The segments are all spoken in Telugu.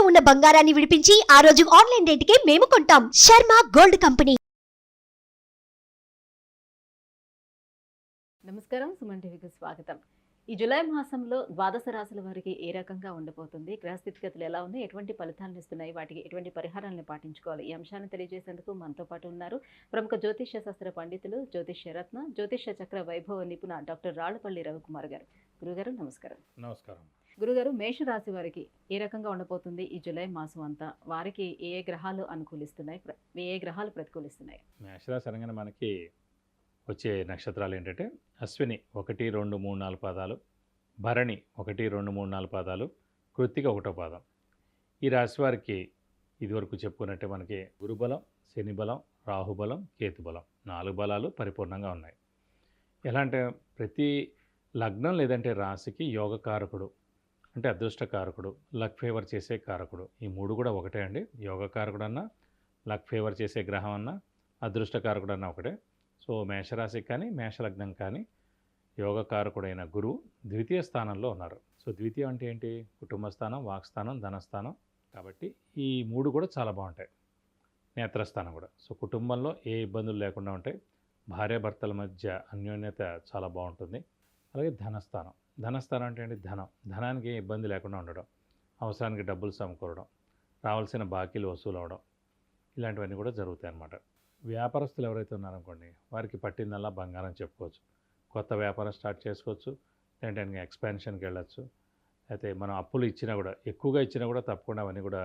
ఉన్న బంగారాన్ని విడిపించి ఆ రోజు ఆన్లైన్ రేటుకే మేము కొంటాం. Sharma gold company. నమస్కారం, సుమన్ టీవీకి స్వాగతం. ఈ జూలై మాసంలో ద్వాదశ రాశుల వారికి ఏ రకంగా ఉండబోతుంది, గ్రహస్థితిగతులు ఎలా ఉన్నాయి, ఎటువంటి ఫలితాలను ఇస్తున్నాయి, వాటికి ఎటువంటి పరిహారాలను పాటించుకోవాలి, ఈ అంశాన్ని తెలియజేసేందుకు మనతో పాటు ఉన్నారు ప్రముఖ జ్యోతిష్య శాస్త్ర పండితులు, జ్యోతిష్య రత్న, జ్యోతిష్య చక్ర వైభవ నిపుణ డాక్టర్ రాళ్లపల్లి రవికుమార్ గారు. గురుగారు నమస్కారం. నమస్కారం. గురుగారు, మేషరాశి వారికి ఏ రకంగా ఉండబోతుంది ఈ జూలై మాసం అంతా? వారికి ఏ గ్రహాలు అనుకూలిస్తున్నాయి, ఏ గ్రహాలు ప్రతికూలిస్తున్నాయి? మేషరాశి అనగానే మనకి వచ్చే నక్షత్రాలు ఏంటంటే అశ్విని 1, 2, 3, 4 పాదాలు, భరణి 1, 2, 3, 4 పాదాలు, కృత్తిక 1వ పాదం. ఈ రాశి వారికి ఇదివరకు చెప్పుకున్నట్టే మనకి గురుబలం, శని బలం, రాహుబలం, కేతుబలం 4 బలాలు పరిపూర్ణంగా ఉన్నాయి. ఎలా అంటే ప్రతి లగ్నం లేదంటే రాశికి యోగకారకుడు అంటే అదృష్టకారకుడు, లక్ ఫేవర్ చేసే కారకుడు, ఈ 3 కూడా ఒకటే అండి. యోగకారకుడు అన్నా, లక్ ఫేవర్ చేసే గ్రహం అన్నా, అదృష్టకారకుడు అన్నా ఒకటే. సో మేషరాశికి కానీ మేషలగ్నం కానీ యోగకారకుడైన గురువు ద్వితీయ స్థానంలో ఉన్నారు. సో ద్వితీయం అంటే ఏంటి? కుటుంబ స్థానం, వాక్స్థానం, ధనస్థానం. కాబట్టి ఈ 3 కూడా చాలా బాగుంటాయి. నేత్రస్థానం కూడా. సో కుటుంబంలో ఏ ఇబ్బందులు లేకుండా ఉంటాయి. భార్యాభర్తల మధ్య అన్యోన్యత చాలా బాగుంటుంది. అలాగే ధనస్థానం. ధనస్థానం అంటే ఏంటి? ధనం. ధనానికి ఏ ఇబ్బంది లేకుండా ఉండడం, అవసరానికి డబ్బులు సమకూరడం, రావాల్సిన బాకీలు వసూలు అవడం, ఇలాంటివన్నీ కూడా జరుగుతాయి అన్నమాట. వ్యాపారస్తులు ఎవరైతే ఉన్నారనుకోండి, వారికి పట్టిందల్లా బంగారం చెప్పుకోవచ్చు. కొత్త వ్యాపారం స్టార్ట్ చేసుకోవచ్చు, లేదంటే ఎక్స్పాన్షన్కి వెళ్ళచ్చు. అయితే మనం అప్పులు ఇచ్చినా కూడా, ఎక్కువగా ఇచ్చినా కూడా తప్పకుండా అవన్నీ కూడా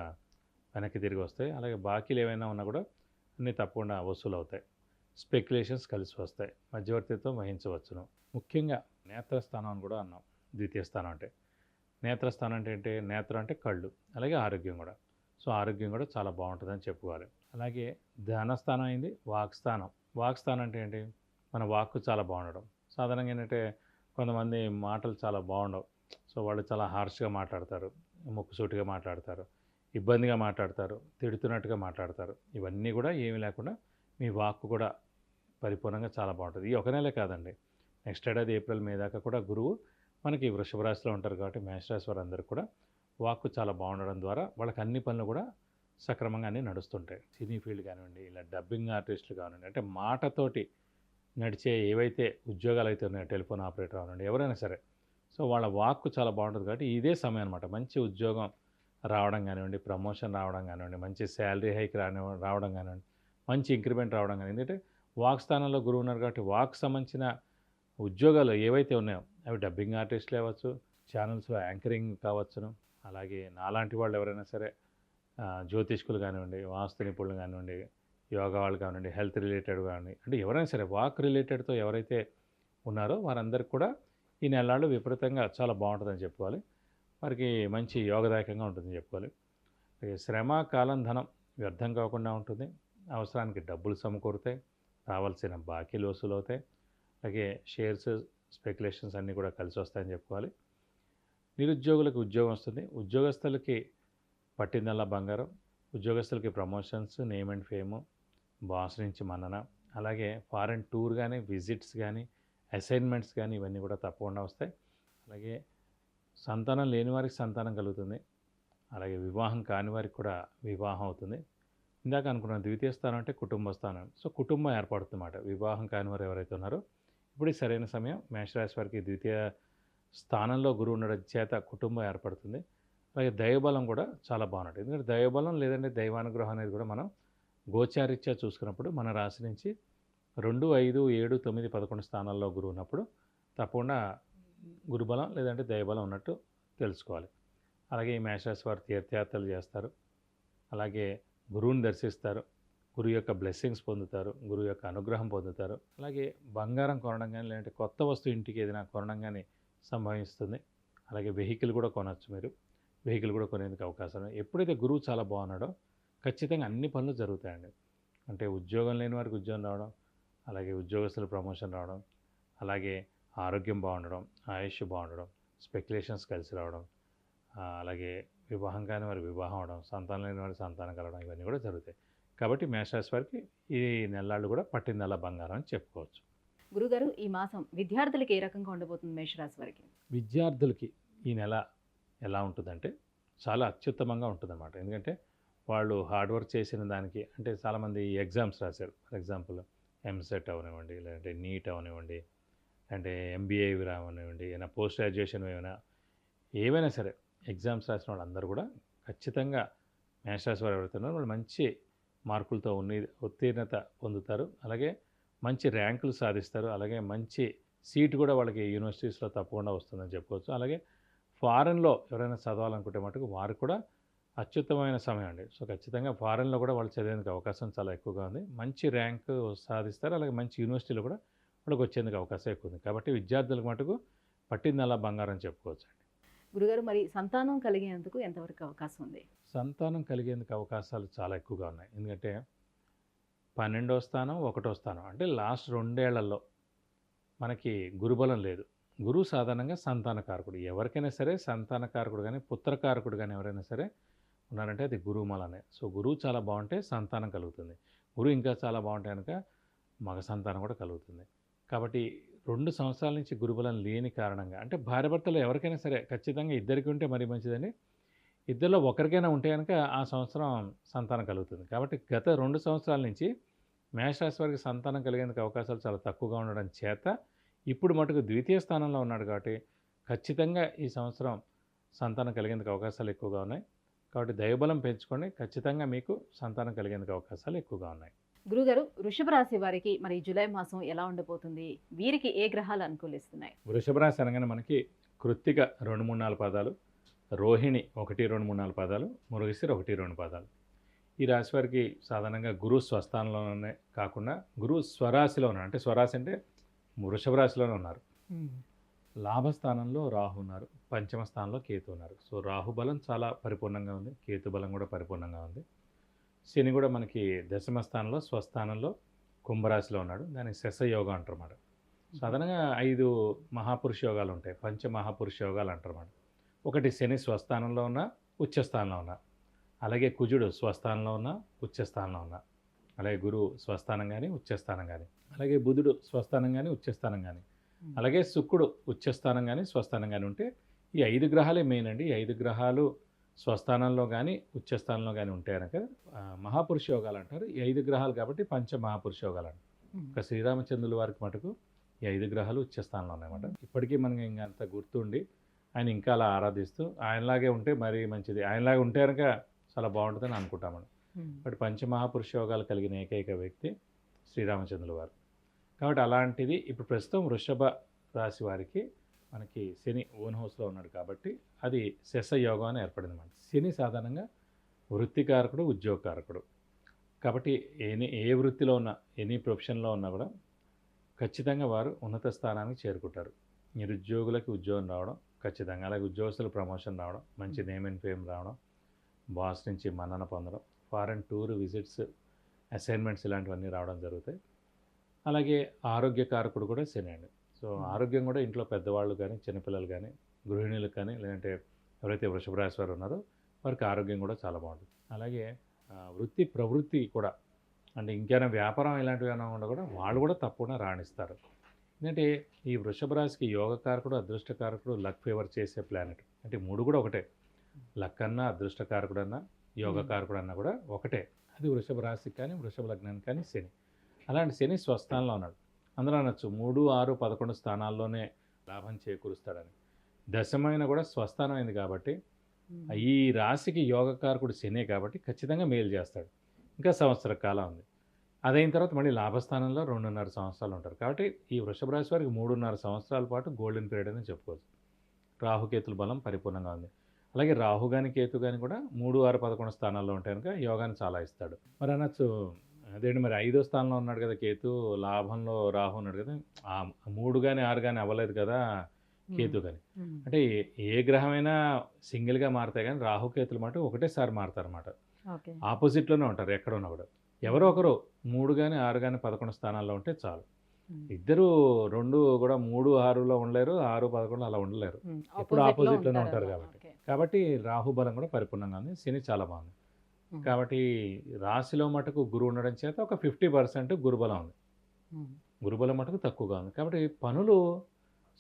వెనక్కి తిరిగి వస్తాయి. అలాగే బాకీలు ఏమైనా ఉన్నా కూడా అన్నీ తప్పకుండా వసూలు అవుతాయి. స్పెక్యులేషన్స్ కలిసి వస్తాయి. మధ్యవర్తిత్వం వహించవచ్చును. ముఖ్యంగా నేత్రస్థానం అని కూడా అన్నాం. ద్వితీయ స్థానం అంటే నేత్రస్థానం అంటే ఏంటి? నేత్రం అంటే కళ్ళు, అలాగే ఆరోగ్యం కూడా. సో ఆరోగ్యం కూడా చాలా బాగుంటుందని చెప్పుకోవాలి. అలాగే ధనస్థానం అయింది వాక్స్థానం. వాక్స్థానం అంటే ఏంటి? మన వాక్కు చాలా బాగుండడం. సాధారణంగా ఏంటంటే కొంతమంది మాటలు చాలా బాగుండవు. సో వాళ్ళు చాలా హార్ష్గా మాట్లాడతారు, ముక్కుసూటిగా మాట్లాడతారు, ఇబ్బందిగా మాట్లాడతారు, తిడుతున్నట్టుగా మాట్లాడతారు. ఇవన్నీ కూడా ఏమీ లేకుండా మీ వాక్కు కూడా పరిపూర్ణంగా చాలా బాగుంటుంది. ఈ ఒక నెలే కాదండి, నెక్స్ట్ ఏడాది ఏప్రిల్, మే దాకా కూడా గురువు మనకి వృషభ రాశిలో ఉంటారు. కాబట్టి మేషరాశి వారందరూ కూడా వాక్కు చాలా బాగుండడం ద్వారా వాళ్ళకి అన్ని పనులు కూడా సక్రమంగా అన్నీ నడుస్తుంటాయి. సినీ ఫీల్డ్ కానివ్వండి, ఇలా డబ్బింగ్ ఆర్టిస్టులు కానివ్వండి, అంటే మాటతోటి నడిచే ఏవైతే ఉద్యోగాలు అయితే ఉన్నాయో, టెలిఫోన్ ఆపరేటర్ కానివ్వండి, ఎవరైనా సరే, సో వాళ్ళ వాక్కు చాలా బాగుంటుంది. కాబట్టి ఇదే సమయం అనమాట. మంచి ఉద్యోగం రావడం కానివ్వండి, ప్రమోషన్ రావడం కానివ్వండి, మంచి శాలరీ హైక్ రావడం కానివ్వండి, మంచి ఇంక్రిమెంట్ రావడం కానీ. ఎందుకంటే వాక్ స్థానంలో గురువు ఉన్నారు కాబట్టి వాక్ సంబంధించిన ఉద్యోగాలు ఏవైతే ఉన్నాయో అవి డబ్బింగ్ ఆర్టిస్టులు అవ్వచ్చు, ఛానల్స్లో యాంకరింగ్ కావచ్చును, అలాగే నాలాంటి వాళ్ళు ఎవరైనా సరే జ్యోతిష్కులు కానివ్వండి, వాస్తు నిపుణులు కానివ్వండి, యోగా వాళ్ళు కానివ్వండి, హెల్త్ రిలేటెడ్ కానివ్వండి, అంటే ఎవరైనా సరే వాక్ రిలేటెడ్తో ఎవరైతే ఉన్నారో వారందరికీ కూడా ఈ నెలలు విపరీతంగా చాలా బాగుంటుందని చెప్పుకోవాలి. వారికి మంచి యోగదాయకంగా ఉంటుందని చెప్పుకోవాలి. శ్రమ, కాలం, ధనం వ్యర్థం కాకుండా ఉంటుంది. అవసరానికి డబ్బులు సమకూరుతాయి, రావాల్సిన బాకీలు వసూలు అవుతాయి. అలాగే షేర్స్, స్పెక్యులేషన్స్ అన్నీ కూడా కలిసి వస్తాయని చెప్పుకోవాలి. నిరుద్యోగులకు ఉద్యోగం వస్తుంది. ఉద్యోగస్తులకి పట్టిందల్లా బంగారం. ఉద్యోగస్తులకి promotions, name and fame, boss నుంచి మన్నన, అలాగే ఫారెన్ టూర్ కానీ, విజిట్స్ కానీ, అసైన్మెంట్స్ కానీ ఇవన్నీ కూడా తప్పకుండా వస్తాయి. అలాగే సంతానం లేని వారికి సంతానం కలుగుతుంది. అలాగే వివాహం కాని వారికి కూడా వివాహం అవుతుంది. ఇందాక అనుకున్న ద్వితీయ స్థానం అంటే కుటుంబ స్థానం. సో కుటుంబం ఏర్పడుతుందన్నమాట. వివాహం కాని వారు ఎవరైతే ఉన్నారో ఇప్పుడు సరైన సమయం. మేషరాశి వారికి ద్వితీయ స్థానంలో గురువు ఉండడం చేత కుటుంబం ఏర్పడుతుంది. అలాగే దైవబలం కూడా చాలా బాగుంటుంది. ఎందుకంటే దైవబలం లేదంటే దైవానుగ్రహం అనేది కూడా మనం గోచారీత్యా చూసుకున్నప్పుడు మన రాశి నుంచి 2, 5, 7, 9, 11 స్థానాల్లో గురువు ఉన్నప్పుడు తప్పకుండా గురుబలం లేదంటే దైవబలం ఉన్నట్టు తెలుసుకోవాలి. అలాగే ఈ మేషరాశి వారు తీర్థయాత్రలు చేస్తారు, అలాగే గురువుని దర్శిస్తారు, గురువు యొక్క బ్లెస్సింగ్స్ పొందుతారు, గురువు యొక్క అనుగ్రహం పొందుతారు. అలాగే బంగారం కొనడం కానీ, లేదంటే కొత్త వస్తువు ఇంటికి ఏదైనా కొనడం కానీ సంభవిస్తుంది. అలాగే వెహికల్ కూడా కొనవచ్చు. మీరు వెహికల్ కూడా కొనేందుకు అవకాశం. ఎప్పుడైతే గురువు చాలా బాగున్నాడో ఖచ్చితంగా అన్ని పనులు జరుగుతాయండి. అంటే ఉద్యోగం లేని వారికి ఉద్యోగం రావడం, అలాగే ఉద్యోగస్తులు ప్రమోషన్ రావడం, అలాగే ఆరోగ్యం బాగుండడం, ఆయుష్ బాగుండడం, స్పెక్యులేషన్స్ కలిసి రావడం, అలాగే వివాహం కాని వారి వివాహం అవడం, సంతానం లేని వారి సంతానం కలగడం, ఇవన్నీ కూడా జరుగుతాయి. కాబట్టి మేషరాశి వారికి ఈ నెలలు కూడా పట్టిందల్లా బంగారం అని చెప్పుకోవచ్చు. గురుగారు, ఈ మాసం విద్యార్థులకి ఏ రకంగా ఉండబోతుంది మేషరాశి వారికి? విద్యార్థులకి ఈ నెల ఎలా ఉంటుందంటే చాలా అత్యుత్తమంగా ఉంటుందన్నమాట. ఎందుకంటే వాళ్ళు హార్డ్ వర్క్ చేసిన దానికి అంటే చాలామంది ఎగ్జామ్స్ రాశారు. ఫర్ ఎగ్జాంపుల్ ఎంసెట్ అవనివ్వండి, లేదంటే నీట్ అవనివ్వండి, అంటే ఎంబీఏ రావనివ్వండి, ఏమైనా పోస్ట్ గ్రాడ్యుయేషన్ ఏవైనా సరే ఎగ్జామ్స్ రాసిన వాళ్ళందరూ కూడా ఖచ్చితంగా మేషరాశి వారు ఎవరైతే ఉన్నారో వాళ్ళు మంచి మార్కులతో ఉత్తీర్ణత పొందుతారు. అలాగే మంచి ర్యాంకులు సాధిస్తారు. అలాగే మంచి సీట్ కూడా వాళ్ళకి యూనివర్సిటీస్లో తప్పకుండా వస్తుందని చెప్పుకోవచ్చు. అలాగే ఫారెన్లో ఎవరైనా చదవాలనుకుంటే మటుకు వారికి కూడా అత్యుత్తమమైన సమయం అండి. సో ఖచ్చితంగా ఫారెన్లో కూడా వాళ్ళు చదివేందుకు అవకాశం చాలా ఎక్కువగా ఉంది. మంచి ర్యాంకు సాధిస్తారు. అలాగే మంచి యూనివర్సిటీలో కూడా వాళ్ళకి వచ్చేందుకు అవకాశం ఎక్కువ ఉంది. కాబట్టి విద్యార్థులకు మటుకు పట్టిందల్లా బంగారం చెప్పుకోవచ్చు. గురుగారు, మరి సంతానం కలిగేందుకు ఎంతవరకు అవకాశం ఉంది? సంతానం కలిగేందుకు అవకాశాలు చాలా ఎక్కువగా ఉన్నాయి. ఎందుకంటే 12వ స్థానం, 1వ స్థానం అంటే లాస్ట్ 2 ఏళ్లలో మనకి గురుబలం లేదు. గురువు సాధారణంగా సంతానకారకుడు. ఎవరికైనా సరే సంతానకారకుడు కానీ పుత్రకారకుడు కానీ ఎవరైనా సరే ఉన్నారంటే అది గురువు మలనే. సో గురువు చాలా బాగుంటే సంతానం కలుగుతుంది. గురువు ఇంకా చాలా బాగుంటే కనుక మగ సంతానం కూడా కలుగుతుంది. కాబట్టి 2 సంవత్సరాల నుంచి గురుబలం లేని కారణంగా అంటే భార్యాభర్తలు ఎవరికైనా సరే ఖచ్చితంగా ఇద్దరికి ఉంటే మరీ మంచిదండి. ఇద్దరిలో ఒకరికైనా ఉంటే కనుక ఆ సంవత్సరం సంతానం కలుగుతుంది. కాబట్టి గత 2 సంవత్సరాల నుంచి మేషరాశి వారికి సంతానం కలిగేందుకు అవకాశాలు చాలా తక్కువగా ఉండడం చేత ఇప్పుడు మటుకు ద్వితీయ స్థానంలో ఉన్నాడు కాబట్టి ఖచ్చితంగా ఈ సంవత్సరం సంతానం కలిగేందుకు అవకాశాలు ఎక్కువగా ఉన్నాయి. కాబట్టి దైవబలం పెంచుకోండి. ఖచ్చితంగా మీకు సంతానం కలిగేందుకు అవకాశాలు ఎక్కువగా ఉన్నాయి. గురుగారు, వృషభ రాశి వారికి మరి జూలై మాసం ఎలా ఉండబోతుంది? వీరికి ఏ గ్రహాలు అనుకూలిస్తున్నాయి? వృషభ రాశి అనగానే మనకి కృత్తిక 2, 3, 4 పాదాలు, రోహిణి 1, 2, 3, 4 పాదాలు, మృగశిర 1, 2 పాదాలు. ఈ రాశి వారికి సాధారణంగా గురువు స్వస్థానంలోనే కాకుండా గురువు స్వరాశిలో ఉన్నారు. అంటే స్వరాశి అంటే వృషభ రాశిలోనే ఉన్నారు. లాభస్థానంలో రాహు ఉన్నారు, పంచమ స్థానంలో కేతు ఉన్నారు. సో రాహు బలం చాలా పరిపూర్ణంగా ఉంది, కేతు బలం కూడా పరిపూర్ణంగా ఉంది. శని కూడా మనకి దశమ స్థానంలో స్వస్థానంలో కుంభరాశిలో ఉన్నాడు. దాన్ని శశ యోగం అంటారన్నమాట. సాధారణంగా 5 మహాపురుష యోగాలు ఉంటాయి, పంచ మహాపురుష యోగాలు అంటారన్నమాట. ఒకటి శని స్వస్థానంలో ఉన్న ఉచ్చస్థానంలో ఉన్న, అలాగే కుజుడు స్వస్థానంలో ఉన్న ఉచ్చస్థానంలో ఉన్న, అలాగే గురువు స్వస్థానం కానీ ఉచ్చస్థానం కానీ, అలాగే బుధుడు స్వస్థానం కానీ ఉచ్చస్థానం కానీ, అలాగే శుక్రుడు ఉచ్చస్థానం కానీ స్వస్థానం కానీ ఉంటే ఈ 5 గ్రహాలే మెయిన్ అండి. ఈ 5 గ్రహాలు స్వస్థానంలో కానీ ఉచ్చస్థానంలో కానీ ఉంటే కనుక మహాపురుష యోగాలు అంటారు. ఈ 5 గ్రహాలు కాబట్టి పంచ మహాపురుష యోగాలు అంటారు. ఒక శ్రీరామచంద్రుల వారికి మటుకు ఈ 5 గ్రహాలు ఉచ్చస్థానంలో ఉన్నాయన్నమాట. ఇప్పటికీ మనకి ఇంకా అంత గుర్తుండి ఆయన ఇంకా అలా ఆరాధిస్తూ ఆయనలాగే ఉంటే మరీ మంచిది. ఆయనలాగే ఉంటే కనుక చాలా బాగుంటుందని అనుకుంటామని. బట్ పంచమహాపురుష యోగాలు కలిగిన ఏకైక వ్యక్తి శ్రీరామచంద్రుల వారు. కాబట్టి అలాంటిది ఇప్పుడు ప్రస్తుతం వృషభ రాశి వారికి మనకి శని ఓన్ హౌస్లో ఉన్నాడు కాబట్టి అది శశ యోగం అని ఏర్పడింది అన్నమాట. శని సాధారణంగా వృత్తికారకుడు, ఉద్యోగకారకుడు. కాబట్టి ఏ వృత్తిలో ఉన్నా, ఎనీ ప్రొఫెషన్లో ఉన్నా కూడా ఖచ్చితంగా వారు ఉన్నత స్థానానికి చేరుకుంటారు. నిరుద్యోగులకి ఉద్యోగం రావడం ఖచ్చితంగా, అలాగే ఉద్యోగస్తులకు ప్రమోషన్ రావడం, మంచి నేమ్ అండ్ ఫేమ్ రావడం, బాస్ నుంచి మన్నన పొందడం, ఫారెన్ టూర్ విజిట్స్, అసైన్మెంట్స్ ఇలాంటివన్నీ రావడం జరుగుతాయి. అలాగే ఆరోగ్యకారకుడు కూడా శని అండి. సో ఆరోగ్యం కూడా ఇంట్లో పెద్దవాళ్ళు కానీ, చిన్నపిల్లలు కానీ, గృహిణులకు కానీ, లేదంటే ఎవరైతే వృషభ రాశి వారు ఉన్నారో వారికి ఆరోగ్యం కూడా చాలా బాగుంటుంది. అలాగే వృత్తి ప్రవృత్తి కూడా అంటే ఇంకేమైనా వ్యాపారం ఇలాంటివి ఏమైనా ఉన్నా కూడా వాళ్ళు కూడా తప్పకుండా రాణిస్తారు. ఎందుకంటే ఈ వృషభ రాశికి యోగకారకుడు, అదృష్టకారకుడు, లక్ ఫేవర్ చేసే ప్లానెట్. అంటే 3 కూడా ఒకటే. లక్ అన్నా, అదృష్టకారకుడు అన్నా, యోగకారకుడు అన్నా కూడా ఒకటే. అది వృషభ రాశికి కానీ వృషభ లగ్నానికి కానీ శని. అలాంటి శని స్వస్థానంలో ఉన్నాడు. అందులో అనొచ్చు 3, 6, 11 స్థానాల్లోనే లాభం చేకూరుస్తాడని. దశమైన కూడా స్వస్థానం అయింది కాబట్టి ఈ రాశికి యోగకారకుడు శనే కాబట్టి ఖచ్చితంగా మేలు చేస్తాడు. ఇంకా సంవత్సర కాలం ఉంది. అదైన తర్వాత మళ్ళీ లాభస్థానంలో 2.5 సంవత్సరాలు ఉంటారు. కాబట్టి ఈ వృషభ రాశి వారికి 3.5 సంవత్సరాల పాటు గోల్డెన్ పీరియడ్ అని చెప్పుకోవచ్చు. రాహుకేతుల బలం పరిపూర్ణంగా ఉంది. అలాగే రాహు కానీ కేతు కానీ కూడా 3, 6, 11 స్థానాల్లో ఉంటే కనుక యోగాన్ని చాలా ఇస్తాడు. మరి అనొచ్చు అదేంటి మరి 5వ స్థానంలో ఉన్నాడు కదా కేతు, లాభంలో రాహు ఉన్నాడు కదా, 3 కానీ 6 కానీ అవ్వలేదు కదా కేతు కానీ. అంటే ఏ గ్రహమైనా సింగిల్గా మారుతాయి కానీ రాహుకేతులు మాట ఒకటేసారి మారుతారన్నమాట. ఆపోజిట్లోనే ఉంటారు ఎక్కడ ఉన్నా కూడా. ఎవరో ఒకరు 3 కానీ 6 కానీ 11 స్థానాల్లో ఉంటే చాలు. ఇద్దరు 2 కూడా 3, 6లో ఉండలేరు, 6, 11 అలా ఉండలేరు. ఎప్పుడు ఆపోజిట్లోనే ఉంటారు కాబట్టి రాహు బలం కూడా పరిపూర్ణంగా ఉంది. శని చాలా బాగుంది. కాబట్టి రాశిలో మటుకు గురువు ఉండడం చేత ఒక 50% గురుబలం ఉంది. గురుబలం మటుకు తక్కువగా ఉంది. కాబట్టి పనులు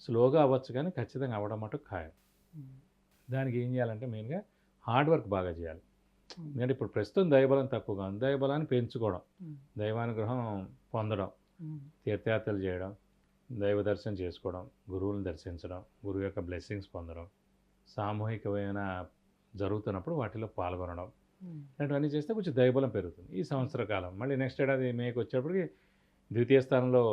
స్లోగా అవ్వచ్చు కానీ ఖచ్చితంగా అవ్వడం మటుకు ఖాయం. దానికి ఏం చేయాలంటే మెయిన్గా హార్డ్ వర్క్ బాగా చేయాలి. ఎందుకంటే ఇప్పుడు ప్రస్తుతం దైవబలం తక్కువగా ఉంది. దైవబలాన్ని పెంచుకోవడం, దైవానుగ్రహం పొందడం, తీర్థయాత్రలు చేయడం, దైవ దర్శనం చేసుకోవడం, గురువులను దర్శించడం, గురువు యొక్క బ్లెస్సింగ్స్ పొందడం, సామూహికమైన జరుగుతున్నప్పుడు వాటిలో పాల్గొనడం, ఇలాంటివన్నీ చేస్తే కొంచెం దైవబలం పెరుగుతుంది ఈ సంవత్సర కాలం. మళ్ళీ నెక్స్ట్ ఏడాది మేకి వచ్చేప్పటికి ద్వితీయ స్థానంలో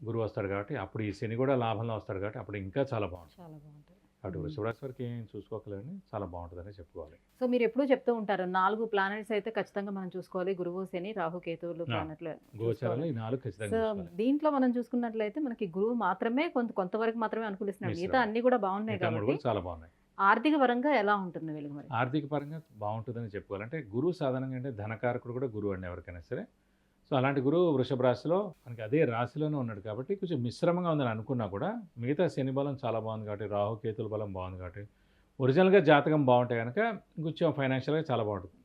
గురువు వస్తాడు కాబట్టి అప్పుడు ఈ శని కూడా లాభంలో వస్తాడు కాబట్టి అప్పుడు ఇంకా చాలా బాగుంటుంది. చాలా బాగుంటుంది. అటు వృషభ రాశి వారికి ఏం చూసుకోకలేని చాలా బాగుంటుందని చెప్పుకోవాలి. సో మీరు ఎప్పుడూ చెప్తూ ఉంటారు 4 ప్లానెట్స్ అయితే ఖచ్చితంగా మనం చూసుకోవాలి, గురువు, శని, రాహు, కేతువులు ప్లానెట్లు. గోచారంలో ఈ 4 ఖచ్చితంగా సో చూసుకోవాలి. దీంట్లో మనం చూసుకున్నట్లయితే మనకి గురువు మాత్రమే కొంతవరకు మాత్రమే అనుకూలిస్తున్నాడు, మిగతా అన్ని కూడా బాగున్నాయి మిగతా మూడు కాబట్టి కూడా చాలా బాగున్నాయి. ఆర్థిక పరంగా ఎలా ఉంటుంది వీళ్ళకి మరి? ఆర్థిక పరంగా బాగుంటుందని చెప్పుకోవాలంటే గురువు సాధారణంగా అంటే ధనకారకుడు కూడా గురువు అండి ఎవరికైనా సరే. సో అలాంటి గురువు వృషభ రాశిలో మనకి అదే రాశిలోనే ఉన్నాడు కాబట్టి కొంచెం మిశ్రమంగా ఉందని అనుకున్నా కూడా మిగతా శని బలం చాలా బాగుంది కాబట్టి, రాహు కేతుల బలం బాగుంది కాబట్టి, ఒరిజినల్గా జాతకం బాగుంటే కనుక కొంచెం ఫైనాన్షియల్గా చాలా బాగుంటుంది.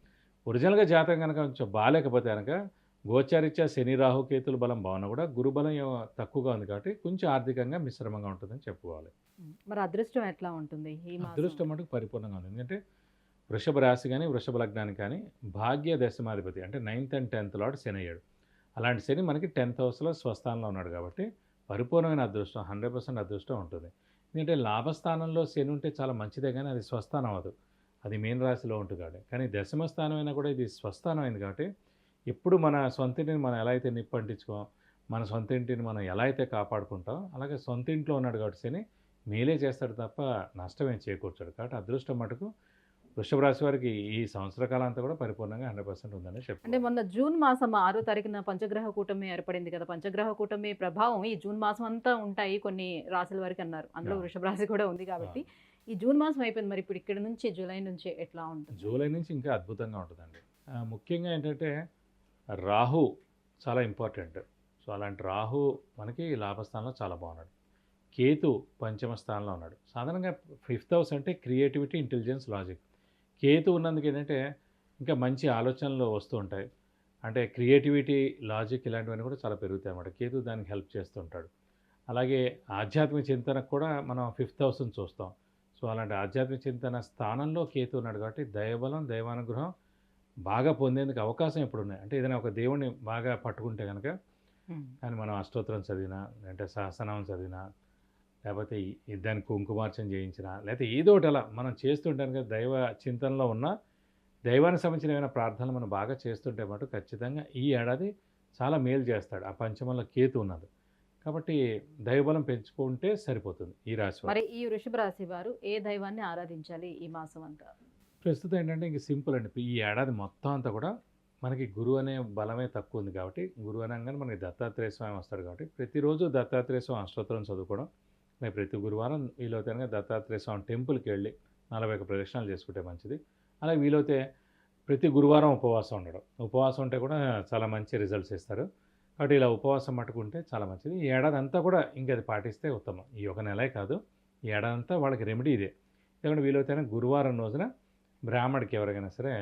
ఒరిజినల్గా జాతకం కనుక కొంచెం బాగాలేకపోతే కనుక గోచారిత్యా శని రాహు కేతుల బలం బాగున్నా కూడా గురుబలం తక్కువగా ఉంది కాబట్టి కొంచెం ఆర్థికంగా మిశ్రమంగా ఉంటుందని చెప్పుకోవాలి. మరి అదృష్టం ఎట్లా ఉంటుంది ఈ మాసం? అదృష్టం మటుకు పరిపూర్ణంగా ఉంది. ఎందుకంటే వృషభ రాశి కానీ వృషభ లగ్నానికి కానీ భాగ్య దశమాధిపతి అంటే 9th and 10th లార్డ్ శని అయ్యాడు. అలాంటి శని మనకి 10th హౌస్లో స్వస్థానంలో ఉన్నాడు కాబట్టి పరిపూర్ణమైన అదృష్టం 100% అదృష్టం ఉంటుంది. ఎందుకంటే లాభస్థానంలో శని ఉంటే చాలా మంచిదే కానీ అది స్వస్థానం అవ్వదు, అది మీన రాశిలో ఉంటుంది కాబట్టి. కానీ దశమ స్థానం అయినా కూడా ఇది స్వస్థానం అయింది కాబట్టి ఎప్పుడు మన సొంత ఇంటిని మనం ఎలా అయితే నిప్పంటించుకోం, మన సొంత ఇంటిని మనం ఎలా అయితే కాపాడుకుంటాం అలాగే సొంత ఇంట్లో ఉన్నాడు కాబట్టి శని మేలే చేస్తాడు తప్ప నష్టమేం చేకూర్చాడు. కాబట్టి అదృష్టం మటుకు వృషభ రాశి వారికి ఈ సంవత్సర కాలం అంతా కూడా పరిపూర్ణంగా 100% ఉందని అంటే చెప్పాలి. మొన్న జూన్ మాసం 6వ తారీఖున పంచగ్రహ కూటమి ఏర్పడింది కదా, పంచగ్రహ కూటమి ప్రభావం ఈ జూన్ మాసం అంతా ఉంటాయి కొన్ని రాశుల వరకు అన్నారు, అందులో వృషభ రాశి కూడా ఉంది కాబట్టి ఈ జూన్ మాసం అయిపోయింది. మరి ఇప్పుడు ఇక్కడ నుంచి జూలై నుంచి ఎట్లా ఉంటుంది? జూలై నుంచి ఇంకా అద్భుతంగా ఉంటుందండి. ముఖ్యంగా ఏంటంటే రాహు చాలా ఇంపార్టెంట్. సో అలాంటి రాహు మనకి లాభస్థానంలో చాలా బాగున్నాడు. కేతు పంచమ స్థానంలో ఉన్నాడు. సాధారణంగా 5th హౌస్ అంటే క్రియేటివిటీ, ఇంటెలిజెన్స్, లాజిక్. కేతు ఉన్నందుకు ఏంటంటే ఇంకా మంచి ఆలోచనలు వస్తూ ఉంటాయి. అంటే క్రియేటివిటీ, లాజిక్ ఇలాంటివన్నీ కూడా చాలా పెరుగుతాయి అన్నమాట. కేతు దానికి హెల్ప్ చేస్తూ ఉంటాడు. అలాగే ఆధ్యాత్మిక చింతనకు కూడా మనం 5th హౌస్ని చూస్తాం. సో అలాంటి ఆధ్యాత్మిక చింతన స్థానంలో కేతు ఉన్నాడు కాబట్టి దైవబలం, దైవానుగ్రహం బాగా పొందేందుకు అవకాశం ఎప్పుడు ఉన్నాయి. అంటే ఏదైనా ఒక దేవుడిని బాగా పట్టుకుంటే కనుక కానీ మనం అష్టోత్తరం చదివినా అంటే సహస్రనామం చదివినా లేకపోతే దానికి కుంకుమార్చన చేయించినా లేకపోతే ఏదో ఒకటి అలా మనం చేస్తుంటాం కదా, దైవ చింతనలో ఉన్న దైవానికి సంబంధించిన ఏమైనా ప్రార్థనలు మనం బాగా చేస్తుంటే మటు ఖచ్చితంగా ఈ ఏడాది చాలా మేలు చేస్తాడు. ఆ పంచమంలో కేతు ఉన్నది కాబట్టి దైవబలం పెంచుకుంటే సరిపోతుంది ఈ రాశి వారు. మరి ఈ వృషభ రాశి వారు ఏ దైవాన్ని ఆరాధించాలి ఈ మాసం అంతా? ప్రస్తుతం ఏంటంటే ఇంక సింపుల్ అండి. ఈ ఏడాది మొత్తం అంతా కూడా మనకి గురువు అనే బలమే తక్కువ ఉంది కాబట్టి గురువు అనగానే మనకి దత్తాత్రేయ స్వామి వస్తాడు కాబట్టి ప్రతిరోజు దత్తాత్రేయ స్వామి అష్టోత్తరం చదువుకోవడం, మేము ప్రతి గురువారం వీలైతే కనుక దత్తాత్రేయ స్వామి టెంపుల్కి వెళ్ళి 41 ప్రదక్షిణాలు చేసుకుంటే మంచిది. అలాగే వీలైతే ప్రతి గురువారం ఉపవాసం ఉండడం, ఉపవాసం ఉంటే కూడా చాలా మంచి రిజల్ట్స్ ఇస్తారు. కాబట్టి ఇలా ఉపవాసం పట్టుకుంటే చాలా మంచిది. ఈ ఏడాది అంతా కూడా ఇంక అది పాటిస్తే ఉత్తమం. ఈ ఒక నెలే కాదు, ఈ ఏడాది అంతా వాళ్ళకి రెమెడీ ఇదే. ఎందుకంటే వీలైతే గురువారం రోజున బ్రాహ్మడికి ఎవరికైనా సరే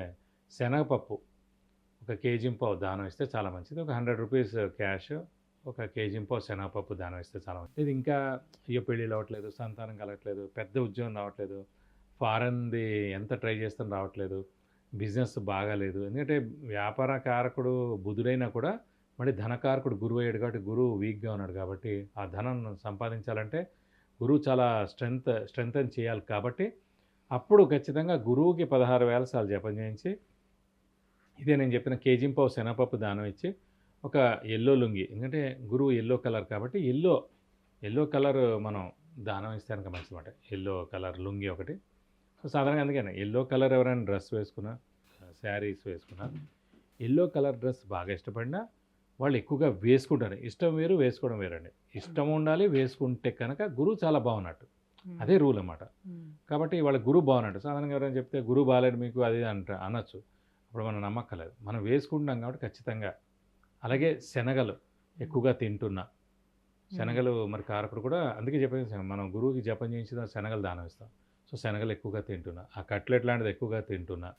శనగపప్పు 1 kg దానం ఇస్తే చాలా మంచిది. ఒక 100 రూపీస్ క్యాష్, 1 kg శనగపప్పు దానం ఇస్తే చాలా మంచిది. ఇది ఇంకా అయ్యో పెళ్ళిళ్ళు అవ్వట్లేదు, సంతానం కలగట్లేదు, పెద్ద ఉద్యోగం రావట్లేదు, ఫారెన్ది ఎంత ట్రై చేస్తాను రావట్లేదు, బిజినెస్ బాగాలేదు. ఎందుకంటే వ్యాపార కారకుడు బుధుడైనా కూడా మళ్ళీ ధనకారకుడు గురువు అయ్యాడు కాబట్టి గురువు వీక్గా ఉన్నాడు కాబట్టి ఆ ధనం సంపాదించాలంటే గురువు చాలా స్ట్రెంగ్తన్ చేయాలి కాబట్టి అప్పుడు ఖచ్చితంగా గురువుకి 16,000 సార్లు జపం చేయించి ఇదే నేను చెప్పిన కేజీంపావు శనగపప్పు దానం ఇచ్చి ఒక ఎల్లో లుంగి, ఎందుకంటే గురువు ఎల్లో కలర్ కాబట్టి ఎల్లో కలర్ మనం దానం ఇస్తే కనుక మంచి మాట. ఎల్లో కలర్ లుంగి ఒకటి. సో సాధారణంగా అందుకని ఎల్లో కలర్ ఎవరైనా డ్రెస్ వేసుకున్నా, శారీస్ వేసుకున్నా, ఎల్లో కలర్ డ్రెస్ బాగా ఇష్టపడినా వాళ్ళు ఎక్కువగా వేసుకుంటారు. ఇష్టం వేరు, వేసుకోవడం వేరండి. ఇష్టం ఉండాలి, వేసుకుంటే కనుక గురువు చాలా బాగున్నట్టు. అదే రూల్ అన్నమాట. కాబట్టి వాళ్ళ గురువు బాగున్నట్టు. సాధారణంగా ఎవరైనా చెప్తే గురువు బాగాలేడు మీకు అది అనొచ్చు. అప్పుడు మనం నమ్మక్కలేదు, మనం వేసుకుంటున్నాం కాబట్టి ఖచ్చితంగా. అలాగే శనగలు ఎక్కువగా తింటున్నా, శనగలు మరి కారకుడు కూడా అందుకే చెప్పేసి మనం గురువుకి జపం చేయించిన శనగలు దానం ఇస్తాం. సో శనగలు ఎక్కువగా తింటున్నా, ఆ కట్లెట్ లాంటిది ఎక్కువగా తింటున్నా,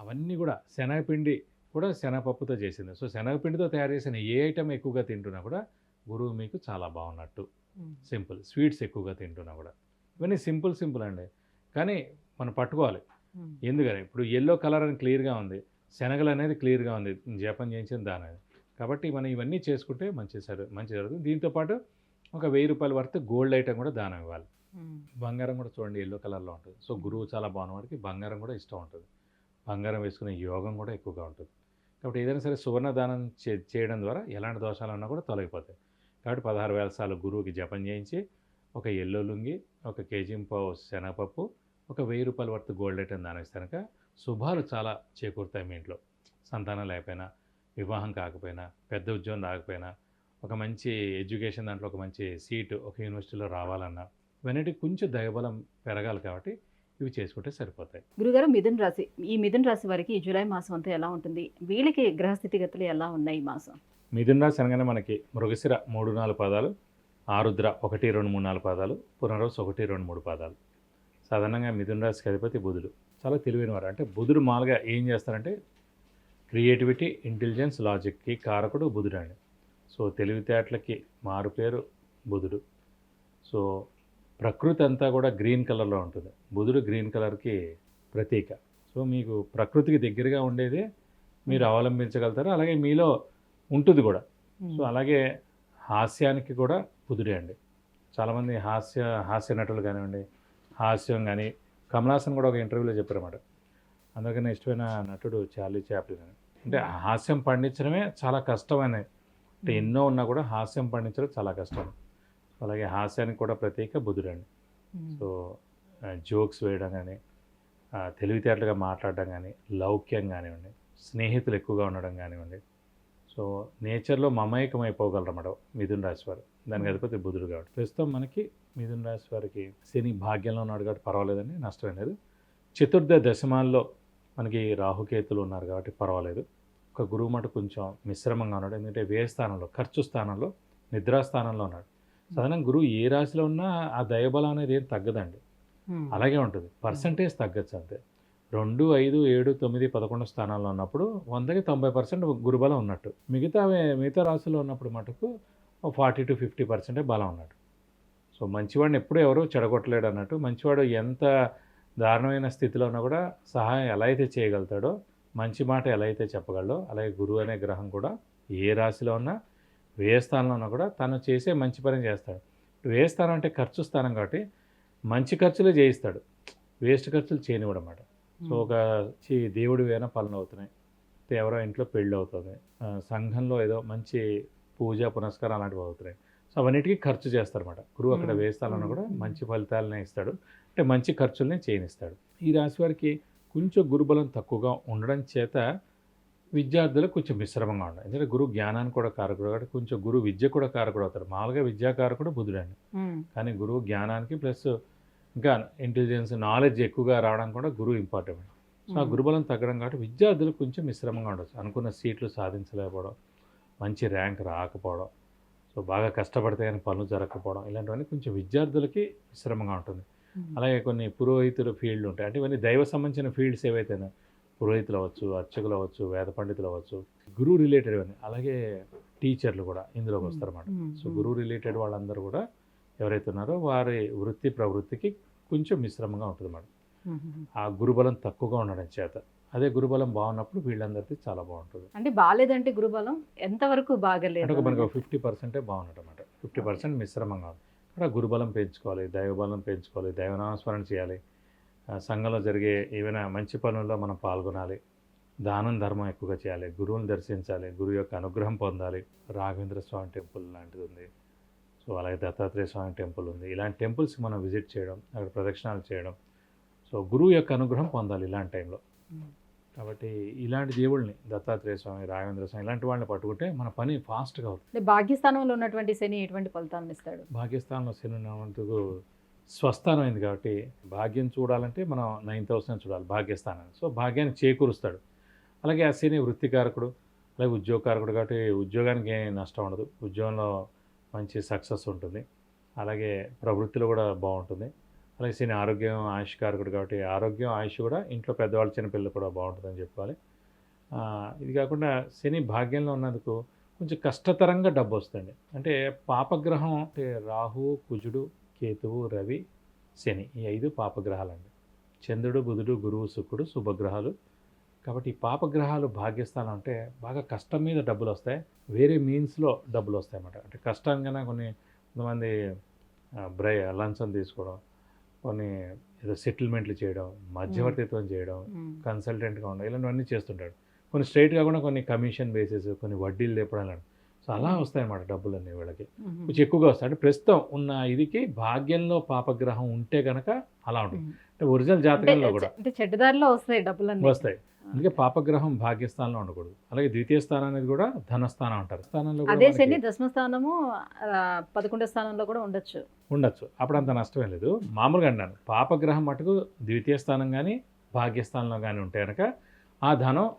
అవన్నీ కూడా శనగపిండి కూడా శనగపప్పుతో చేసింది. సో శనగపిండితో తయారు చేసిన ఏ ఐటమ్ ఎక్కువగా తింటున్నా కూడా గురువు మీకు చాలా బాగున్నట్టు. సింపుల్ స్వీట్స్ ఎక్కువగా తింటున్నా కూడా ఇవన్నీ సింపుల్ అండి. కానీ మనం పట్టుకోవాలి. ఎందుకని ఇప్పుడు ఎల్లో కలర్ అని క్లియర్గా ఉంది, శనగలు అనేది క్లియర్గా ఉంది, జపం చేయించిన దాని. కాబట్టి మనం ఇవన్నీ చేసుకుంటే మంచి జరుగుతుంది. దీంతోపాటు ఒక 1000 రూపాయల వరకు గోల్డ్ ఐటమ్ కూడా దానం ఇవ్వాలి. బంగారం కూడా చూడండి ఎల్లో కలర్లో ఉంటుంది. సో గురువు చాలా బాగున్న వాడికి బంగారం కూడా ఇష్టం ఉంటుంది. బంగారం వేసుకునే యోగం కూడా ఎక్కువగా ఉంటుంది. కాబట్టి ఏదైనా సరే సువర్ణ దానం చేయడం ద్వారా ఎలాంటి దోషాలు ఉన్నా కూడా తొలగిపోతాయి. కాబట్టి 16,000 సార్లు గురువుకి జపం చేయించి ఒక ఎల్లో లుంగి, ఒక కేజీ-పావు శనగపప్పు, ఒక 1000 రూపాయల వరకు గోల్డ్ ఐటమ్ దానం ఇస్తే కనుక శుభాలు చాలా చేకూరుతాయి మీ ఇంట్లో. సంతానం లేకపోయినా, వివాహం కాకపోయినా, పెద్ద ఉద్యోగం రాకపోయినా, ఒక మంచి ఎడ్యుకేషన్ దాంట్లో ఒక మంచి సీటు ఒక యూనివర్సిటీలో రావాలన్నా ఇవన్నిటికి కొంచెం దైవబలం పెరగాలి. కాబట్టి ఇవి చేసుకుంటే సరిపోతాయి. గురుగారు, మిథున రాశి, ఈ మిథున రాశి వారికి ఈ జూలై మాసం అంతా ఎలా ఉంటుంది? వీళ్ళకి గ్రహస్థితిగతులు ఎలా ఉన్నాయి ఈ మాసం? మిథున రాశి అనగానే మనకి మృగశిర 3-4 పాదాలు, ఆరుద్ర 1, 2, 3, 4 పాదాలు, పునర్వసు 1, 2, 3 పాదాలు. సాధారణంగా మిథున రాశికి అధిపతి బుధుడు. చాలా తెలివైన వారు. అంటే బుధుడు మామూలుగా ఏం చేస్తారంటే క్రియేటివిటీ, ఇంటెలిజెన్స్, లాజిక్కి కారకుడు బుధుడు అండి. సో తెలివితేటలకి మారు పేరు బుధుడు. సో ప్రకృతి అంతా కూడా గ్రీన్ కలర్లో ఉంటుంది. బుధుడు గ్రీన్ కలర్కి ప్రతీక. సో మీకు ప్రకృతికి దగ్గరగా ఉండేదే మీరు అవలంబించగలుగుతారు, అలాగే మీలో ఉంటుంది కూడా. సో అలాగే హాస్యానికి కూడా బుధుడే అండి. చాలామంది హాస్య నటులు కానివ్వండి, హాస్యం కానీ, కమలాసన్ కూడా ఒక ఇంటర్వ్యూలో చెప్పారన్నమాట. అందుకని ఇష్టమైన నటుడు చార్లీ చాప్లిన్ అని. అంటే హాస్యం పండించడమే చాలా కష్టమైనది. అంటే ఎన్నో ఉన్నా కూడా హాస్యం పండించడం చాలా కష్టం. అలాగే హాస్యానికి కూడా ప్రత్యేక బుధుడు అండి. సో జోక్స్ వేయడం కానీ, తెలివితేటలుగా మాట్లాడడం కానీ, లౌక్యం కానివ్వండి, స్నేహితులు ఎక్కువగా ఉండడం కానివ్వండి. సో నేచర్లో మమేకం అయిపోగలరు అన్నమాట మిథున రాశి వారు. దానికి అధిపతి బుధుడు కాబట్టి ప్రస్తుతం మనకి మిథున రాశి వారికి శని భాగ్యంలో ఉన్నాడు కాబట్టి పర్వాలేదండి, నష్టం లేదు. చతుర్థ దశమాల్లో మనకి రాహుకేతులు ఉన్నారు కాబట్టి పర్వాలేదు. ఒక గురువు మాట కొంచెం మిశ్రమంగా ఉన్నాడు. ఎందుకంటే వ్యయ స్థానంలో, ఖర్చు స్థానంలో, నిద్రాస్థానంలో ఉన్నాడు. సాధారణంగా గురువు ఏ రాశిలో ఉన్నా ఆ దైవబలం అనేది ఏం తగ్గదండి, అలాగే ఉంటుంది. పర్సంటేజ్ తగ్గచ్చు అంతే. 2, 5, 7, 9, 11 స్థానాల్లో ఉన్నప్పుడు 100కి 90% గురుబలం ఉన్నట్టు. మిగతా రాశుల్లో ఉన్నప్పుడు మటుకు 40 to 50% బలం ఉన్నట్టు. సో మంచివాడిని ఎప్పుడూ ఎవరు చెడగొట్టలేడు అన్నట్టు. మంచివాడు ఎంత దారుణమైన స్థితిలో ఉన్నా కూడా సహాయం ఎలా అయితే చేయగలుగుతాడో, మంచి మాట ఎలా అయితే చెప్పగలడో, అలాగే గురువు అనే గ్రహం కూడా ఏ రాశిలో ఉన్నా, వ్యయ స్థానంలో ఉన్నా కూడా తను చేసే మంచి పని చేస్తాడు. వ్యయ స్థానం అంటే ఖర్చు స్థానం కాబట్టి మంచి ఖర్చులే చేయిస్తాడు, వేస్ట్ ఖర్చులు చేయనివ్వడం అన్నమాట. సో ఒక దేవుడి వేన పనులు అవుతున్నాయి, ఎవరో ఇంట్లో పెళ్ళి అవుతుంది, సంఘంలో ఏదో మంచి పూజ పునస్కారం అలాంటివి అవుతున్నాయి. సో అవన్నిటికీ ఖర్చు చేస్తారన్నమాట. గురువు అక్కడ వేస్తానన్నా కూడా మంచి ఫలితాలనే ఇస్తాడు, అంటే మంచి ఖర్చులనే చేయనిస్తాడు. ఈ రాశి వారికి కొంచెం గురుబలం తక్కువగా ఉండడం చేత విద్యార్థులకు కొంచెం మిశ్రమంగా ఉండదు. ఎందుకంటే గురువు జ్ఞానానికి కూడా కారకుడు కాబట్టి కొంచెం గురువు విద్య కూడా కారకుడు అవుతాడు. మామూలుగా విద్యాకారకుడు బుధుడండి, కానీ గురువు జ్ఞానానికి ప్లస్ ఇంకా ఇంటెలిజెన్స్, నాలెడ్జ్ ఎక్కువగా రావడం కూడా గురువు ఇంపార్టెంట్. సో ఆ గురుబలం తగ్గడం కాబట్టి విద్యార్థులకు కొంచెం మిశ్రమంగా ఉండొచ్చు. అనుకున్న సీట్లు సాధించలేకపోవడం, మంచి ర్యాంక్ రాకపోవడం, సో బాగా కష్టపడితే కానీ పనులు జరగకపోవడం, ఇలాంటివన్నీ కొంచెం విద్యార్థులకి మిశ్రమంగా ఉంటుంది. అలాగే కొన్ని పురోహితుల ఫీల్డ్ ఉంటాయి. అంటే ఇవన్నీ దైవ సంబంధించిన ఫీల్డ్స్ ఏవైతేనే, పురోహితులు అవ్వచ్చు, అర్చకులు అవ్వచ్చు, వేద పండితులు అవ్వచ్చు, గురువు రిలేటెడ్ ఇవన్నీ. అలాగే టీచర్లు కూడా ఇందులోకి వస్తారన్నమాట. సో గురువు రిలేటెడ్ వాళ్ళందరూ కూడా ఎవరైతే ఉన్నారో వారి వృత్తి ప్రవృత్తికి కొంచెం మిశ్రమంగా ఉంటుంది అన్నమాట. ఆ గురుబలం తక్కువగా ఉండడం చేత. అదే గురుబలం బాగున్నప్పుడు వీళ్ళందరికీ చాలా బాగుంటుంది. అంటే బాగాలేదంటే గురుబలం ఎంతవరకు బాగలేదు అంటే మనకు 50% బాగున్నట్టు అన్నమాట, 50% మిశ్రమంగా ఉంది. అక్కడ గురుబలం పెంచుకోవాలి, దైవబలం పెంచుకోవాలి, దైవనామస్మరణ చేయాలి, సంఘంలో జరిగే ఏవైనా మంచి పనుల్లో మనం పాల్గొనాలి, దానం ధర్మం ఎక్కువగా చేయాలి, గురువుని దర్శించాలి, గురువు యొక్క అనుగ్రహం పొందాలి. రాఘవేంద్ర స్వామి టెంపుల్ లాంటిది ఉంది, సో అలాగే దత్తాత్రేయ స్వామి టెంపుల్ ఉంది. ఇలాంటి టెంపుల్స్కి మనం విజిట్ చేయడం, అక్కడ ప్రదక్షిణాలు చేయడం, సో గురువు యొక్క అనుగ్రహం పొందాలి ఇలాంటి టైంలో. కాబట్టి ఇలాంటి దేవుళ్ళని, దత్తాత్రేయ స్వామి, రాఘవేంద్ర స్వామి, ఇలాంటి వాళ్ళని పట్టుకుంటే మన పని ఫాస్ట్గా అవుతుంది. భాగ్యస్థానంలో ఉన్నటువంటి శని ఎటువంటి ఫలితాలను ఇస్తాడు? భాగ్యస్థానంలో శని ఉన్నందుకు స్వస్థానం అయింది కాబట్టి భాగ్యం చూడాలంటే మనం 9th house చూడాలి భాగ్యస్థానాన్ని. సో భాగ్యాన్ని చేకూరుస్తాడు. అలాగే ఆ శని వృత్తికారకుడు, అలాగే ఉద్యోగకారకుడు కాబట్టి ఉద్యోగానికి ఏం నష్టం ఉండదు, ఉద్యోగంలో మంచి సక్సెస్ ఉంటుంది. అలాగే ప్రవృత్తిలో కూడా బాగుంటుంది. అలాగే శని ఆరోగ్యం, ఆయుష్కారకుడు కాబట్టి ఆరోగ్యం, ఆయుష్ కూడా ఇంట్లో పెద్దవాళ్ళు, చిన్నపిల్లలు కూడా బాగుంటుందని చెప్పుకోవాలి. ఇది కాకుండా శని భాగ్యంలో ఉన్నందుకు కొంచెం కష్టతరంగా డబ్బు వస్తుంది. అంటే పాపగ్రహం అంటే రాహు, కుజుడు, కేతువు, రవి, శని, ఈ 5 పాపగ్రహాలండి. చంద్రుడు, బుధుడు, గురువు, శుక్రుడు శుభగ్రహాలు. కాబట్టి ఈ పాపగ్రహాలు భాగ్యస్థానం అంటే బాగా కష్టం మీద డబ్బులు వస్తాయి, వేరే మీన్స్లో డబ్బులు వస్తాయి అన్నమాట. అంటే కష్టంగానే కొంతమంది లంచం తీసుకోవడం, కొన్ని ఏదో సెటిల్మెంట్లు చేయడం, మధ్యవర్తిత్వం చేయడం, కన్సల్టెంట్గా ఉండడం, ఇలాంటివన్నీ చేస్తుంటాడు. కొన్ని స్ట్రైట్గా కూడా కొన్ని కమిషన్ బేసిస్, కొన్ని వడ్డీలు లేపడం. సో అలా వస్తాయన్నమాట డబ్బులన్నీ వీళ్ళకి కొంచెం ఎక్కువగా వస్తాయి. అంటే ప్రస్తుతం ఉన్న ఇదికి భాగ్యంలో పాపగ్రహం ఉంటే కనుక అలా ఉంటుంది. అంటే ఒరిజినల్ జాతకంలో కూడా అంటే చెడ్డదారిలో వస్తాయి డబ్బులన్నీ వస్తాయి. అందుకే పాపగ్రహం భాగ్యస్థానంలో ఉండకూడదు. అలాగే ద్వితీయ స్థానం అనేది కూడా ధనస్థానం అంటారు. స్థానంలో అదే శని దశమ స్థానము 11వ స్థానంలో కూడా ఉండొచ్చు. అప్పుడు అంత నష్టమే లేదు. మామూలుగా అన్నాను, పాపగ్రహం మటుకు ద్వితీయ స్థానం కానీ భాగ్యస్థానంలో కానీ ఉంటే కనుక ఆ ధనం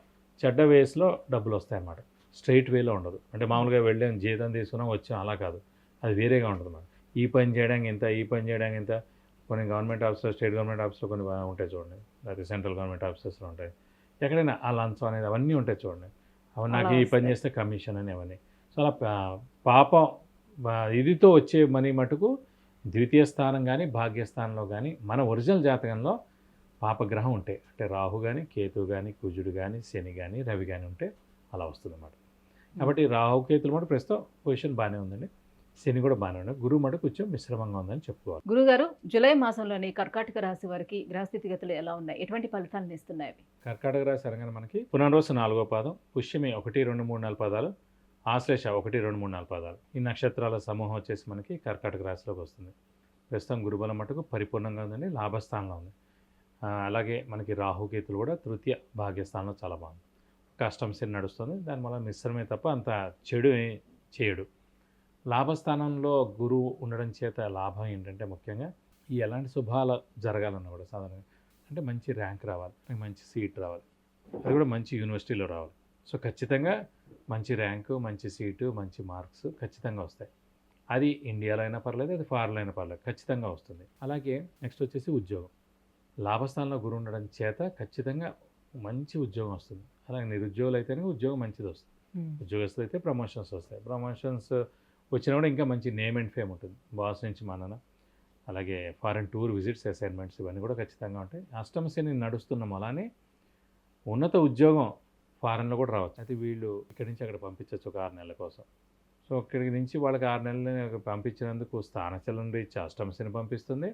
చెడ్డ వేస్లో డబ్బులు వస్తాయన్నమాట. స్ట్రైట్ వేలో ఉండదు. అంటే మామూలుగా వెళ్ళాం, జీతం తీసుకున్నాం, వచ్చాం, అలా కాదు. అది వేరేగా ఉంటుంది అన్నమాట. ఈ పని చేయడానికి ఇంత, ఈ పని చేయడానికి ఇంత. కొన్ని గవర్నమెంట్ ఆఫీసర్, స్టేట్ గవర్నమెంట్ ఆఫీస్లో కొన్ని ఉంటాయి చూడండి, లేకపోతే సెంట్రల్ గవర్నమెంట్ ఆఫీసెస్లో ఉంటాయి. ఎక్కడైనా ఆ లంచం అనేది అవన్నీ ఉంటాయి చూడండి. అవి నాకు ఈ పని చేస్తే కమిషన్ అని అవన్నీ. సో అలా పాపం ఇదితో వచ్చే మనీ మటుకు ద్వితీయ స్థానం కానీ భాగ్యస్థానంలో కానీ మన ఒరిజినల్ జాతకంలో పాపగ్రహం ఉంటే, అంటే రాహు కానీ, కేతు కానీ, కుజుడు కానీ, శని కానీ, రవి కానీ ఉంటే అలా వస్తుంది అన్నమాట. కాబట్టి రాహు కేతులు మటు ప్రస్తుతం పొజిషన్ బాగానే ఉందండి. శని కూడా బాగానే ఉంది. గురువు మటు కొంచెం మిశ్రమంగా ఉందని చెప్పుకోవాలి. గురుగారు, జూలై మాసంలోని కర్కాటక రాశి వారికి గ్రహస్థితిగతులు ఎలా ఉన్నాయి, ఎటువంటి ఫలితాలను ఇస్తున్నాయి? కర్కాటక రాశి అనగానే మనకి పునర్వసు 4వ పాదం, పుష్యమి 1, 2, 3, 4 పాదాలు, ఆశ్లేష 1, 2, 3, 4 పాదాలు. ఈ నక్షత్రాల సమూహం వచ్చేసి మనకి కర్కాటక రాశిలోకి వస్తుంది. ప్రస్తుతం గురుబలం మటుకు పరిపూర్ణంగా ఉందండి, లాభస్థానంలో ఉంది. అలాగే మనకి రాహుకేతులు కూడా తృతీయ భాగ్యస్థానంలో చాలా బాగుంది. కష్టం శని నడుస్తుంది, దానివల్ల మిశ్రమే తప్ప అంత చెడు చేయడు. లాభస్థానంలో గురువు ఉండడం చేత లాభం ఏంటంటే ముఖ్యంగా ఈ ఎలాంటి శుభాలు జరగాలన్నా కూడా సాధారణంగా అంటే మంచి ర్యాంక్ రావాలి, మంచి సీట్ రావాలి, అది కూడా మంచి యూనివర్సిటీలో రావాలి. సో ఖచ్చితంగా మంచి ర్యాంకు, మంచి సీటు, మంచి మార్క్స్ ఖచ్చితంగా వస్తాయి. అది ఇండియాలో అయినా పర్లేదు, అది ఫారెన్లో అయినా పర్లేదు, ఖచ్చితంగా వస్తుంది. అలాగే నెక్స్ట్ వచ్చేసి ఉద్యోగం. లాభస్థానంలో గురువు ఉండడం చేత ఖచ్చితంగా మంచి ఉద్యోగం వస్తుంది. అలాగే నిరుద్యోగులు అయితేనే ఉద్యోగం మంచిది వస్తుంది. ఉద్యోగస్తులు అయితే ప్రమోషన్స్ వస్తాయి. ప్రమోషన్స్ వచ్చినా కూడా ఇంకా మంచి నేమ్ అండ్ ఫేమ్ ఉంటుంది, బాస్ నుంచి మనన. అలాగే ఫారెన్ టూర్ విజిట్స్, అసైన్మెంట్స్ ఇవన్నీ కూడా ఖచ్చితంగా ఉంటాయి. అష్టమ శని నడుస్తున్నాం, అలానే ఉన్నత ఉద్యోగం ఫారెన్లో కూడా రావచ్చు. అయితే వీళ్ళు ఇక్కడి నుంచి అక్కడ పంపించవచ్చు ఒక 6 నెలల కోసం. సో ఇక్కడి నుంచి వాళ్ళకి 6 నెలలు పంపించినందుకు స్థానచలనం రీత్యా అష్టమ శని పంపిస్తుంది.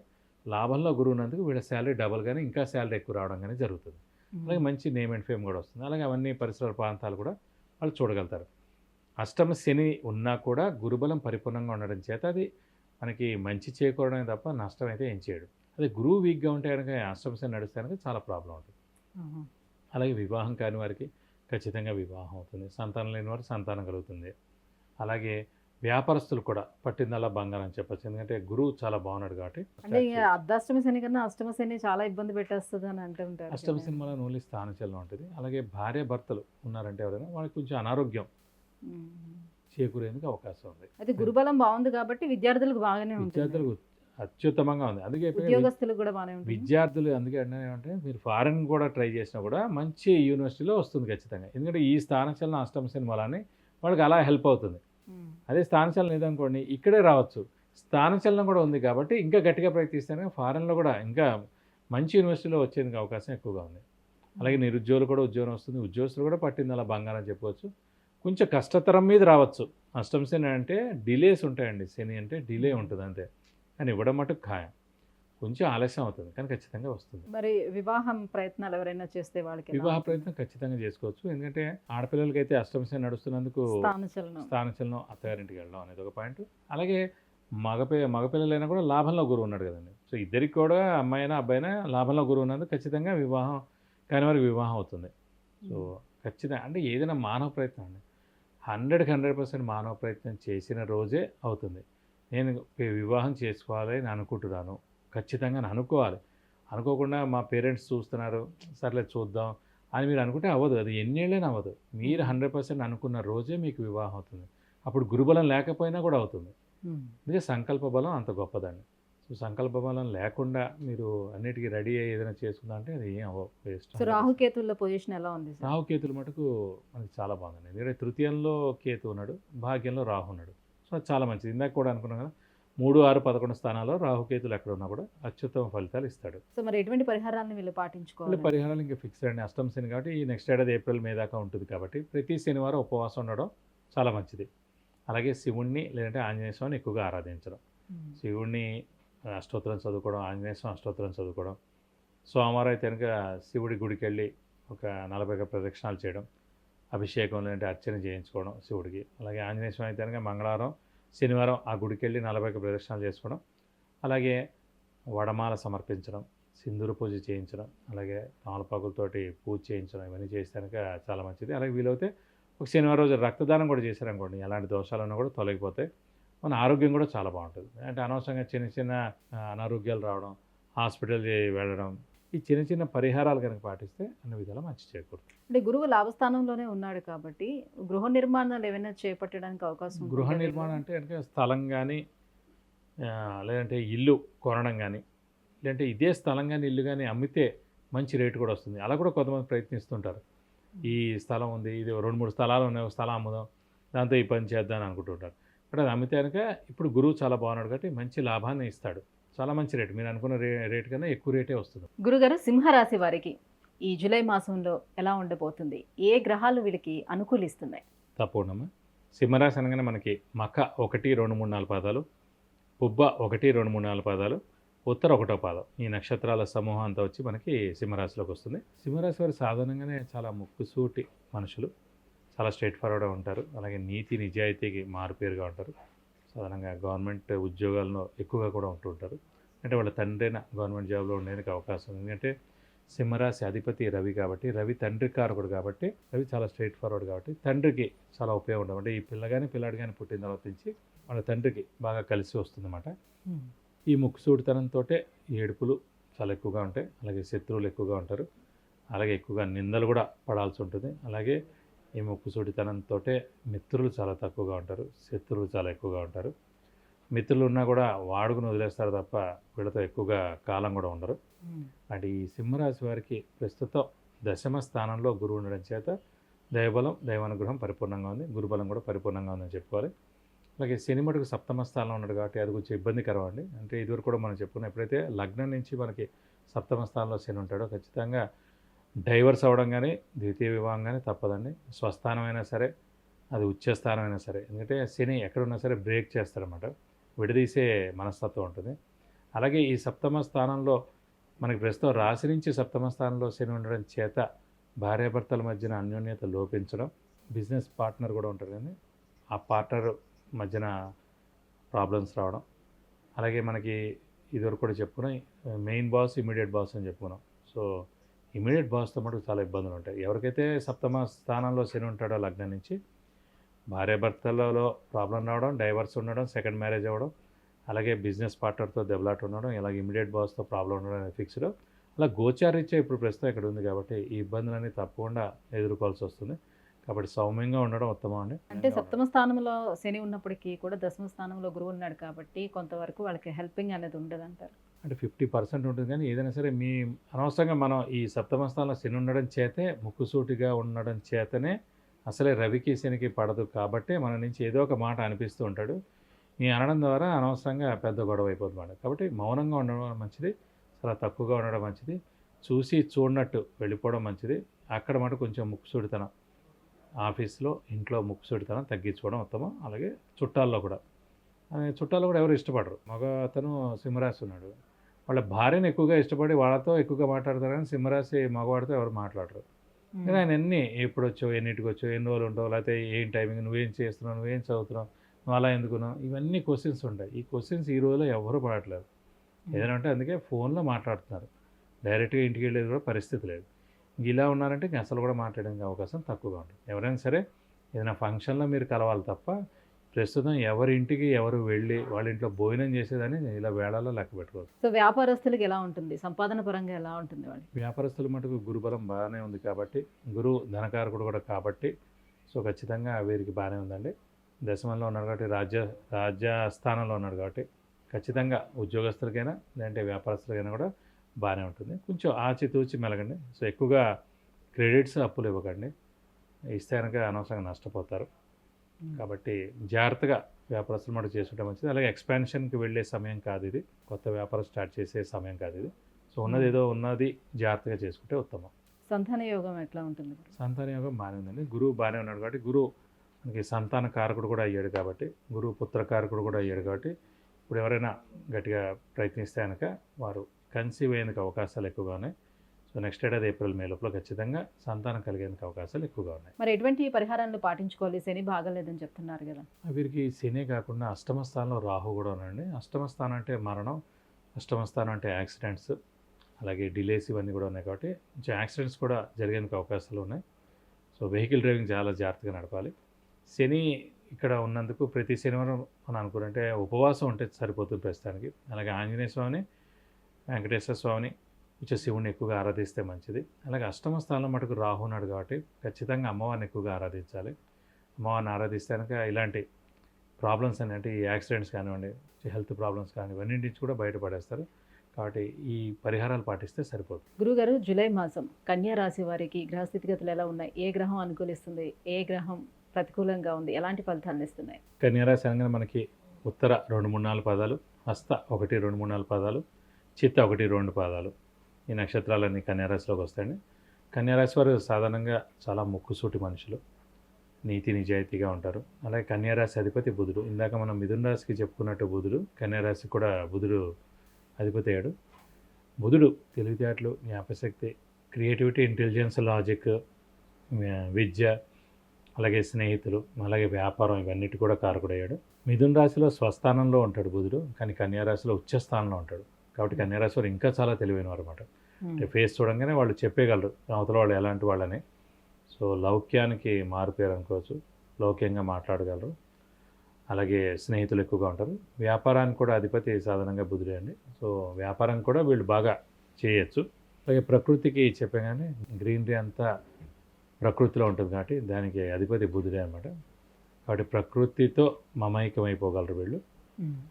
లాభంలో గురువునందుకు వీళ్ళ శాలరీ డబల్ కానీ ఇంకా శాలరీ ఎక్కువ రావడం కానీ జరుగుతుంది. అలాగే మంచి నేమ్ అండ్ ఫేమ్ కూడా వస్తుంది. అలాగే అవన్నీ పరిసర ప్రాంతాలు కూడా వాళ్ళు చూడగలుగుతారు. అష్టమ శని ఉన్నా కూడా గురుబలం పరిపూర్ణంగా ఉండడం చేత అది మనకి మంచి చేకూరడమే తప్ప నష్టం అయితే ఏం చేయడు. అదే గురువు వీక్గా ఉంటే కనుక అష్టమ శని నడిస్తే కనుక చాలా ప్రాబ్లం ఉంటుంది. అలాగే వివాహం కాని వారికి ఖచ్చితంగా వివాహం అవుతుంది. సంతానం లేని వారికి సంతానం కలుగుతుంది. అలాగే వ్యాపారస్తులు కూడా పట్టిందల్లా బంగారం అని చెప్పచ్చు. ఎందుకంటే గురువు చాలా బాగున్నాడు కాబట్టి. అంటే అర్ధాష్టమ శని కన్నా అష్టమ శని చాలా ఇబ్బంది పెట్టేస్తుంది అని అంటూ ఉంటారు. అష్టమ శని వల్ల ఓన్లీ స్థానచలనం ఉంటుంది. అలాగే భార్య భర్తలు ఉన్నారంటే ఎవరైనా వాళ్ళకి కొంచెం అనారోగ్యం చేకూరేందుకు అవకాశం ఉంది. అయితే గురుబలం బాగుంది కాబట్టి విద్యార్థులకు బాగానే ఉంటుంది. విద్యార్థులకు అత్యుత్తమంగా ఉంది. అందుకే ఉద్యోగస్తులు కూడా బాగానే ఉంటుంది. విద్యార్థులు అందుకే అంటే మీరు ఫారెన్ కూడా ట్రై చేసినా కూడా మంచి యూనివర్సిటీలో వస్తుంది ఖచ్చితంగా. ఎందుకంటే ఈ స్థానచలనం అష్టమ శని వల్లనే వాళ్ళకి అలా హెల్ప్ అవుతుంది. అదే స్థానచలనం లేదనుకోండి ఇక్కడే రావచ్చు. స్థానచలనం కూడా ఉంది కాబట్టి ఇంకా గట్టిగా ప్రయత్నిస్తేనే ఫారెన్లో కూడా ఇంకా మంచి యూనివర్సిటీలో వచ్చేందుకు అవకాశం ఎక్కువగా ఉంది. అలాగే నిరుద్యోగులు కూడా ఉద్యోగం వస్తుంది. ఉద్యోగస్తులు కూడా పట్టింది అలా బంగారం చెప్పుకోవచ్చు. కొంచెం కష్టతరం మీద రావచ్చు. అష్టమ శని అంటే డిలేస్ ఉంటాయండి. శని అంటే డిలే ఉంటుంది అంతే, కానీ ఇవ్వడం మటుకు ఖాయం. కొంచెం ఆలస్యం అవుతుంది కానీ ఖచ్చితంగా వస్తుంది. మరి వివాహం ప్రయత్నాలు ఎవరైనా చేస్తే వాళ్ళకి వివాహ ప్రయత్నం ఖచ్చితంగా చేసుకోవచ్చు. ఎందుకంటే ఆడపిల్లలకి అయితే అష్టమ శని నడుస్తున్నందుకు స్థానచలనం అత్తగారింటికి వెళ్ళడం అనేది ఒక పాయింట్. అలాగే మగపిల్లలైనా కూడా లాభంలో గురువు ఉన్నాడు కదండి. సో ఇద్దరికి కూడా అమ్మాయి అయినా అబ్బాయి అయినా లాభంలో గురువు ఉన్నందుకు ఖచ్చితంగా వివాహం కాని వారికి వివాహం అవుతుంది. సో ఖచ్చితంగా అంటే ఏదైనా మానవ ప్రయత్నం అండి 100% మానవ ప్రయత్నం చేసిన రోజే అవుతుంది. నేను వివాహం చేసుకోవాలి అని అనుకుంటున్నాను, ఖచ్చితంగా అనుకోవాలి. అనుకోకుండా మా పేరెంట్స్ చూస్తున్నారు, సర్లే చూద్దాం అని మీరు అనుకుంటే అవ్వదు. అది ఎన్నేళ్ళైనా అవ్వదు. మీరు 100% అనుకున్న రోజే మీకు వివాహం అవుతుంది. అప్పుడు గురుబలం లేకపోయినా కూడా అవుతుంది. అందుకే సంకల్ప బలం అంత గొప్పదండి. సో సంకల్ప బలం లేకుండా మీరు అన్నిటికీ రెడీ అయ్యి ఏదైనా చేసుకుందా అంటే అది ఏం వేస్ట్. రాహుకేతుల పొజిషన్ ఎలా ఉంది? రాహుకేతుల మటుకు మనకి చాలా బాగుందండి. ఎందుకంటే తృతీయంలో కేతు ఉన్నాడు, భాగ్యంలో రాహు ఉన్నాడు. సో అది చాలా మంచిది. ఇందాక కూడా అనుకున్నాం కదా, 3, 6, 11 స్థానాల్లో రాహుకేతులు ఎక్కడ ఉన్నా కూడా అత్యుత్తమ ఫలితాలు ఇస్తాడు. సో మరి ఎటువంటి పరిహారాలను వీళ్ళు వీళ్ళు పాటించుకోవాలి? పరిహారాలు ఇంకా ఫిక్స్డ్ అండి. అష్టమ శని కాబట్టి ఈ నెక్స్ట్ ఏడాది ఏప్రిల్ మే దాకా ఉంటుంది కాబట్టి ప్రతి శనివారం ఉపవాసం ఉండడం చాలా మంచిది. అలాగే శివుణ్ణి లేదంటే ఆంజనేయ స్వామిని ఎక్కువగా ఆరాధించడం. శివుణ్ణి అష్టోత్తరం చదువుకోవడం, ఆంజనేయ స్వామి అష్టోత్తరం చదువుకోవడం. సోమవారం అయితే కనుక శివుడి గుడికి వెళ్ళి ఒక 40 ప్రదక్షిణాలు చేయడం, అభిషేకం లేదంటే అర్చన చేయించుకోవడం శివుడికి. అలాగే ఆంజనేయ స్వామి అయితే కనుక మంగళవారం, శనివారం ఆ గుడికి వెళ్ళి 40 ప్రదక్షిణాలు చేసుకోవడం. అలాగే వడమాల సమర్పించడం, సింధూర పూజ చేయించడం, అలాగే తమలపాకులతోటి పూజ చేయించడం, ఇవన్నీ చేస్తే కనుక చాలా మంచిది. అలాగే వీలైతే ఒక శనివారం రోజు రక్తదానం కూడా చేశారనుకోండి, ఎలాంటి దోషాలన్నా కూడా తొలగిపోతాయి. మన ఆరోగ్యం కూడా చాలా బాగుంటుంది. అంటే అనవసరంగా చిన్న చిన్న అనారోగ్యాలు రావడం, హాస్పిటల్కి వెళ్ళడం, ఈ చిన్న చిన్న పరిహారాలు కనుక పాటిస్తే అన్ని విధాలా మంచి చేకూరుతుంది. అంటే గురువు లాభస్థానంలోనే ఉన్నాడు కాబట్టి గృహ నిర్మాణాలు ఏమైనా చేపట్టడానికి అవకాశం ఉంటుందా గృహ వీళ్ళు? నిర్మాణం అంటే కనుక స్థలం కానీ లేదంటే ఇల్లు కొనడం కానీ, లేదంటే ఇదే స్థలం కానీ ఇల్లు కానీ అమ్మితే మంచి రేటు కూడా వస్తుంది. అలా కూడా కొంతమంది ప్రయత్నిస్తుంటారు. ఈ స్థలం ఉంది, ఇది 2-3 స్థలాలు ఉన్నాయి, ఒక స్థలం అమ్ముదాం, దాంతో ఈ పని చేద్దాం అని అనుకుంటుంటారు. బట్ అది అమ్మితే కనుక ఇప్పుడు గురువు చాలా బాగున్నాడు కాబట్టి మంచి లాభాన్ని ఇస్తాడు. చాలా మంచి రేటు, మీరు అనుకున్న రేటు కన్నా ఎక్కువ రేటే వస్తుంది. గురుగారు, సింహరాశి వారికి ఈ జూలై మాసంలో ఎలా ఉండబోతుంది? ఏ గ్రహాలు వీళ్ళకి అనుకూలిస్తున్నాయి? తప్పకుండా సింహరాశి అనగానే మనకి మఖ 1, 2, 3, 4 పాదాలు, పుబ్బ 1, 2, 3, 4 పాదాలు, ఉత్తర 1వ పాదం, ఈ నక్షత్రాల సమూహం అంతా వచ్చి మనకి సింహరాశిలోకి వస్తుంది. సింహరాశి వారు సాధారణంగానే చాలా ముక్కుసూటి మనుషులు, చాలా స్ట్రైట్ ఫార్వర్డ్గా ఉంటారు. అలాగే నీతి నిజాయితీకి మారుపేరుగా ఉంటారు. సాధారణంగా గవర్నమెంట్ ఉద్యోగాల్లో ఎక్కువగా కూడా ఉంటూ ఉంటారు. అంటే వాళ్ళ తండ్రైన గవర్నమెంట్ జాబ్లో ఉండేందుకు అవకాశం ఉంది. ఎందుకంటే సింహరాశి అధిపతి రవి కాబట్టి, రవి తండ్రి కారకుడు కాబట్టి, రవి చాలా స్ట్రైట్ ఫార్వర్డ్ కాబట్టి తండ్రికి చాలా ఉపయోగం ఉంటుంది. అంటే ఈ పిల్లాడు కానీ పుట్టిన తర్వాత నుంచి వాళ్ళ తండ్రికి బాగా కలిసి వస్తుందన్నమాట. ఈ ముక్కుసూడితనంతో ఏడుపులు చాలా ఎక్కువగా ఉంటాయి. అలాగే శత్రువులు ఎక్కువగా ఉంటారు. అలాగే ఎక్కువగా నిందలు కూడా పడాల్సి ఉంటుంది. అలాగే ఈ ముక్కుసూడితనంతో మిత్రులు చాలా తక్కువగా ఉంటారు, శత్రువులు చాలా ఎక్కువగా ఉంటారు. మిత్రులు ఉన్నా కూడా వాడుకుని వదిలేస్తారు తప్ప వీళ్ళతో ఎక్కువగా కాలం కూడా ఉండరు. అంటే ఈ సింహరాశి వారికి ప్రస్తుతం 10వ స్థానంలో గురువు ఉండడం చేత దైవబలం, దైవానుగ్రహం పరిపూర్ణంగా ఉంది, గురుబలం కూడా పరిపూర్ణంగా ఉందని చెప్పుకోవాలి. అలాగే శని మటుకు 7వ స్థానంలో ఉన్నాడు కాబట్టి అది కొంచెం ఇబ్బందికరం అండి. అంటే ఇదివరకు కూడా మనం చెప్పుకున్నాం, ఎప్పుడైతే లగ్నం నుంచి మనకి 7వ స్థానంలో శని ఉంటాడో ఖచ్చితంగా డైవర్స్ అవ్వడం కానీ, ద్వితీయ వివాహం కానీ తప్పదండి. స్వస్థానం అయినా సరే, అది ఉచ్చస్థానం అయినా సరే, ఎందుకంటే శని ఎక్కడున్నా సరే బ్రేక్ చేస్తారన్నమాట, విడదీసే మనస్తత్వం ఉంటుంది. అలాగే ఈ 7వ స్థానంలో మనకి ప్రస్తుతం రాశి నుంచి 7వ స్థానంలో శని ఉండడం చేత భార్యాభర్తల మధ్యన అన్యోన్యత లోపించడం, బిజినెస్ పార్ట్నర్ కూడా ఉంటారు కానీ ఆ పార్ట్నర్ మధ్యన ప్రాబ్లమ్స్ రావడం. అలాగే మనకి ఇదివరకు కూడా చెప్పుకున్నాం, మెయిన్ బాస్, ఇమీడియట్ బాస్ అని చెప్పుకున్నాం. సో ఇమీడియట్ బాస్తో మటుకు చాలా ఇబ్బందులు ఉంటాయి. ఎవరికైతే 7వ స్థానంలో శని ఉంటాడో లగ్నం నుంచి భార్యాభర్తలలో ప్రాబ్లం రావడం, డైవర్స్ ఉండడం, సెకండ్ మ్యారేజ్ అవ్వడం, అలాగే బిజినెస్ పార్ట్నర్తో దెబ్బలాట ఉండడం, ఇలాగ ఇమీడియట్ బాస్తో ప్రాబ్లం ఉండడం అనేది ఫిక్స్డ్. అలా గోచారీత్యా ఇప్పుడు ప్రస్తుతం ఇక్కడ ఉంది కాబట్టి ఈ ఇబ్బందులన్నీ తప్పకుండా ఎదుర్కోవాల్సి వస్తుంది. కాబట్టి సౌమ్యంగా ఉండడం ఉత్తమం అండి. అంటే 7వ స్థానంలో శని ఉన్నప్పటికీ కూడా 10వ స్థానంలో గురువు ఉన్నాడు కాబట్టి కొంతవరకు వాళ్ళకి హెల్పింగ్ అనేది ఉండదంటారు. అంటే 50% ఉంటుంది కానీ ఏదైనా సరే మీ అనవసరంగా మనం ఈ 7వ స్థానంలో శని ఉండడం చేతే, ముక్కుసూటిగా ఉండడం చేతనే అసలే రవికి శనికి పడదు కాబట్టి మన నుంచి ఏదో ఒక మాట అనిపిస్తూ ఉంటాడు. ఈ అనడం ద్వారా అనవసరంగా పెద్ద గొడవ అయిపోతుంది. కాబట్టి మౌనంగా ఉండడం మంచిది, చాలా తక్కువగా ఉండడం మంచిది, చూసి చూడనట్టు వెళ్ళిపోవడం మంచిది. అక్కడ మటు కొంచెం ముక్కుసూడితనం, ఆఫీస్లో ఇంట్లో ముక్కుసూడితనం తగ్గించుకోవడం ఉత్తమం. అలాగే చుట్టాల్లో కూడా ఎవరు ఇష్టపడరు. మగ అతను సింహరాశి ఉన్నాడు, వాళ్ళ భార్యను ఎక్కువగా ఇష్టపడి వాళ్ళతో ఎక్కువగా మాట్లాడతారు కానీ సింహరాశి మగవాడితో ఎవరు మాట్లాడరు. కానీ ఆయన ఎప్పుడు వచ్చావు, ఎన్నింటికి వచ్చావు, ఎన్ని రోజులు ఉంటావు, లేకపోతే ఏం టైమింగ్, నువ్వేం చేస్తున్నావు, నువ్వేం చదువుతున్నావు, నువ్వు అలా ఎందుకున్నావు, ఇవన్నీ క్వశ్చన్స్ ఉంటాయి. ఈ క్వశ్చన్స్ ఈ రోజులో ఎవరు పడట్లేదు. ఏదైనా అంటే అందుకే ఫోన్లో మాట్లాడుతున్నారు, డైరెక్ట్గా ఇంటికి వెళ్ళేది కూడా పరిస్థితి లేదు. ఇలా ఉన్నారంటే ఇంక అసలు కూడా మాట్లాడడానికి అవకాశం తక్కువగా ఉంటుంది. ఎవరైనా సరే ఏదైనా ఫంక్షన్లో మీరు కలవాలి తప్ప ప్రస్తుతం ఎవరి ఇంటికి ఎవరు వెళ్ళి వాళ్ళ ఇంట్లో భోజనం చేసేదని ఇలా వేళల్లో లెక్క పెట్టుకోవచ్చు. సో వ్యాపారస్తులకి ఎలా ఉంటుంది, సంపాదన పరంగా ఎలా ఉంటుంది వాళ్ళకి? వ్యాపారస్తుల మటుకు గురుబలం బాగానే ఉంది కాబట్టి, గురువు ధనకారకుడు కూడా కాబట్టి, సో ఖచ్చితంగా వీరికి బాగానే ఉందండి. దశమంలో ఉన్నాడు కాబట్టి, రాజ్యస్థానంలో ఉన్నాడు కాబట్టి ఖచ్చితంగా ఉద్యోగస్తులకైనా లేదంటే వ్యాపారస్తులకైనా కూడా బాగానే ఉంటుంది. కొంచెం ఆచితూచి మెలగండి. సో ఎక్కువగా క్రెడిట్స్, అప్పులు ఇవ్వకండి. ఇస్తే కనుక అనవసరంగా నష్టపోతారు. కాబట్టి జాగ్రత్తగా వ్యాపారస్తులు మాట చేసుకుంటే మంచిది. అలాగే ఎక్స్పాన్షన్కి వెళ్ళే సమయం కాదు ఇది, కొత్త వ్యాపారం స్టార్ట్ చేసే సమయం కాదు ఇది. సో ఉన్నది ఏదో ఉన్నది జాగ్రత్తగా చేసుకుంటే ఉత్తమం. సంతాన యోగం ఎట్లా ఉంటుంది? సంతాన యోగం బాగానే ఉందండి. గురువు బాగానే ఉన్నాడు కాబట్టి, గురువు మనకి సంతాన కారకుడు కూడా అయ్యాడు కాబట్టి, గురువు పుత్రకారకుడు కూడా అయ్యాడు కాబట్టి, ఇప్పుడు ఎవరైనా గట్టిగా ప్రయత్నిస్తే కనుక వారు కన్సీవ్ అయ్యేందుకు అవకాశాలు ఎక్కువగా ఉన్నాయి. సో నెక్స్ట్ ఏడాది ఏప్రిల్ మే లోపల ఖచ్చితంగా సంతానం కలిగేందుకు అవకాశాలు ఎక్కువగా ఉన్నాయి. మరి ఎటువంటి పరిహారాలను పాటించుకోవాలి? శని బాగలేదని చెప్తున్నారు కదా. వీరికి శని కాకుండా అష్టమ స్థానంలో రాహు కూడా ఉన్నాయండి. అష్టమ స్థానం అంటే మరణం, అష్టమ స్థానం అంటే యాక్సిడెంట్స్, అలాగే డిలేస్ ఇవన్నీ కూడా ఉన్నాయి కాబట్టి కొంచెం యాక్సిడెంట్స్ కూడా జరిగేందుకు అవకాశాలు ఉన్నాయి. సో వెహికల్ డ్రైవింగ్ చాలా జాగ్రత్తగా నడపాలి. శని ఇక్కడ ఉన్నందుకు ప్రతి శనివారం మనం అనుకుంటే ఉపవాసం ఉంటే సరిపోతుంది ప్రస్తుతానికి. అలాగే ఆంజనేయ స్వామిని, వెంకటేశ్వర స్వామిని, శివుని ఎక్కువగా ఆరాధిస్తే మంచిది. అలాగే అష్టమ స్థానంలో మటుకు రాహు ఉన్నాడు కాబట్టి ఖచ్చితంగా అమ్మవారిని ఎక్కువగా ఆరాధించాలి. అమ్మవారిని ఆరాధిస్తే కనుక ఇలాంటి ప్రాబ్లమ్స్ అంటే ఈ యాక్సిడెంట్స్ కానివ్వండి, హెల్త్ ప్రాబ్లమ్స్ కానీ ఇవన్నీ నుంచి కూడా బయటపడేస్తారు. కాబట్టి ఈ పరిహారాలు పాటిస్తే సరిపోతుంది. గురుగారు, జూలై మాసం కన్యా రాశి వారికి గ్రహస్థితిగతులు ఎలా ఉన్నాయి? ఏ గ్రహం అనుకూలిస్తుంది, ఏ గ్రహం ప్రతికూలంగా ఉంది, ఎలాంటి ఫలితాలను ఇస్తున్నాయి? కన్యా రాశి అనగానే మనకి ఉత్తర 2, 3, 4 పాదాలు, హస్త 1, 2, 3, 4 పాదాలు, చిత్త 1, 2 పాదాలు, ఈ నక్షత్రాలన్నీ కన్యారాశిలోకి వస్తాయండి. కన్యారాశి వారు సాధారణంగా చాలా ముక్కుసూటి మనుషులు, నీతి నిజాయితీగా ఉంటారు. అలాగే కన్యారాశి అధిపతి బుధుడు. ఇందాక మనం మిథున రాశికి చెప్పుకున్నట్టు బుధుడు కన్యారాశి కూడా బుధుడు అధిపతి అయ్యాడు. బుధుడు తెలివితేటలు, జ్ఞాపశక్తి, క్రియేటివిటీ, ఇంటెలిజెన్స్, లాజిక్, విద్య, అలాగే స్నేహితులు, అలాగే వ్యాపారం ఇవన్నిటి కూడా కారకుడయ్యాడు. మిథున రాశిలో స్వస్థానంలో ఉంటాడు బుధుడు, కానీ కన్యారాశిలో ఉచ్చస్థానంలో ఉంటాడు. కాబట్టి కన్యారాశి వారు ఇంకా చాలా తెలివైన వారు అనమాట. అంటే ఫేస్ చూడంగానే వాళ్ళు చెప్పేయగలరు అవతల వాళ్ళు ఎలాంటి వాళ్ళని. సో లౌక్యానికి మారుపేరు అనుకోవచ్చు, లౌక్యంగా మాట్లాడగలరు. అలాగే స్నేహితులు ఎక్కువగా ఉంటారు. వ్యాపారానికి కూడా అధిపతి సాధారణంగా బుధుడే అండి. సో వ్యాపారం కూడా వీళ్ళు బాగా చేయొచ్చు. అలాగే ప్రకృతికి చెప్పగానే గ్రీనరీ అంతా ప్రకృతిలో ఉంటుంది కాబట్టి దానికి అధిపతి బుధుడే అనమాట. కాబట్టి ప్రకృతితో మమైకం అయిపోగలరు వీళ్ళు.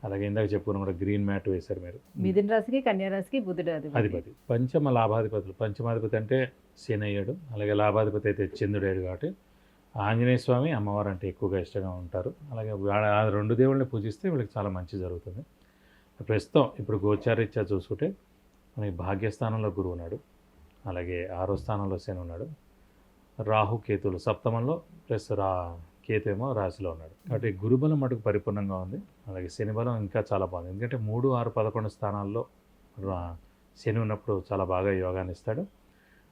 అలాగే ఇందాక చెప్పుకున్న కూడా గ్రీన్ మ్యాట్ వేశారు మీరు. మిథున రాశికి కన్యా రాశికి బుధుడు అధిపతి. పంచమ లాభాధిపతులు, పంచమాధిపతి అంటే శని అయ్యాడు, అలాగే లాభాధిపతి అయితే చంద్రుడు అయ్యాడు. కాబట్టి ఆంజనేయ స్వామి, అమ్మవారు అంటే ఎక్కువగా ఇష్టంగా ఉంటారు. అలాగే ఆ 2 దేవుళ్ళని పూజిస్తే వీళ్ళకి చాలా మంచి జరుగుతుంది. ప్రస్తుతం ఇప్పుడు గోచారీత్యా చూసుకుంటే మనకి భాగ్యస్థానంలో గురువు ఉన్నాడు, అలాగే 6వ స్థానంలో శని ఉన్నాడు, రాహు కేతువులు సప్తమంలో ప్లస్ కేతు ఏమో రాశిలో ఉన్నాడు. కాబట్టి గురుబలం మటుకు పరిపూర్ణంగా ఉంది. అలాగే శని బలం ఇంకా చాలా బాగుంది. ఎందుకంటే 3, 6, 11 స్థానాల్లో శని ఉన్నప్పుడు చాలా బాగా యోగాన్ని ఇస్తాడు.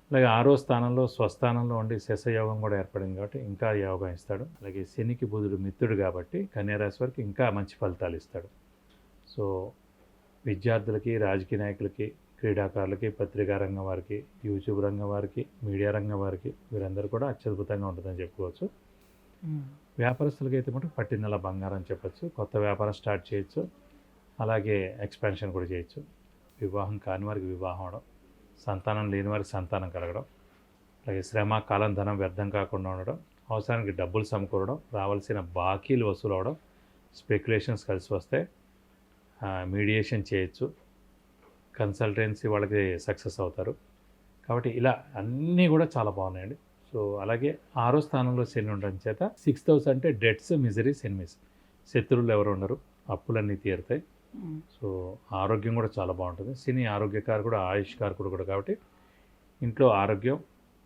అలాగే 6వ స్థానంలో స్వస్థానంలో ఉండి శశయోగం కూడా ఏర్పడింది కాబట్టి ఇంకా యోగం ఇస్తాడు. అలాగే శనికి బుధుడు మిత్రుడు కాబట్టి కన్యారాశి వారికి ఇంకా మంచి ఫలితాలు ఇస్తాడు. సో విద్యార్థులకి, రాజకీయ నాయకులకి, క్రీడాకారులకి, పత్రికా రంగం వారికి, యూట్యూబ్ రంగం వారికి, మీడియా రంగం వారికి వీరందరూ కూడా అత్యద్భుతంగా ఉంటుందని చెప్పుకోవచ్చు. వ్యాపారస్తులకి అయితే మటు పట్టిందల బంగారం చెప్పచ్చు. కొత్త వ్యాపారం స్టార్ట్ చేయొచ్చు, అలాగే ఎక్స్పాన్షన్ కూడా చేయొచ్చు. వివాహం కాని వారికి వివాహం అవడం, సంతానం లేని వారికి సంతానం కలగడం, అలాగే శ్రమ, కాలం, ధనం వ్యర్థం కాకుండా ఉండడం, అవసరానికి డబ్బులు సమకూరడం, రావాల్సిన బాకీలు వసూలు అవడం, స్పెక్యులేషన్స్ కలిసి వస్తే మీడియేషన్ చేయొచ్చు, కన్సల్టెన్సీ వాళ్ళకి సక్సెస్ అవుతారు. కాబట్టి ఇలా అన్నీ కూడా చాలా బాగున్నాయండి. సో అలాగే 6వ స్థానంలో శని ఉండడం చేత 6th హౌస్ అంటే డెట్స్, మిజరీస్, ఎనిమీస్, శత్రువులు ఎవరు ఉండరు, అప్పులన్నీ తీరుతాయి. సో ఆరోగ్యం కూడా చాలా బాగుంటుంది. శని ఆరోగ్యకారకుడు, ఆయుష్కారకుడు కూడా కాబట్టి ఇంట్లో ఆరోగ్యం,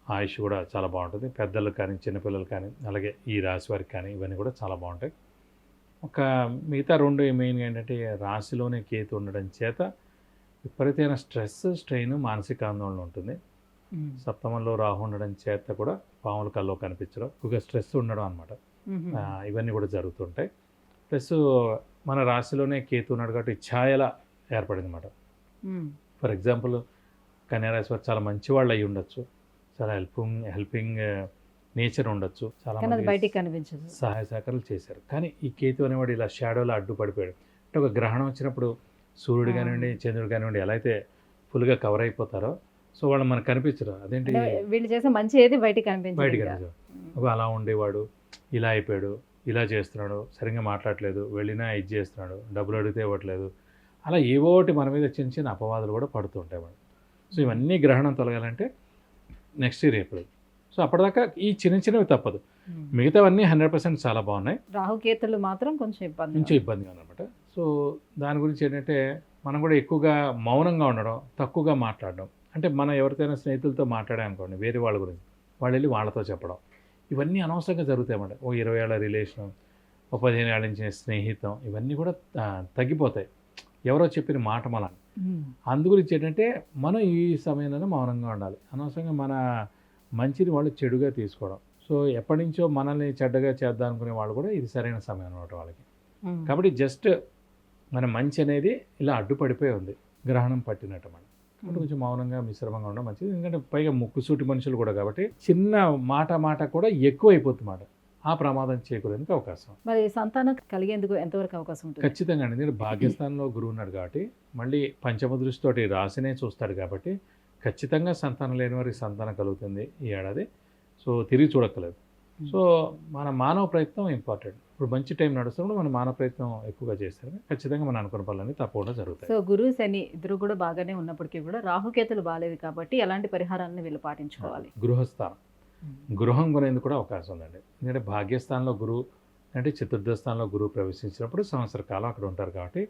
ఆయుష్ కూడా చాలా బాగుంటుంది. పెద్దలు కానీ, చిన్నపిల్లలు కానీ, అలాగే ఈ రాశి వారికి కానీ ఇవన్నీ కూడా చాలా బాగుంటాయి. ఒక మిగతా 2 మెయిన్గా ఏంటంటే రాశిలోనే కేతు ఉండడం చేత విపరీతమైన స్ట్రెస్, స్ట్రెయిన్, మానసిక ఆందోళన ఉంటుంది. సప్తమంలో రాహు ఉండడం చేత కూడా పాముల కల్లో కనిపించడం, ఎక్కువగా స్ట్రెస్ ఉండడం అనమాట. ఇవన్నీ కూడా జరుగుతుంటాయి. ప్లస్ మన రాశిలోనే కేతు ఉన్నాడు కాబట్టి ఛాయల ఏర్పడింది అనమాట. ఫర్ ఎగ్జాంపుల్ కన్యారాశి వారు చాలా మంచి వాళ్ళు అయి ఉండొచ్చు, చాలా హెల్పింగ్ నేచర్ ఉండొచ్చు, చాలా బయటికి కనిపించదు, సహాయ సహకారాలు చేశారు. కానీ ఈ కేతు అనేవాడు ఇలా షాడోలో అడ్డుపడిపోయాడు. అంటే ఒక గ్రహణం వచ్చినప్పుడు సూర్యుడు కానివ్వండి, చంద్రుడు కానివ్వండి ఎలా అయితే ఫుల్గా కవర్ అయిపోతారో సో వాళ్ళు మనకు కనిపించరు. అదేంటి వీళ్ళు చేసే మంచి ఏది బయటికి కనిపించదు. అలా ఉండేవాడు ఇలా అయిపోయాడు, ఇలా చేస్తున్నాడు, సరిగ్గా మాట్లాడలేదు, వెళ్ళినా ఇది చేస్తున్నాడు, డబ్బులు అడిగితే ఇవ్వట్లేదు, అలా ఏవోటి మన మీద చిన్న చిన్న అపవాదులు కూడా పడుతూ ఉంటాయి మనం. సో ఇవన్నీ గ్రహణం తొలగాలంటే నెక్స్ట్ ఇయర్ ఏప్రిల్. సో అప్పటిదాకా ఈ చిన్నవి తప్పదు, మిగతావన్నీ 100% చాలా బాగున్నాయి. రాహుకేతులు మాత్రం కొంచెం కొంచెం ఇబ్బందిగా అనమాట. సో దాని గురించి ఏంటంటే మనం కూడా ఎక్కువగా మౌనంగా ఉండడం, తక్కువగా మాట్లాడడం. అంటే మనం ఎవరితోనైనా స్నేహితులతో మాట్లాడామనుకోండి వేరే వాళ్ళ గురించి, వాళ్ళు వెళ్ళి వాళ్ళతో చెప్పడం, ఇవన్నీ అనవసరంగా జరుగుతాయి అన్నమాట. ఓ 20 ఏళ్ళ రిలేషన్, ఓ 15 ఏళ్ళ నుంచి స్నేహితం, ఇవన్నీ కూడా తగ్గిపోతాయి ఎవరో చెప్పిన మాట మనం. అందు గురించి ఏంటంటే మనం ఈ సమయంలోనే మౌనంగా ఉండాలి. అనవసరంగా మన మంచిని వాళ్ళు చెడుగా తీసుకోవడం. సో ఎప్పటి నుంచో మనల్ని చెడ్డగా చేద్దాం అనుకునే వాళ్ళు కూడా ఇది సరైన సమయం అనమాట వాళ్ళకి. కాబట్టి జస్ట్ మన మంచి అనేది ఇలా అడ్డుపడిపోయి ఉంది, గ్రహణం పట్టినట్టు మనం. కాబట్టి కొంచెం మౌనంగా మిశ్రమంగా ఉండడం మంచిది. ఎందుకంటే పైగా ముక్కుసూటి మనుషులు కూడా కాబట్టి చిన్న మాట కూడా ఎక్కువ అయిపోతుంది మాట, ఆ ప్రమాదం చేకూరేందుకు అవకాశం. మరి సంతానం కలిగేందుకు ఎంతవరకు అవకాశం ఉంటుంది? ఖచ్చితంగా అండి. ఎందుకంటే భాగ్యస్థానంలో గురువు ఉన్నాడు కాబట్టి, మళ్ళీ పంచమ దృష్టితోటి రాశినే చూస్తాడు కాబట్టి ఖచ్చితంగా సంతానం లేని వారికి సంతానం కలుగుతుంది ఈ ఏడాది. సో తిరిగి చూడక్కలేదు. సో మన మానవ ప్రయత్నం ఇంపార్టెంట్. ఇప్పుడు మంచి టైం నడుస్తున్నప్పుడు మన మానవ ప్రయత్నం ఎక్కువగా చేస్తారు, ఖచ్చితంగా మన అనుకున్న పనులన్నీ తప్పకుండా జరుగుతాయి. సో గురు శని ఇద్దరు కూడా బాగానే ఉన్నప్పటికీ కూడా రాహుకేతులు బాగాలేదు కాబట్టి ఎలాంటి పరిహారాలను వీళ్ళు పాటించుకోవాలి? గృహస్థానం, గృహం కొనేందుకు కూడా అవకాశం ఉందండి. ఎందుకంటే భాగ్యస్థానంలో గురువు అంటే చతుర్థ స్థానంలో గురువు ప్రవేశించినప్పుడు సంవత్సర కాలం అక్కడ ఉంటారు కాబట్టి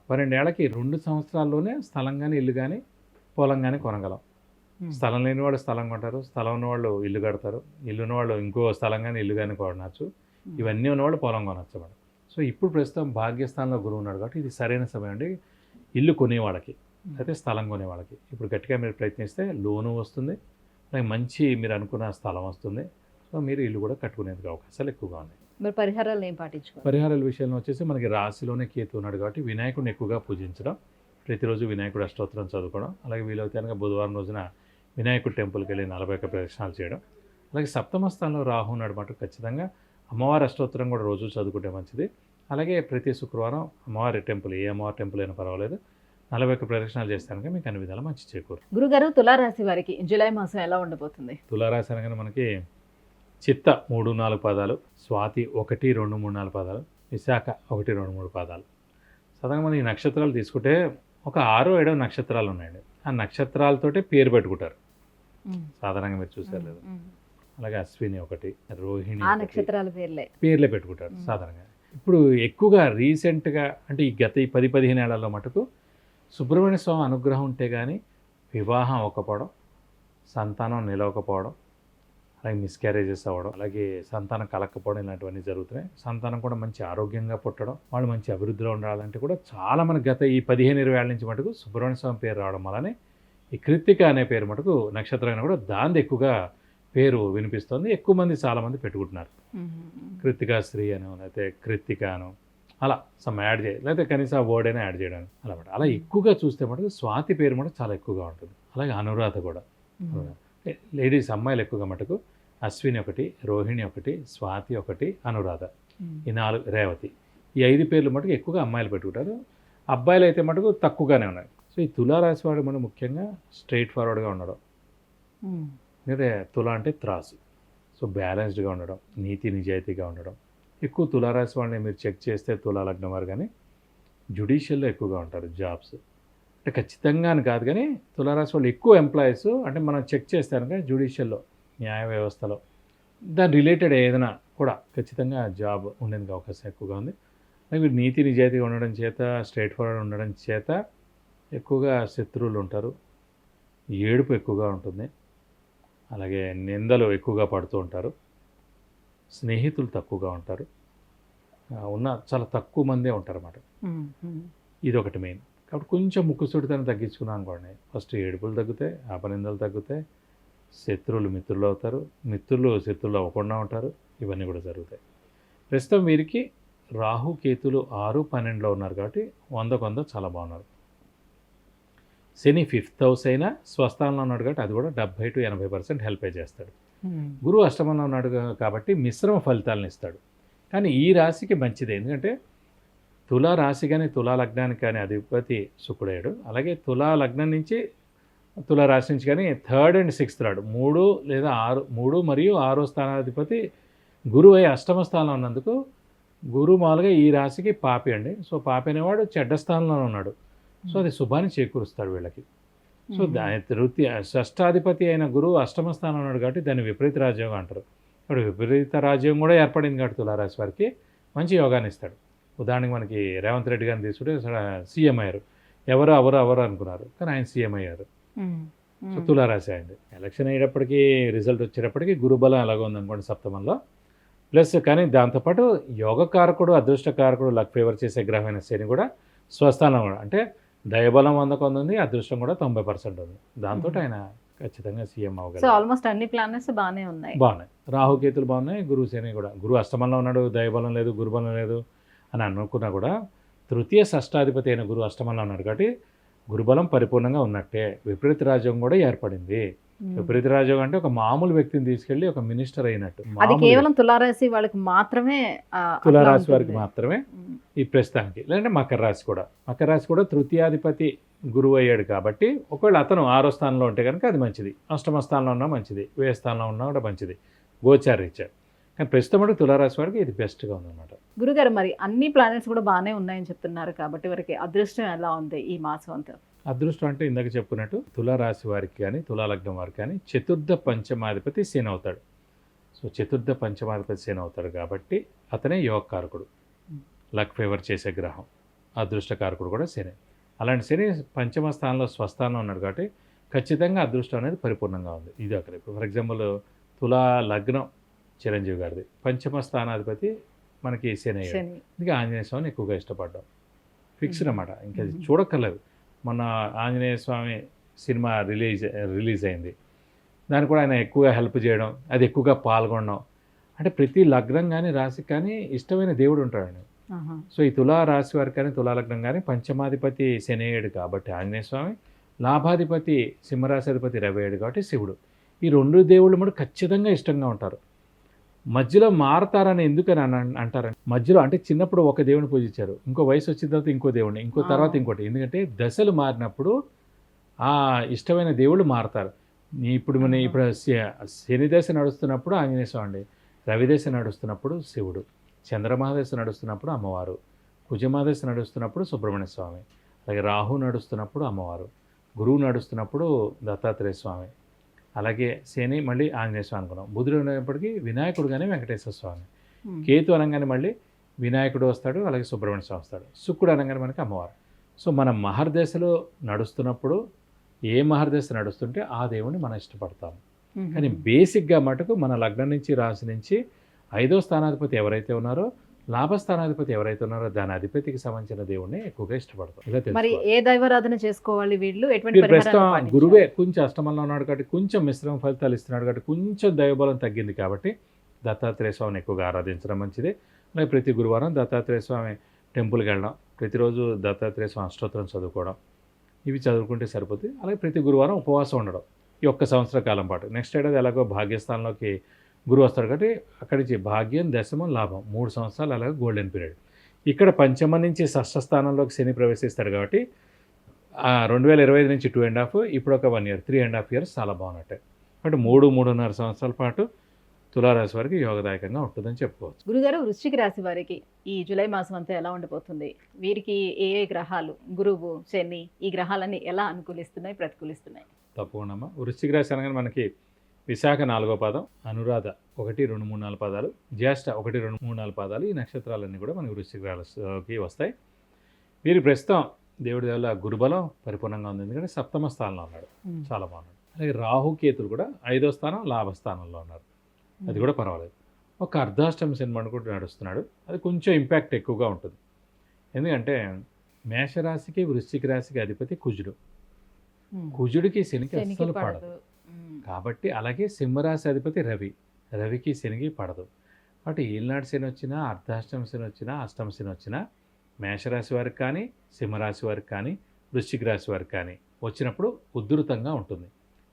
12 ఏళ్ళకి 2 సంవత్సరాల్లోనే స్థలం కానీ ఇల్లు కానీ పొలం కానీ కొనగలం. స్థలం లేని వాళ్ళు స్థలం కొంటారు, స్థలం ఉన్నవాళ్ళు ఇల్లు కడతారు, ఇల్లు ఉన్నవాళ్ళు ఇంకో స్థలం కానీ ఇల్లు కానీ కొనవచ్చు, ఇవన్నీ ఉన్నవాళ్ళు పొలం కొనవచ్చు అన్నమాట. సో ఇప్పుడు ప్రస్తుతం భాగ్యస్థానంలో గురువు ఉన్నాడు కాబట్టి ఇది సరైన సమయం అండి ఇల్లు కొనేవాళ్ళకి, అయితే స్థలం కొనేవాళ్ళకి. ఇప్పుడు గట్టిగా మీరు ప్రయత్నిస్తే లోను వస్తుంది, అలాగే మంచి మీరు అనుకున్న స్థలం వస్తుంది. సో మీరు ఇల్లు కూడా కట్టుకునేందుకు అవకాశాలు ఎక్కువగా ఉన్నాయి. మరి పరిహారాలు ఏం పాటించుకోవాలి? పరిహారాల విషయంలో వచ్చేసి మనకి రాశిలోనే కేతు ఉన్నాడు కాబట్టి వినాయకుడిని ఎక్కువగా పూజించడం, ప్రతిరోజు వినాయకుడు అష్టోత్తరం చదువుకోవడం, అలాగే వీలైతే కనుక బుధవారం రోజున వినాయకుడి టెంపుల్కి వెళ్ళి 41 ప్రదక్షిణాలు చేయడం. అలాగే సప్తమ స్థానంలో రాహు ఉన్నాడు మాట ఖచ్చితంగా అమ్మవారి అష్టోత్తరం కూడా రోజు చదువుకుంటే మంచిది. అలాగే ప్రతి శుక్రవారం అమ్మవారి టెంపుల్, ఏ అమ్మవారి టెంపుల్ అయినా పర్వాలేదు, 41 ప్రదక్షిణాలు చేస్తానికి మీకు అన్ని విధాలు మంచి చేకూరు. గురుగారు తులారాశి వారికి జూలై మాసం ఎలా ఉండబోతుంది? తులారాశి అనగానే మనకి చిత్త 3, 4 పాదాలు, స్వాతి 1, 2, 3, 4 పాదాలు, విశాఖ 1, 2, 3 పాదాలు. సాధారణంగా మనం ఈ నక్షత్రాలు తీసుకుంటే ఒక 6, 7 నక్షత్రాలు ఉన్నాయండి. ఆ నక్షత్రాలతోటే పేరు పెట్టుకుంటారు సాధారణంగా, మీరు చూసారు లేదు. అలాగే అశ్విని 1, రోహిణి, ఆ నక్షత్రాల పేర్లే పెట్టుకుంటారు సాధారణంగా. ఇప్పుడు ఎక్కువగా రీసెంట్గా అంటే ఈ గత 10-15 ఏళ్లలో మటుకు సుబ్రహ్మణ్య స్వామి అనుగ్రహం ఉంటే కానీ వివాహం అవ్వకపోవడం, సంతానం నిలవకపోవడం, అలాగే మిస్క్యారేజెస్ అవ్వడం, అలాగే సంతానం కలగకపోవడం, ఇలాంటివన్నీ జరుగుతున్నాయి. సంతానం కూడా మంచి ఆరోగ్యంగా పుట్టడం, వాళ్ళు మంచి అభివృద్ధిలో ఉండాలంటే కూడా చాలా మనకి గత ఈ 15-20 ఏళ్ళ నుంచి మటుకు సుబ్రహ్మణ్య స్వామి పేరు రావడం వల్లనే ఈ కృత్తిక అనే పేరు మటుకు నక్షత్రం కూడా దాని ఎక్కువగా పేరు వినిపిస్తుంది. ఎక్కువ మంది చాలామంది పెట్టుకుంటున్నారు. కృత్తికా స్త్రీ అనో లేకపోతే కృత్తిక అనో అలా సమ్ యాడ్ చేయాలి, లేకపోతే కనీసం ఆ వర్డ్ అయినా యాడ్ చేయడానికి అలా అలా ఎక్కువగా చూస్తే మటుకు స్వాతి పేరు మటుకు చాలా ఎక్కువగా ఉంటుంది. అలాగే అనురాధ కూడా, లేడీస్ అమ్మాయిలు ఎక్కువగా మటుకు అశ్విని 1, రోహిణి 1, స్వాతి 1, అనురాధ, ఈ 4, రేవతి, ఈ 5 పేర్లు మటుకు ఎక్కువగా అమ్మాయిలు పెట్టుకుంటారు. అబ్బాయిలు అయితే మటుకు తక్కువగానే ఉన్నాయి. సో ఈ తులారాశి వాడు మనం ముఖ్యంగా స్ట్రైట్ ఫార్వర్డ్గా ఉండడం, అంటే తులా అంటే త్రాసు, సో బ్యాలెన్స్డ్గా ఉండడం, నీతి నిజాయితీగా ఉండడం. ఎక్కువ తులారాశి వాళ్ళని మీరు చెక్ చేస్తే తులా లగ్నం వారు కానీ జ్యుడిషియల్లో ఎక్కువగా ఉంటారు. జాబ్స్ అంటే ఖచ్చితంగా అని కాదు కానీ తులారాశి వాళ్ళు ఎక్కువ ఎంప్లాయీస్ అంటే మనం చెక్ చేస్తే కనుక జ్యుడిషియల్లో, న్యాయ వ్యవస్థలో దాని రిలేటెడ్ ఏదైనా కూడా ఖచ్చితంగా జాబ్ ఉండేందుకు అవకాశం ఎక్కువగా ఉంది. అలాగే వీరు నీతి నిజాయితీగా ఉండడం చేత, స్ట్రైట్ ఫార్వర్డ్ ఉండడం చేత ఎక్కువగా శత్రువులు ఉంటారు, ఏడుపు ఎక్కువగా ఉంటుంది, అలాగే నిందలు ఎక్కువగా పడుతూ ఉంటారు, స్నేహితులు తక్కువగా ఉంటారు, ఉన్న చాలా తక్కువ మందే ఉంటారు అన్నమాట. ఇది ఒకటి మెయిన్. కాబట్టి కొంచెం ముక్కుసూటితనం తగ్గించుకున్నాం అనుకోండి, ఫస్ట్ ఏడుపులు తగ్గుతాయి, అపనిందలు తగ్గుతాయి, శత్రువులు మిత్రులు అవుతారు, మిత్రులు శత్రువులు అవ్వకుండా ఉంటారు, ఇవన్నీ కూడా జరుగుతాయి. ప్రస్తుతం వీరికి రాహు కేతులు 6, 12లో ఉన్నారు కాబట్టి 100 చాలా బాగున్నారు. శని 5th హౌస్ అయినా స్వస్థానంలో ఉన్నాడు కాబట్టి అది కూడా 70 to 80% హెల్ప్ చేస్తాడు. గురువు అష్టమంలో ఉన్నాడు కాబట్టి మిశ్రమ ఫలితాలను ఇస్తాడు. కానీ ఈ రాశికి మంచిదే, ఎందుకంటే తులా రాశి కానీ తులా లగ్నానికి కానీ అధిపతి శుక్రుడయ్యాడు. అలాగే తులా లగ్నం నుంచి తులా రాశి నుంచి కానీ 3rd and 6th రాడు, 3 లేదా 6, 3 మరియు 6వ స్థానాధిపతి గురువు అయి అష్టమ స్థానంలో ఉన్నందుకు గురువు మామూలుగా ఈ రాశికి పాపి అండి. సో పాపి అనేవాడు చెడ్డ స్థానంలో ఉన్నాడు. సో అది శుభాన్ని చేకూరుస్తాడు వీళ్ళకి. సో తృతీయ షష్టాధిపతి అయిన గురువు అష్టమ స్థానం ఉన్నాడు కాబట్టి దాన్ని విపరీత రాజయోగం అంటారు. ఇప్పుడు విపరీత రాజయోగం కూడా ఏర్పడింది కాబట్టి తులారాశి వారికి మంచి యోగాన్ని ఇస్తాడు. ఉదాహరణకి మనకి రేవంత్ రెడ్డి గారిని తీసుకుంటే సీఎం అయ్యారు. ఎవరు అనుకున్నారు, కానీ ఆయన సీఎం అయ్యారు. సో తులారాశి అయింది. ఎలక్షన్ అయ్యేటప్పటికీ రిజల్ట్ వచ్చేటప్పటికి గురుబలం ఎలాగో ఉందనుకోండి సప్తమంలో. ప్లస్ కానీ దాంతోపాటు యోగకారకుడు, అదృష్టకారకుడు, లక్ ఫేవర్ చేసే గ్రహమైన శని కూడా స్వస్థానం కూడా, అంటే దయబలం 100 ఉంది, అదృష్టం కూడా 90% ఉంది. దాంతో ఆయన ఖచ్చితంగా సీఎం సో అవ్వగలరు. ఆల్మోస్ట్ అన్ని ప్లానెట్స్ బాగానే ఉన్నాయి. బాగున్నాయి. రాహుకేతులు బాగున్నాయి, గురువు శని కూడా. గురువు అష్టమంలో ఉన్నాడు, దయబలం లేదు, గురుబలం లేదు అని అనుకున్నా కూడా తృతీయ షష్టాధిపతి అయిన గురువు అష్టమంలో ఉన్నాడు కాబట్టి గురుబలం పరిపూర్ణంగా ఉన్నట్టే. విపరీత రాజ్యం కూడా ఏర్పడింది. విపరీత రాజ్యం అంటే ఒక మామూలు వ్యక్తిని తీసుకెళ్లి ఒక మినిస్టర్ అయినట్టు. అది కేవలం తులారాశి వాళ్ళకి మాత్రమే, తులారాశి వారికి మాత్రమే ఈ ప్రస్తుతానికి. లేదంటే మకర రాశి కూడా తృతీయాధిపతి గురువు అయ్యాడు కాబట్టి ఒకవేళ అతను 6వ స్థానంలో ఉంటే కనుక అది మంచిది, అష్టమ స్థానంలో ఉన్నా మంచిది, వ్యయ స్థానంలో ఉన్నా కూడా మంచిది గోచారీత్యా. కానీ ప్రస్తుతం అంటే తులారాశి వారికి ఇది బెస్ట్గా ఉందన్నమాట. గురుగారు మరి అన్ని ప్లానెట్స్ కూడా బాగానే ఉన్నాయని చెప్తున్నారు కాబట్టి వారికి అదృష్టం ఎలా ఉంది ఈ మాసం అంతా? అదృష్టం అంటే ఇందాక చెప్పుకున్నట్టు తులారాశి వారికి కానీ తులాలగ్నం వారికి కానీ చతుర్థ పంచమాధిపతి శని అవుతాడు. సో చతుర్థ పంచమాధిపతి శని అవుతాడు కాబట్టి అతనే యోగకారకుడు, లక్ ఫేవర్ చేసే గ్రహం. అదృష్టకారకుడు కూడా శని. అలాంటి శని పంచమ స్థానంలో స్వస్థానంలో ఉన్నాడు కాబట్టి ఖచ్చితంగా అదృష్టం అనేది పరిపూర్ణంగా ఉంది. ఇది అక్కడ ఇప్పుడు ఫర్ ఎగ్జాంపుల్ తులా లగ్నం చిరంజీవి గారిది, పంచమ స్థానాధిపతి మనకి శని అయ్యాడు. ఇంకా ఆంజనేయ స్వామిని ఎక్కువగా ఇష్టపడ్డాం, ఫిక్స్డ్ అన్నమాట. ఇంకా చూడక్కర్లేదు. మొన్న ఆంజనేయ స్వామి సినిమా రిలీజ్ అయింది, దాన్ని కూడా ఆయన ఎక్కువగా హెల్ప్ చేయడం, అది ఎక్కువగా పాల్గొనడం. అంటే ప్రతి లగ్నం కానీ రాశి కానీ ఇష్టమైన దేవుడు ఉంటాడండి. సో ఈ తులా రాశి వారికి కానీ తులాలగ్నం కానీ పంచమాధిపతి శని అయ్యాడు కాబట్టి ఆంజనేయ స్వామి, లాభాధిపతి సింహరాశాధిపతి రవి అయ్యాడు కాబట్టి శివుడు. ఈ 2 దేవుళ్ళు కూడా ఖచ్చితంగా ఇష్టంగా ఉంటారు. మధ్యలో మారతారని ఎందుకని అంటారని, మధ్యలో అంటే చిన్నప్పుడు ఒక దేవుని పూజించారు, ఇంకో వయసు వచ్చిన తర్వాత ఇంకో దేవుడిని, ఇంకో తర్వాత ఇంకోటి. ఎందుకంటే దశలు మారినప్పుడు ఆ ఇష్టమైన దేవుళ్ళు మారతారు. ఇప్పుడు శని దశ నడుస్తున్నప్పుడు ఆంజనేయ స్వామి, రవి దశ నడుస్తున్నప్పుడు శివుడు, చంద్రమహాదశ నడుస్తున్నప్పుడు అమ్మవారు, కుజమహాదశ నడుస్తున్నప్పుడు సుబ్రహ్మణ్య స్వామి, అలాగే రాహు నడుస్తున్నప్పుడు అమ్మవారు, గురువు నడుస్తున్నప్పుడు దత్తాత్రేయ స్వామి, అలాగే శని మళ్ళీ ఆంజనేయ స్వామి అనుకున్నాం. బుధుడు అనేప్పటికీ వినాయకుడు కానీ వెంకటేశ్వర స్వామి, కేతు అనగానే మళ్ళీ వినాయకుడు వస్తాడు, అలాగే సుబ్రహ్మణ్య స్వామి వస్తాడు, శుక్రుడు అనగానే మనకి అమ్మవారు. సో మన మహర్దశలో నడుస్తున్నప్పుడు ఏ మహర్దశ నడుస్తుంటే ఆ దేవుణ్ణి మనం ఇష్టపడతాము. కానీ బేసిక్గా మటుకు మన లగ్నం నుంచి రాశి నుంచి 5వ స్థానాధిపతి ఎవరైతే ఉన్నారో, లాభస్థానాధిపతి ఎవరైతే ఉన్నారో దాని అధిపతికి సంబంధించిన దేవుణ్ణి ఎక్కువగా ఇష్టపడతాం. ఇలా మరి ఏ దైవారాధన చేసుకోవాలి వీళ్ళు? ఎటువంటి ప్రస్తుతం గురువే కొంచెం అష్టమంలో ఉన్నాడు కాబట్టి కొంచెం మిశ్రమ ఫలితాలు ఇస్తున్నాడు కాబట్టి కొంచెం దైవబలం తగ్గింది కాబట్టి దత్తాత్రేయ స్వామిని ఎక్కువగా ఆరాధించడం మంచిది. అలాగే ప్రతి గురువారం దత్తాత్రేయ స్వామి టెంపుల్కి వెళ్ళడం, ప్రతిరోజు దత్తాత్రేయ స్వామి అష్టోత్తరం చదువుకోవడం, ఇవి చదువుకుంటే సరిపోతుంది. అలాగే ప్రతి గురువారం ఉపవాసం ఉండడం ఈ 1 సంవత్సర కాలం పాటు. నెక్స్ట్ ఏడాది ఎలాగో భాగ్యస్థానంలోకి గురువు వస్తాడు కాబట్టి అక్కడి నుంచి భాగ్యం, దశమం, లాభం 3 సంవత్సరాలు అలాగే గోల్డెన్ పీరియడ్. ఇక్కడ పంచమ నుంచి షష్ఠ స్థానంలోకి శని ప్రవేశిస్తాడు కాబట్టి 2025 నుంచి 2.5, ఇప్పుడు ఒక 1 year 3.5 years చాలా బాగున్నట్టే. అంటే 3.5 సంవత్సరాల పాటు తులారాశి వారికి యోగదాయకంగా ఉంటుందని చెప్పుకోవచ్చు. గురుగారు, వృశ్చిక రాశి వారికి ఈ జూలై మాసం అంతా ఎలా ఉండబోతుంది? వీరికి ఏ గ్రహాలు, గురువు, శని, ఈ గ్రహాలన్నీ ఎలా అనుకూలిస్తున్నాయి, ప్రతికూలిస్తున్నాయి? తప్పకుండా. వృశ్చిక రాశి అనగానే మనకి విశాఖ 4వ పాదం, అనురాధ 1, 2, 3, 4 పాదాలు, జ్యేష్ఠ 1, 2, 3, 4 పాదాలు, ఈ నక్షత్రాలన్నీ కూడా మనకి వృశ్చిక రాశికి వస్తాయి. వీరి ప్రస్తుతం దేవుడి వల్ల గురుబలం పరిపూర్ణంగా ఉంది, ఎందుకంటే 7వ స్థానంలో ఉన్నాడు, చాలా బాగున్నాడు. అలాగే రాహుకేతులు కూడా 5వ స్థానం, లాభస్థానంలో ఉన్నారు, అది కూడా పర్వాలేదు. ఒక అర్ధాష్టమ శని కూడా నడుస్తున్నాడు, అది కొంచెం ఇంపాక్ట్ ఎక్కువగా ఉంటుంది. ఎందుకంటే మేషరాశికి వృశ్చిక రాశికి అధిపతి కుజుడు, కుజుడికి శనికి అస్సలు పడదు కాబట్టి. అలాగే సింహరాశి అధిపతి రవికి శనికి పడదు కాబట్టి ఏలినాటి శని వచ్చినా, అర్ధాష్టమ శని వచ్చినా, అష్టమ శని వచ్చినా మేషరాశి వారికి కానీ, సింహరాశి వారికి కానీ, వృశ్చిక రాశి వారికి కానీ వచ్చినప్పుడు ఉధృతంగా ఉంటుంది.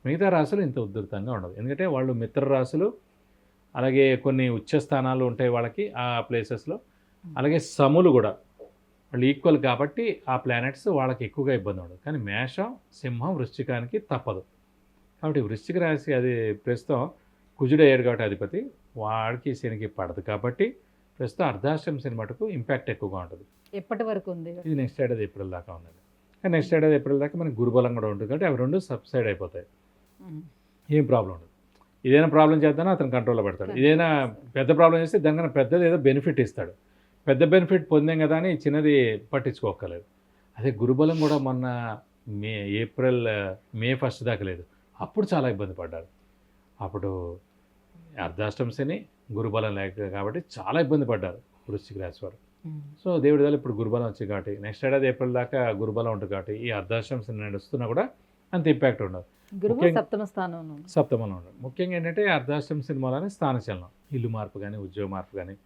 మిగతా రాశులు ఇంత ఉధృతంగా ఉండదు, ఎందుకంటే వాళ్ళు మిత్ర రాశులు, అలాగే కొన్ని ఉచ్చ స్థానాలు ఉంటాయి వాళ్ళకి ఆ ప్లేసెస్లో, అలాగే సములు కూడా వాళ్ళు ఈక్వల్ కాబట్టి ఆ ప్లానెట్స్ వాళ్ళకి ఎక్కువగా ఇబ్బంది ఉండదు. కానీ మేషం, సింహం, వృశ్చికానికి తప్పదు కాబట్టి వృశ్చిక రాశి అది ప్రస్తుతం కుజుడు అయ్యాడు కాబట్టి అధిపతి, వాడికి శనికి పడదు కాబట్టి ప్రస్తుతం అర్ధాష్టమ శని మటుకు ఇంపాక్ట్ ఎక్కువగా ఉంటుంది. ఎప్పటి వరకు ఉంది ఇది? నెక్స్ట్ ఏడాది ఏప్రిల్ దాకా ఉన్నది. కానీ నెక్స్ట్ ఏడాది ఏప్రిల్ దాకా మనకి గురుబలం కూడా ఉంటుంది కాబట్టి అవి రెండు సబ్సైడ్ అయిపోతాయి, ఏం ప్రాబ్లం ఉండదు. ఇదైనా ప్రాబ్లం చేద్దానో అతను కంట్రోల్లో పెడతాడు, ఇదైనా పెద్ద ప్రాబ్లం చేస్తే దానికన్నా పెద్దది ఏదో బెనిఫిట్ ఇస్తాడు. పెద్ద బెనిఫిట్ పొందాం కదా అని చిన్నది పట్టించుకోకలేదు. అదే గురుబలం కూడా మొన్న మే 1 దాకా లేదు, అప్పుడు చాలా ఇబ్బంది పడ్డారు. అప్పుడు అర్ధాష్టమ శని గురుబలం లేక కాబట్టి చాలా ఇబ్బంది పడ్డారు వృశ్చిక రాశి వారు. సో దేవుడి వల్ల ఇప్పుడు గురుబలం వచ్చింది కాబట్టి నెక్స్ట్ ఏడాది ఏప్రిల్ దాకా గురుబలం ఉంటుంది కాబట్టి ఈ అర్ధాష్టమ శని నడుస్తున్నా కూడా అంత ఇంపాక్ట్ ఉండదు. గురువు సప్తమ సప్తమంలో ఉండదు. ముఖ్యంగా ఏంటంటే అర్ధాష్టమ శని మూలానే స్థానచలనం, ఇల్లు మార్పు కానీ ఉద్యోగ మార్పు కానీ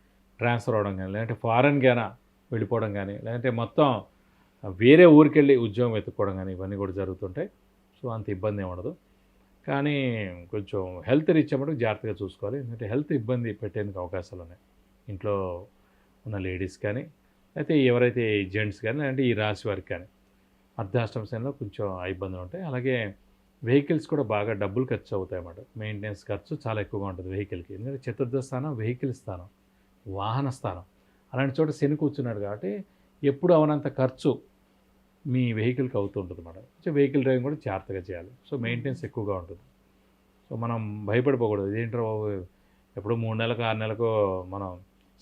ట్రాన్స్ఫర్ అవడం కానీ లేదంటే ఫారెన్ గానా వెళ్ళిపోవడం కానీ లేదంటే మొత్తం వేరే ఊరికి వెళ్ళి ఉద్యోగం వెతుక్కోవడం కానీ ఇవన్నీ కూడా జరుగుతుంటాయి. సో అంత ఇబ్బంది ఏమి ఉండదు. కానీ కొంచెం హెల్త్ రీచ్ అవ్వడం జాగ్రత్తగా చూసుకోవాలి, ఎందుకంటే హెల్త్ ఇబ్బంది పెట్టేందుకు అవకాశాలు ఉన్నాయి ఇంట్లో ఉన్న లేడీస్ కానీ అయితే ఎవరైతే జెంట్స్ కానీ లేదంటే ఈ రాశి వారికి కానీ అర్ధాష్టమ శనిలో కొంచెం ఇబ్బందులు ఉంటాయి. అలాగే వెహికల్స్ కూడా బాగా డబ్బులు ఖర్చు అవుతాయి అన్నమాట. మెయింటెనెన్స్ ఖర్చు చాలా ఎక్కువగా ఉంటుంది వెహికల్కి, ఎందుకంటే చతుర్థ స్థానం వెహికల్ స్థానం, వాహన స్థానం. అలాంటి చోట శని కూర్చున్నాడు కాబట్టి ఎప్పుడు అవనంత ఖర్చు మీ వెహికల్కి అవుతూ ఉంటుంది అన్నమాట. సో వెహికల్ డ్రైవింగ్ కూడా జాగ్రత్తగా చేయాలి. సో మెయింటెనెన్స్ ఎక్కువగా ఉంటుంది. సో మనం భయపడిపోకూడదు, ఇదేంటో ఎప్పుడు 3 నెలలకు 6 నెలలకు మనం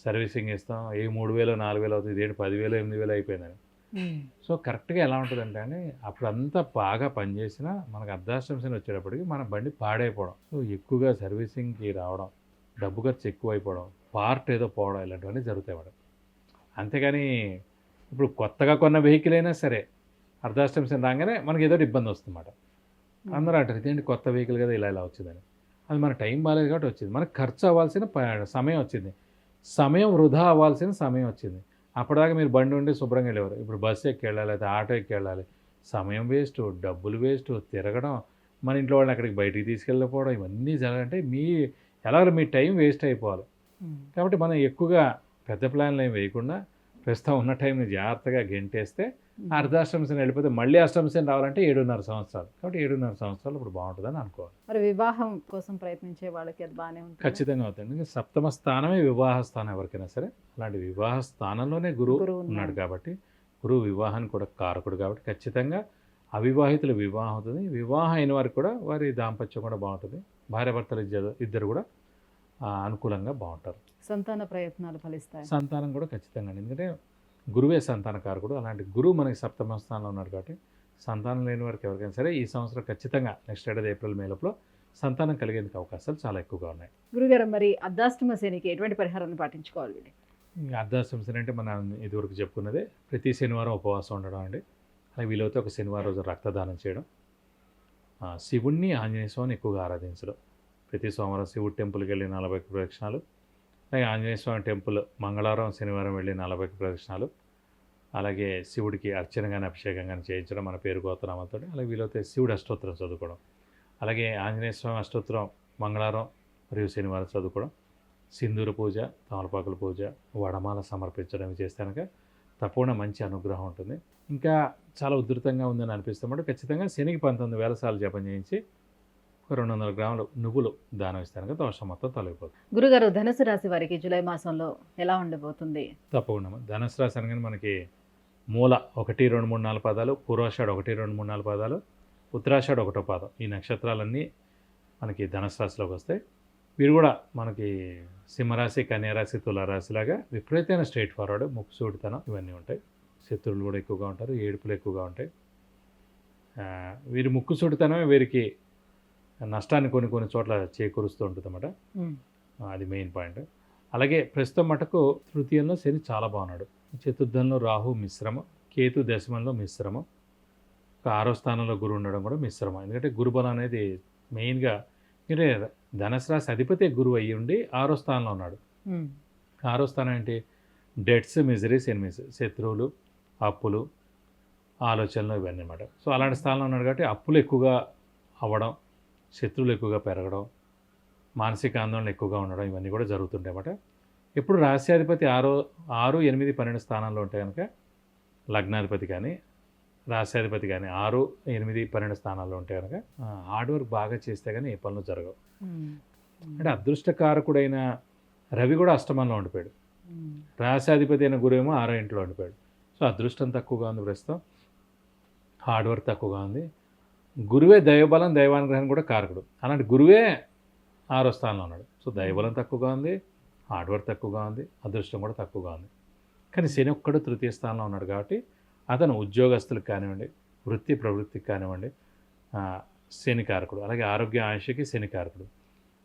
సర్వీసింగ్ ఇస్తాం, ఏ 3,000 4,000 అవుతుంది, ఇదేంటి 10,000 8,000 అయిపోయిందని. సో కరెక్ట్గా ఎలా ఉంటుందంటే అండి, అప్పుడు అంతా బాగా పనిచేసినా మనకు అర్ధాష్టమ శని వచ్చేటప్పటికి మన బండి పాడైపోవడం, సో ఎక్కువగా సర్వీసింగ్కి రావడం, డబ్బు ఖర్చు ఎక్కువ అయిపోవడం, పార్ట్ ఏదో పోవడం ఇలాంటివన్నీ జరుగుతాయి మేడం. అంతేగాని ఇప్పుడు కొత్తగా కొన్న వెహికల్ అయినా సరే అర్ధాష్టమ శని రాగానే మనకి ఏదో ఇబ్బంది వస్తుందన్నమాట. అందరూ అంటారు ఇదేంటి కొత్త వెహికల్ కదా ఇలా వచ్చిందని. అది మన టైం బాగాలేదు కాబట్టి వచ్చింది, మనకు ఖర్చు అవ్వాల్సిన సమయం వచ్చింది, సమయం వృధా అవ్వాల్సిన సమయం వచ్చింది. అప్పటిదాకా మీరు బండి ఉండి శుభ్రంగా వెళ్ళేవారు, ఇప్పుడు బస్సు ఎక్కి వెళ్ళాలి అయితే ఆటో ఎక్కి వెళ్ళాలి, సమయం వేస్ట్, డబ్బులు వేస్ట్, తిరగడం, మన ఇంట్లో వాళ్ళని అక్కడికి బయటికి తీసుకెళ్ళకపోవడం, ఇవన్నీ జరగాలంటే ఎలాగో మీ టైం వేస్ట్ అయిపోవాలి. కాబట్టి మనం ఎక్కువగా పెద్ద ప్లాన్లు ఏం వేయకుండా ప్రస్తుతం ఉన్న టైంని జాగ్రత్తగా గెంటేస్తే అర్ధాష్టమ శని వెళ్ళిపోతే మళ్ళీ అష్టమ శని రావాలంటే 7.5 సంవత్సరాలు, కాబట్టి 7.5 సంవత్సరాలు ఇప్పుడు బాగుంటుందని అనుకోవాలి. మరి వివాహం కోసం ప్రయత్నించే వాళ్ళకి అది బాగానే ఉంటుంది, ఖచ్చితంగా అవుతుంది. సప్తమ స్థానమే వివాహ స్థానం ఎవరికైనా సరే, అలాంటి వివాహ స్థానంలోనే గురువు ఉన్నాడు కాబట్టి గురువు వివాహానికి కూడా కారకుడు కాబట్టి ఖచ్చితంగా అవివాహితుల వివాహం అవుతుంది. వివాహం అయిన వారికి కూడా వారి దాంపత్యం కూడా బాగుంటుంది, భార్యాభర్తలు ఇద్దరు కూడా అనుకూలంగా బాగుంటారు. సంతాన ప్రయత్నాలు ఫలిస్తాయి, సంతానం కూడా ఖచ్చితంగా, ఎందుకంటే గురువే సంతాన కారకుడు. అలాంటి గురువు మనకి సప్తమ స్థానంలో ఉన్నాడు కాబట్టి సంతానం లేని వారికి ఎవరికైనా సరే ఈ సంవత్సరం ఖచ్చితంగా నెక్స్ట్ ఏడాది ఏప్రిల్ మే లోపల సంతానం కలిగేందుకు అవకాశాలు చాలా ఎక్కువగా ఉన్నాయి. గురుగారు మరి అర్ధాష్టమ శనికి ఎటువంటి పరిహారాన్ని పాటించుకోవాలి? అర్ధాష్టమ శని అంటే మనం ఇదివరకు చెప్పుకున్నదే ప్రతి శనివారం ఉపవాసం ఉండడం అండి, అలాగే వీలైతే ఒక శనివారం రోజు రక్తదానం చేయడం, శివుణ్ణి ఆంజనేయ స్వామిని ఎక్కువగా ఆరాధించడం, ప్రతి సోమవారం శివుడి టెంపుల్కి వెళ్ళి 40 ప్రదక్షిణాలు, అలాగే ఆంజనేయ స్వామి టెంపుల్ మంగళవారం శనివారం వెళ్ళి 40 ప్రదక్షిణాలు, అలాగే శివుడికి అర్చన కానీ అభిషేకం కానీ చేయించడం మన పేరు గోత్రనామాలతో, అలాగే వీలైతే శివుడు అష్టోత్తరం చదువుకోవడం, అలాగే ఆంజనేయ స్వామి అష్టోత్తరం మంగళవారం మరియు శనివారం చదువుకోవడం, సింధూర పూజ, తమలపాకుల పూజ, వడమాల సమర్పించడం చేస్తే కనుక తప్పకుండా మంచి అనుగ్రహం ఉంటుంది. ఇంకా చాలా ఉధృతంగా ఉందని అనిపిస్తామంటే ఖచ్చితంగా శనికి 19,000 సార్లు జపం చేయించి 200 గ్రాములు నువ్వులు దానం ఇస్తాను, దోషం మొత్తం తొలగిపోతుంది. గురుగారు ధనుసు రాశి వారికి జూలై మాసంలో ఎలా ఉండబోతుంది? తప్పకుండా ధనుసు రాశి అనగానే మనకి మూల 1, 2, 3, 4 పాదాలు, పూర్వాషాఢ 1, 2, 3, 4 పాదాలు, ఉత్తరాషాఢ 1వ పాదం, ఈ నక్షత్రాలన్నీ మనకి ధనుసు రాశిలోకి వస్తాయి. వీరు కూడా మనకి సింహరాశి, కన్యారాశి, తులారాశిలాగా విపరీతమైన స్ట్రైట్ ఫార్వర్డ్, ముక్కుసూడితనం ఇవన్నీ ఉంటాయి. శత్రువులు కూడా ఎక్కువగా ఉంటారు, ఏడుపులు ఎక్కువగా ఉంటాయి. వీరి ముక్కుసూడితనమే వీరికి నష్టాన్ని కొన్ని చోట్ల చేకూరుస్తూ ఉంటుంది అన్నమాట, అది మెయిన్ పాయింట్. అలాగే ప్రస్తుతం మటుకు తృతీయంలో శని చాలా బాగున్నాడు, చతుర్థంలో రాహు మిశ్రమం, కేతు దశమంలో మిశ్రమం, 6వ స్థానంలో గురువు ఉండడం కూడా మిశ్రమం. ఎందుకంటే గురుబలం అనేది మెయిన్గా అంటే ధనుసు రాశి అధిపతి గురువు అయ్యి ఉండి 6వ స్థానంలో ఉన్నాడు. 6వ స్థానం ఏంటి? డెట్స్, మిజరీస్, ఎనిమీస్, శత్రువులు, అప్పులు, ఆలోచనలు ఇవన్నీ అన్నమాట. సో అలాంటి స్థానంలో ఉన్నాడు కాబట్టి అప్పులు ఎక్కువగా అవ్వడం, శత్రువులు ఎక్కువగా పెరగడం, మానసిక ఆందోళన ఎక్కువగా ఉండడం ఇవన్నీ కూడా జరుగుతుంటాయి అన్నమాట. ఎప్పుడు రాశ్యాధిపతి 6, 8, 12 స్థానాల్లో ఉంటే కనుక లగ్నాధిపతి కానీ రాశ్యాధిపతి కానీ 6, 8, 12 స్థానాల్లో ఉంటే కనుక హార్డ్ వర్క్ బాగా చేస్తే కానీ ఏ పనులు జరగవు. అంటే అదృష్టకారకుడైన రవి కూడా అష్టమంలో ఉండిపోయాడు, రాశ్యాధిపతి అయిన గురువేమో 6వ ఇంట్లో ఉండిపోయాడు. సో అదృష్టం తక్కువగా ఉంది ప్రస్తుతం. హార్డ్ వర్క్ తక్కువగా ఉంది. గురువే దైవబలం దైవానుగ్రహం కూడా కారకుడు. అలాంటి గురువే 6వ స్థానంలో ఉన్నాడు. సో దైవబలం తక్కువగా ఉంది, హార్డ్ వర్క్ తక్కువగా ఉంది, అదృష్టం కూడా తక్కువగా ఉంది. కానీ శని ఒక్కడు 3వ స్థానంలో ఉన్నాడు కాబట్టి అతను ఉద్యోగస్తులకు కానివ్వండి, వృత్తి ప్రవృత్తికి కానివ్వండి శని కారకుడు. అలాగే ఆరోగ్య ఆయుష్కి శని కారకుడు.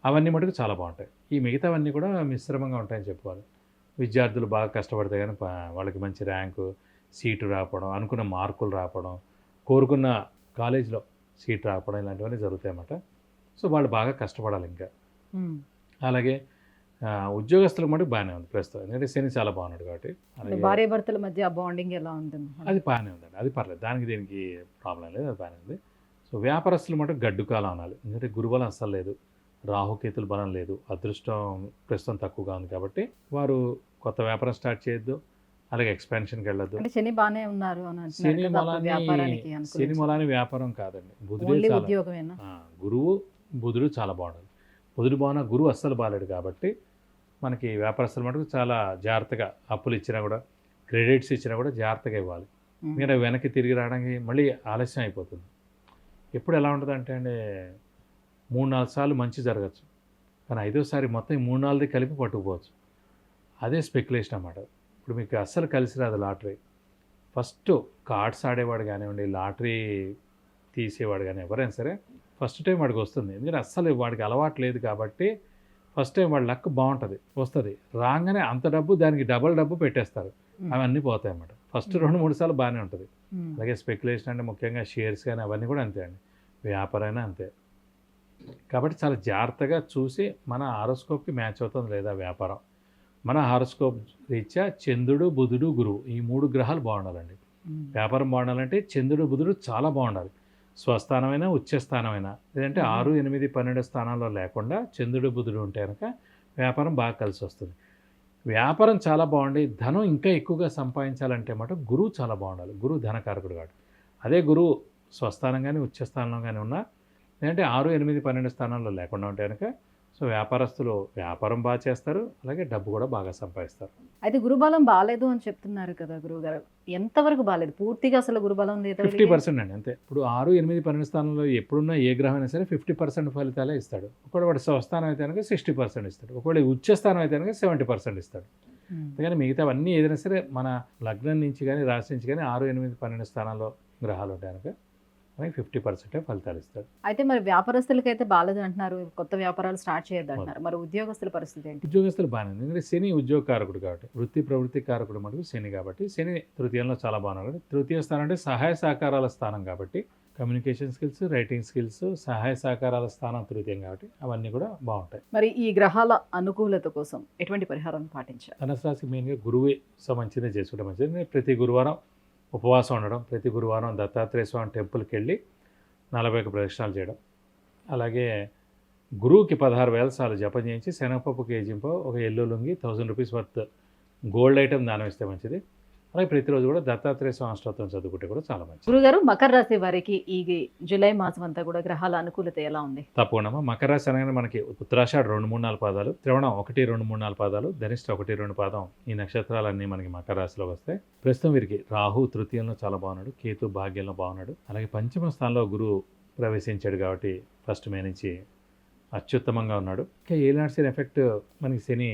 అవన్నీ మటుకు చాలా బాగుంటాయి. ఈ మిగతావన్నీ కూడా మిశ్రమంగా ఉంటాయని చెప్పుకోవాలి. విద్యార్థులు బాగా కష్టపడితే కానీ వాళ్ళకి మంచి ర్యాంకు, సీటు రాకపోవడం, అనుకున్న మార్కులు రాకపోవడం, కోరుకున్న కాలేజీలో సీట్ రాకపోవడం ఇలాంటివన్నీ జరుగుతాయి అన్నమాట. సో వాళ్ళు బాగా కష్టపడాలి ఇంకా. అలాగే ఉద్యోగస్తులకు మటుకు బాగానే ఉంది ప్రస్తుతం, ఎందుకంటే శని చాలా బాగున్నాడు కాబట్టి. భార్య భర్తల మధ్య బాండింగ్ ఎలా ఉంటుంది? అది బాగానే ఉందండి, అది పర్లేదు, దానికి దీనికి ప్రాబ్లం లేదు, అది బాగానే ఉంది. సో వ్యాపారస్తులు మటుకు గడ్డు కాలం అనాలి, ఎందుకంటే గురుబలం అస్సలు లేదు, రాహుకేతుల బలం లేదు, అదృష్టం ప్రస్తుతం తక్కువగా ఉంది కాబట్టి వారు కొత్త వ్యాపారం స్టార్ట్ చేయొద్దు, అలాగే ఎక్స్పాన్షన్కి వెళ్ళొద్దు. శని బాగానే ఉన్నారు అని శని మూలాన్ని వ్యాపారం కాదండి, బుధుడే ఉద్యోగమేనా. గురువు బుధుడు చాలా బాగుండాలి. బుధుడు బాగున్నా గురువు అస్సలు బాగాలేడు కాబట్టి మనకి వ్యాపారస్తులు మటుకు చాలా జాగ్రత్తగా అప్పులు ఇచ్చినా కూడా, క్రెడిట్స్ ఇచ్చినా కూడా జాగ్రత్తగా ఇవ్వాలి. మీరు వెనక్కి తిరిగి రావడానికి మళ్ళీ ఆలస్యం అయిపోతుంది. ఎప్పుడు ఎలా ఉంటుంది అంటే అండి, 3-4 సార్లు మంచి జరగచ్చు, కానీ 5వసారి మొత్తం 3-4ది కలిపి పట్టుకుపోవచ్చు. అదే స్పెక్యులేషన్ అన్నమాట. ఇప్పుడు మీకు అస్సలు కలిసి రాదు లాటరీ. ఫస్ట్ కార్డ్స్ ఆడేవాడు కానివ్వండి, లాటరీ తీసేవాడు కానీ ఎవరైనా సరే ఫస్ట్ టైం వాడికి వస్తుంది, ఎందుకంటే అస్సలు వాడికి అలవాటు లేదు కాబట్టి ఫస్ట్ టైం వాడి లక్ బాగుంటుంది, వస్తుంది. రాగానే అంత డబ్బు దానికి డబల్ డబ్బు పెట్టేస్తారు, అవన్నీ పోతాయి అన్నమాట. ఫస్ట్ 2-3 సార్లు బాగానే ఉంటుంది. అలాగే స్పెక్యులేషన్ అంటే ముఖ్యంగా షేర్స్ కానీ అవన్నీ కూడా అంతే అండి, వ్యాపారైనా అంతే. కాబట్టి చాలా జాగ్రత్తగా చూసి మన హారోస్కోప్కి మ్యాచ్ అవుతుంది లేదా వ్యాపారం. మన హారోస్కోప్ రీత్యా చంద్రుడు, బుధుడు, గురువు ఈ 3 గ్రహాలు బాగుండాలండి. వ్యాపారం బాగుండాలంటే చంద్రుడు, బుధుడు చాలా బాగుండాలి. స్వస్థానమైనా ఉచ్చస్థానమైనా, లేదంటే 6, 8, 12 స్థానాల్లో లేకుండా చంద్రుడు, బుధుడు ఉంటే కనుక వ్యాపారం బాగా కలిసి వస్తుంది. వ్యాపారం చాలా బాగుండి ధనం ఇంకా ఎక్కువగా సంపాదించాలంటే మాట గురువు చాలా బాగుండాలి. గురువు ధనకారకుడు కాదు. అదే గురువు స్వస్థానం కానీ ఉచ్చస్థానం కానీ ఉన్నా, లేదంటే 6, 8, 12 స్థానాల్లో లేకుండా ఉంటే కనుక సో వ్యాపారస్తులు వ్యాపారం బాగా చేస్తారు, అలాగే డబ్బు కూడా బాగా సంపాదిస్తారు. అయితే గురుబలం బాగాలేదు అని చెప్తున్నారు కదా గురువుగారు, ఎంతవరకు బాగాలేదు? పూర్తిగా అసలు గురుబలం లేదు, 50% అండి అంతే. ఇప్పుడు 6, 8, 12 స్థానంలో ఎప్పుడున్నా ఏ గ్రహం అయినా సరే 50% ఫలితాలే ఇస్తాడు. ఒకవేళ వాడు స్వస్థానం అయితే కనుక 60% ఇస్తాడు, ఒకవేళ ఉచ్చస్థానం అయితే కనుక 70% ఇస్తాడు. అందుకని మిగతావన్నీ ఏదైనా సరే మన లగ్నం నుంచి కానీ రాశి నుంచి కానీ 6, 8, 12 స్థానాల్లో గ్రహాలు ఉంటాయి కనుక మనకి 50% ఫలితాలు ఇస్తాడు. అయితే మరి వ్యాపారస్తులకి అయితే బాగాలేదు అంటున్నారు, కొత్త వ్యాపారాలు స్టార్ట్ చేయొద్దు అంటున్నారు, మరి ఉద్యోగస్తుల పరిస్థితి ఏంటి? ఉద్యోగస్తులు బాగానే ఉంది, ఎందుకంటే శని ఉద్యోగ కారకుడు కాబట్టి, వృత్తి ప్రవృత్తి కారకుడు మటుకు శని కాబట్టి శని 3యంలో చాలా బాగున్నాడు. 3య స్థానం అంటే సహాయ సహకారాల స్థానం కాబట్టి కమ్యూనికేషన్ స్కిల్స్, రైటింగ్ స్కిల్స్, సహాయ సహకారాల స్థానం 3యం కాబట్టి అవన్నీ కూడా బాగుంటాయి. మరి ఈ గ్రహాల అనుకూలత కోసం ఎటువంటి పరిహారం పాటించాలి? ధనుసు రాశికి మెయిన్గా గురువే మంచిదే చేసుకుంటే మంచిది. ప్రతి గురువారం ఉపవాసం ఉండడం, ప్రతి గురువారం దత్తాత్రేయ స్వామి టెంపుల్కి వెళ్ళి 41 ప్రదక్షిణాలు చేయడం, అలాగే గురువుకి 16,000 సార్లు జపం చేయించి శనగపప్పు కేజీంపో ఒక yellow lungi 1000 rupees worth gold item దానం ఇస్తే మంచిది. అలాగే ప్రతిరోజు కూడా దత్తాత్రేయ స్వామి అష్టోత్తరం చదువుకుంటే కూడా చాలా మంచిది. గురుగారు, మకర రాశి వారికి ఈ జూలై మాసం అంతా కూడా గ్రహాల అనుకూలత ఎలా ఉంది? తప్పకుండా. మకర రాశి అనగానే మనకి ఉత్తరాషాఢ 2, 3, 4 పాదాలు, శ్రవణం 1, 2, 3, 4 పాదాలు, ధనిష్ట 1, 2 పాదం, ఈ నక్షత్రాలన్నీ మనకి మకర రాశిలోకి వస్తాయి. ప్రస్తుతం వీరికి రాహు 3యంలో చాలా బాగున్నాడు, కేతు భాగ్యంలో బాగున్నాడు, అలాగే 5మ స్థానంలో గురువు ప్రవేశించాడు కాబట్టి 1 మే నుంచి అత్యుత్తమంగా ఉన్నాడు. ఇంకా ఏలినాటి శని ఎఫెక్ట్ మనకి శని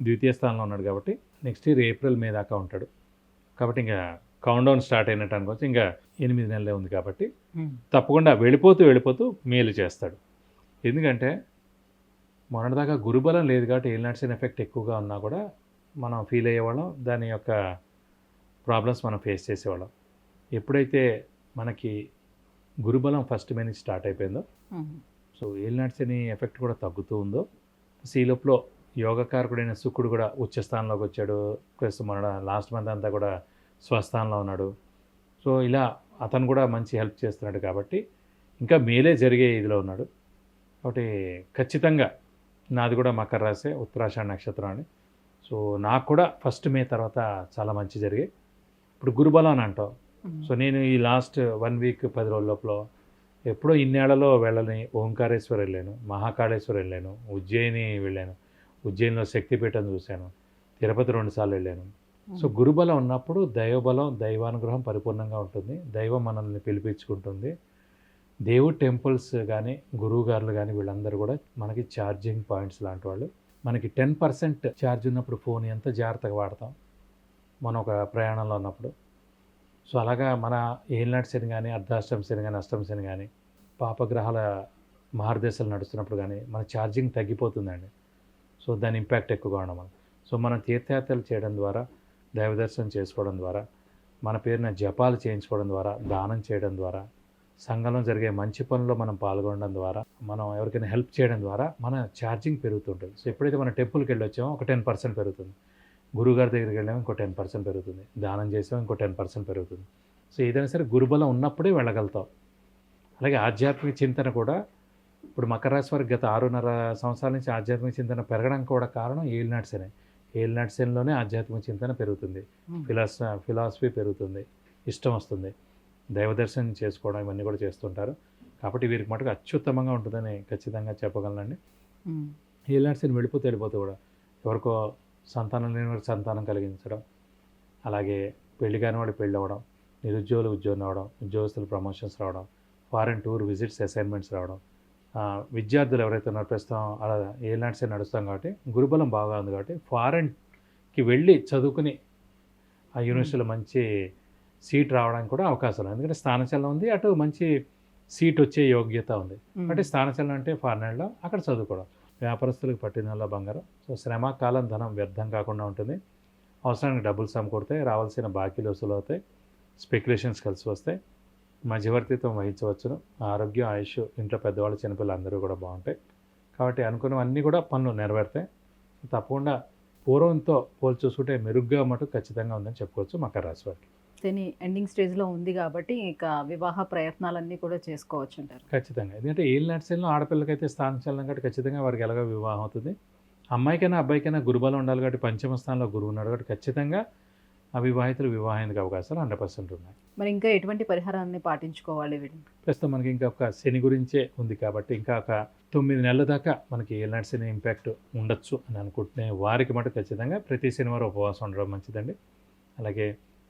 2య స్థానంలో ఉన్నాడు కాబట్టి నెక్స్ట్ ఇయర్ ఏప్రిల్, మే దాకా ఉంటాడు. కాబట్టి ఇంకా కౌంట్ డౌన్ స్టార్ట్ అయినట్టు అనుకోవచ్చు. ఇంకా 8 నెలలే ఉంది కాబట్టి తప్పకుండా వెళ్ళిపోతూ మేలు చేస్తాడు. ఎందుకంటే మొన్నటిదాకా గురుబలం లేదు కాబట్టి ఏలినాటి శని ఎఫెక్ట్ ఎక్కువగా ఉన్నా కూడా మనం ఫీల్ అయ్యేవాళ్ళం, దాని యొక్క ప్రాబ్లమ్స్ మనం ఫేస్ చేసేవాళ్ళం. ఎప్పుడైతే మనకి గురుబలం 1 మే నుంచి స్టార్ట్ అయిపోయిందో, సో ఏలినాటి శని ఎఫెక్ట్ కూడా తగ్గుతూ ఉందో, ఈలోపులో యోగకారకుడైన శుక్రుడు కూడా ఉచ్చస్థానంలోకి వచ్చాడు. ప్లస్ మన లాస్ట్ మంత్ అంతా కూడా స్వస్థానంలో ఉన్నాడు. సో ఇలా అతను కూడా మంచి హెల్ప్ చేస్తున్నాడు కాబట్టి ఇంకా మేలే జరిగే ఇదిలో ఉన్నాడు. కాబట్టి ఖచ్చితంగా నాది కూడా మకర రాశి, ఉత్తరాషాఢ నక్షత్రం అని. సో నాకు కూడా 1 మే తర్వాత చాలా మంచి జరిగాయి. ఇప్పుడు గురుబలం అని అంటాం. సో నేను ఈ లాస్ట్ 1 వీక్ 10 రోజుల లోపల ఎప్పుడో ఇన్నేళ్లలో వెళ్ళని ఓంకారేశ్వర్ వెళ్ళాను, మహాకాళేశ్వర్ వెళ్ళాను, ఉజ్జయిని వెళ్ళాను, ఉజ్జయినిలో శక్తిపీఠం చూశాను, తిరుపతి 2 సార్లు వెళ్ళాను, సో గురుబలం ఉన్నప్పుడు దైవబలం, దైవానుగ్రహం పరిపూర్ణంగా ఉంటుంది. దైవం మనల్ని పిలిపించుకుంటుంది. దేవుడు టెంపుల్స్ కానీ, గురువు గారులు కానీ వీళ్ళందరూ కూడా మనకి ఛార్జింగ్ పాయింట్స్ లాంటి వాళ్ళు. మనకి 10% ఛార్జ్ ఉన్నప్పుడు ఫోన్ ఎంత జాగ్రత్తగా వాడతాం మనం ఒక ప్రయాణంలో ఉన్నప్పుడు. సో అలాగా మన ఏలినాటి శని కానీ, అర్ధాష్టమ శని కానీ, అష్టమ శని కానీ, పాపగ్రహాల మహర్దశలు నడుస్తున్నప్పుడు కానీ మన ఛార్జింగ్ తగ్గిపోతుందండి. సో దాని ఇంపాక్ట్ ఎక్కువగా ఉండడం. సో మనం తీర్థయాత్రలు చేయడం ద్వారా, దైవ దర్శనం చేసుకోవడం ద్వారా, మన పేరున జపాలు చేయించుకోవడం ద్వారా, దానం చేయడం ద్వారా, సంఘంలో జరిగే మంచి పనుల్లో మనం పాల్గొనడం ద్వారా, మనం ఎవరికైనా హెల్ప్ చేయడం ద్వారా మన ఛార్జింగ్ పెరుగుతుంటుంది. సో ఎప్పుడైతే మనం టెంపుల్కి వెళ్ళి వచ్చామో ఒక 10% పెరుగుతుంది. గురువుగారి దగ్గరికి వెళ్ళామో ఇంకో 10% పెరుగుతుంది. దానం చేసామో ఇంకో 10% పెరుగుతుంది. సో ఏదైనా సరే గురుబలం ఉన్నప్పుడే వెళ్ళగలుగుతాం. అలాగే ఆధ్యాత్మిక చింతన కూడా ఇప్పుడు మకర రాశి వారికి గత 6.5 సంవత్సరాల నుంచి ఆధ్యాత్మిక చింతన పెరగడానికి కూడా కారణం ఏలినాటి శని. ఏలినాటి శనిలోనే ఆధ్యాత్మిక చింతన పెరుగుతుంది, ఫిలాసఫీ పెరుగుతుంది, ఇష్టం వస్తుంది, దైవ దర్శనం చేసుకోవడం ఇవన్నీ కూడా చేస్తుంటారు. కాబట్టి వీరికి మటుకు అత్యుత్తమంగా ఉంటుందని ఖచ్చితంగా చెప్పగలనండి. ఏలినాటి శని వెళ్ళిపోతే కూడా ఎవరికో సంతానం లేని వారికి సంతానం కలిగించడం, అలాగే పెళ్లి కాని వాడికి పెళ్ళి అవ్వడం, నిరుద్యోగులు ఉద్యోగం రావడం, ఉద్యోగస్తులు ప్రమోషన్స్ రావడం, ఫారెన్ టూర్ విజిట్స్ అసైన్మెంట్స్ రావడం, విద్యార్థులు ఎవరైతే ఉన్నారో ప్రస్తుతం అలా ఏలినాటి శని నడుస్తాం కాబట్టి గురుబలం బాగా ఉంది కాబట్టి ఫారెన్కి వెళ్ళి చదువుకుని ఆ యూనివర్సిటీలో మంచి సీట్ రావడానికి కూడా అవకాశాలు. ఎందుకంటే స్థానచలనం ఉంది, అటు మంచి సీట్ వచ్చే యోగ్యత ఉంది. అంటే స్థానచలనం అంటే ఫారెన్లో అక్కడ చదువుకోవడం. వ్యాపారస్తులకు పట్టినల్లా బంగారం. సో శ్రమ, కాలం, ధనం వ్యర్థం కాకుండా ఉంటుంది. అవసరానికి డబ్బులు సమకూడతాయి, రావాల్సిన బాకీలు వసూలు అవుతాయి, స్పెక్యులేషన్స్ కలిసి వస్తాయి, మధ్యవర్తిత్వం వహించవచ్చును. ఆరోగ్యం, ఆయుష్, ఇంట్లో పెద్దవాళ్ళు, చిన్నపిల్లలు అందరూ కూడా బాగుంటాయి. కాబట్టి అనుకున్నవన్నీ కూడా పనులు నెరవేరుతాయి. తప్పకుండా పూర్వంతో పోల్చి చూసుకుంటే మెరుగ్గా మటుకు ఖచ్చితంగా ఉందని చెప్పుకోవచ్చు మకర రాశి వారికి. శని ఎండింగ్ స్టేజ్లో ఉంది కాబట్టి ఇక వివాహ ప్రయత్నాలన్నీ కూడా చేసుకోవచ్చు అంటారు. ఖచ్చితంగా. ఎందుకంటే ఏలినాటి శనిలో ఆడపిల్లకైతే స్థానచలనం కాబట్టి ఖచ్చితంగా వారికి ఎలాగో వివాహం అవుతుంది. అమ్మాయికైనా అబ్బాయికైనా గురుబలం ఉండాలి కాబట్టి పంచమ స్థానంలో గురువు ఉన్నాడు కాబట్టి ఖచ్చితంగా అవివాహితులు వివాహానికి అవకాశాలు 100% ఉన్నాయి. మరి ఇంకా ఎటువంటి పరిహారాన్ని పాటించుకోవాలి వీళ్ళు? ప్రస్తుతం మనకి ఇంకా ఒక శని గురించే ఉంది కాబట్టి ఇంకా ఒక 9 నెలల దాకా మనకి ఏలినాటి శని ఇంపాక్ట్ ఉండొచ్చు అని అనుకుంటునే వారికి మటు ఖచ్చితంగా ప్రతి శనివారం ఉపవాసం ఉండడం మంచిదండి. అలాగే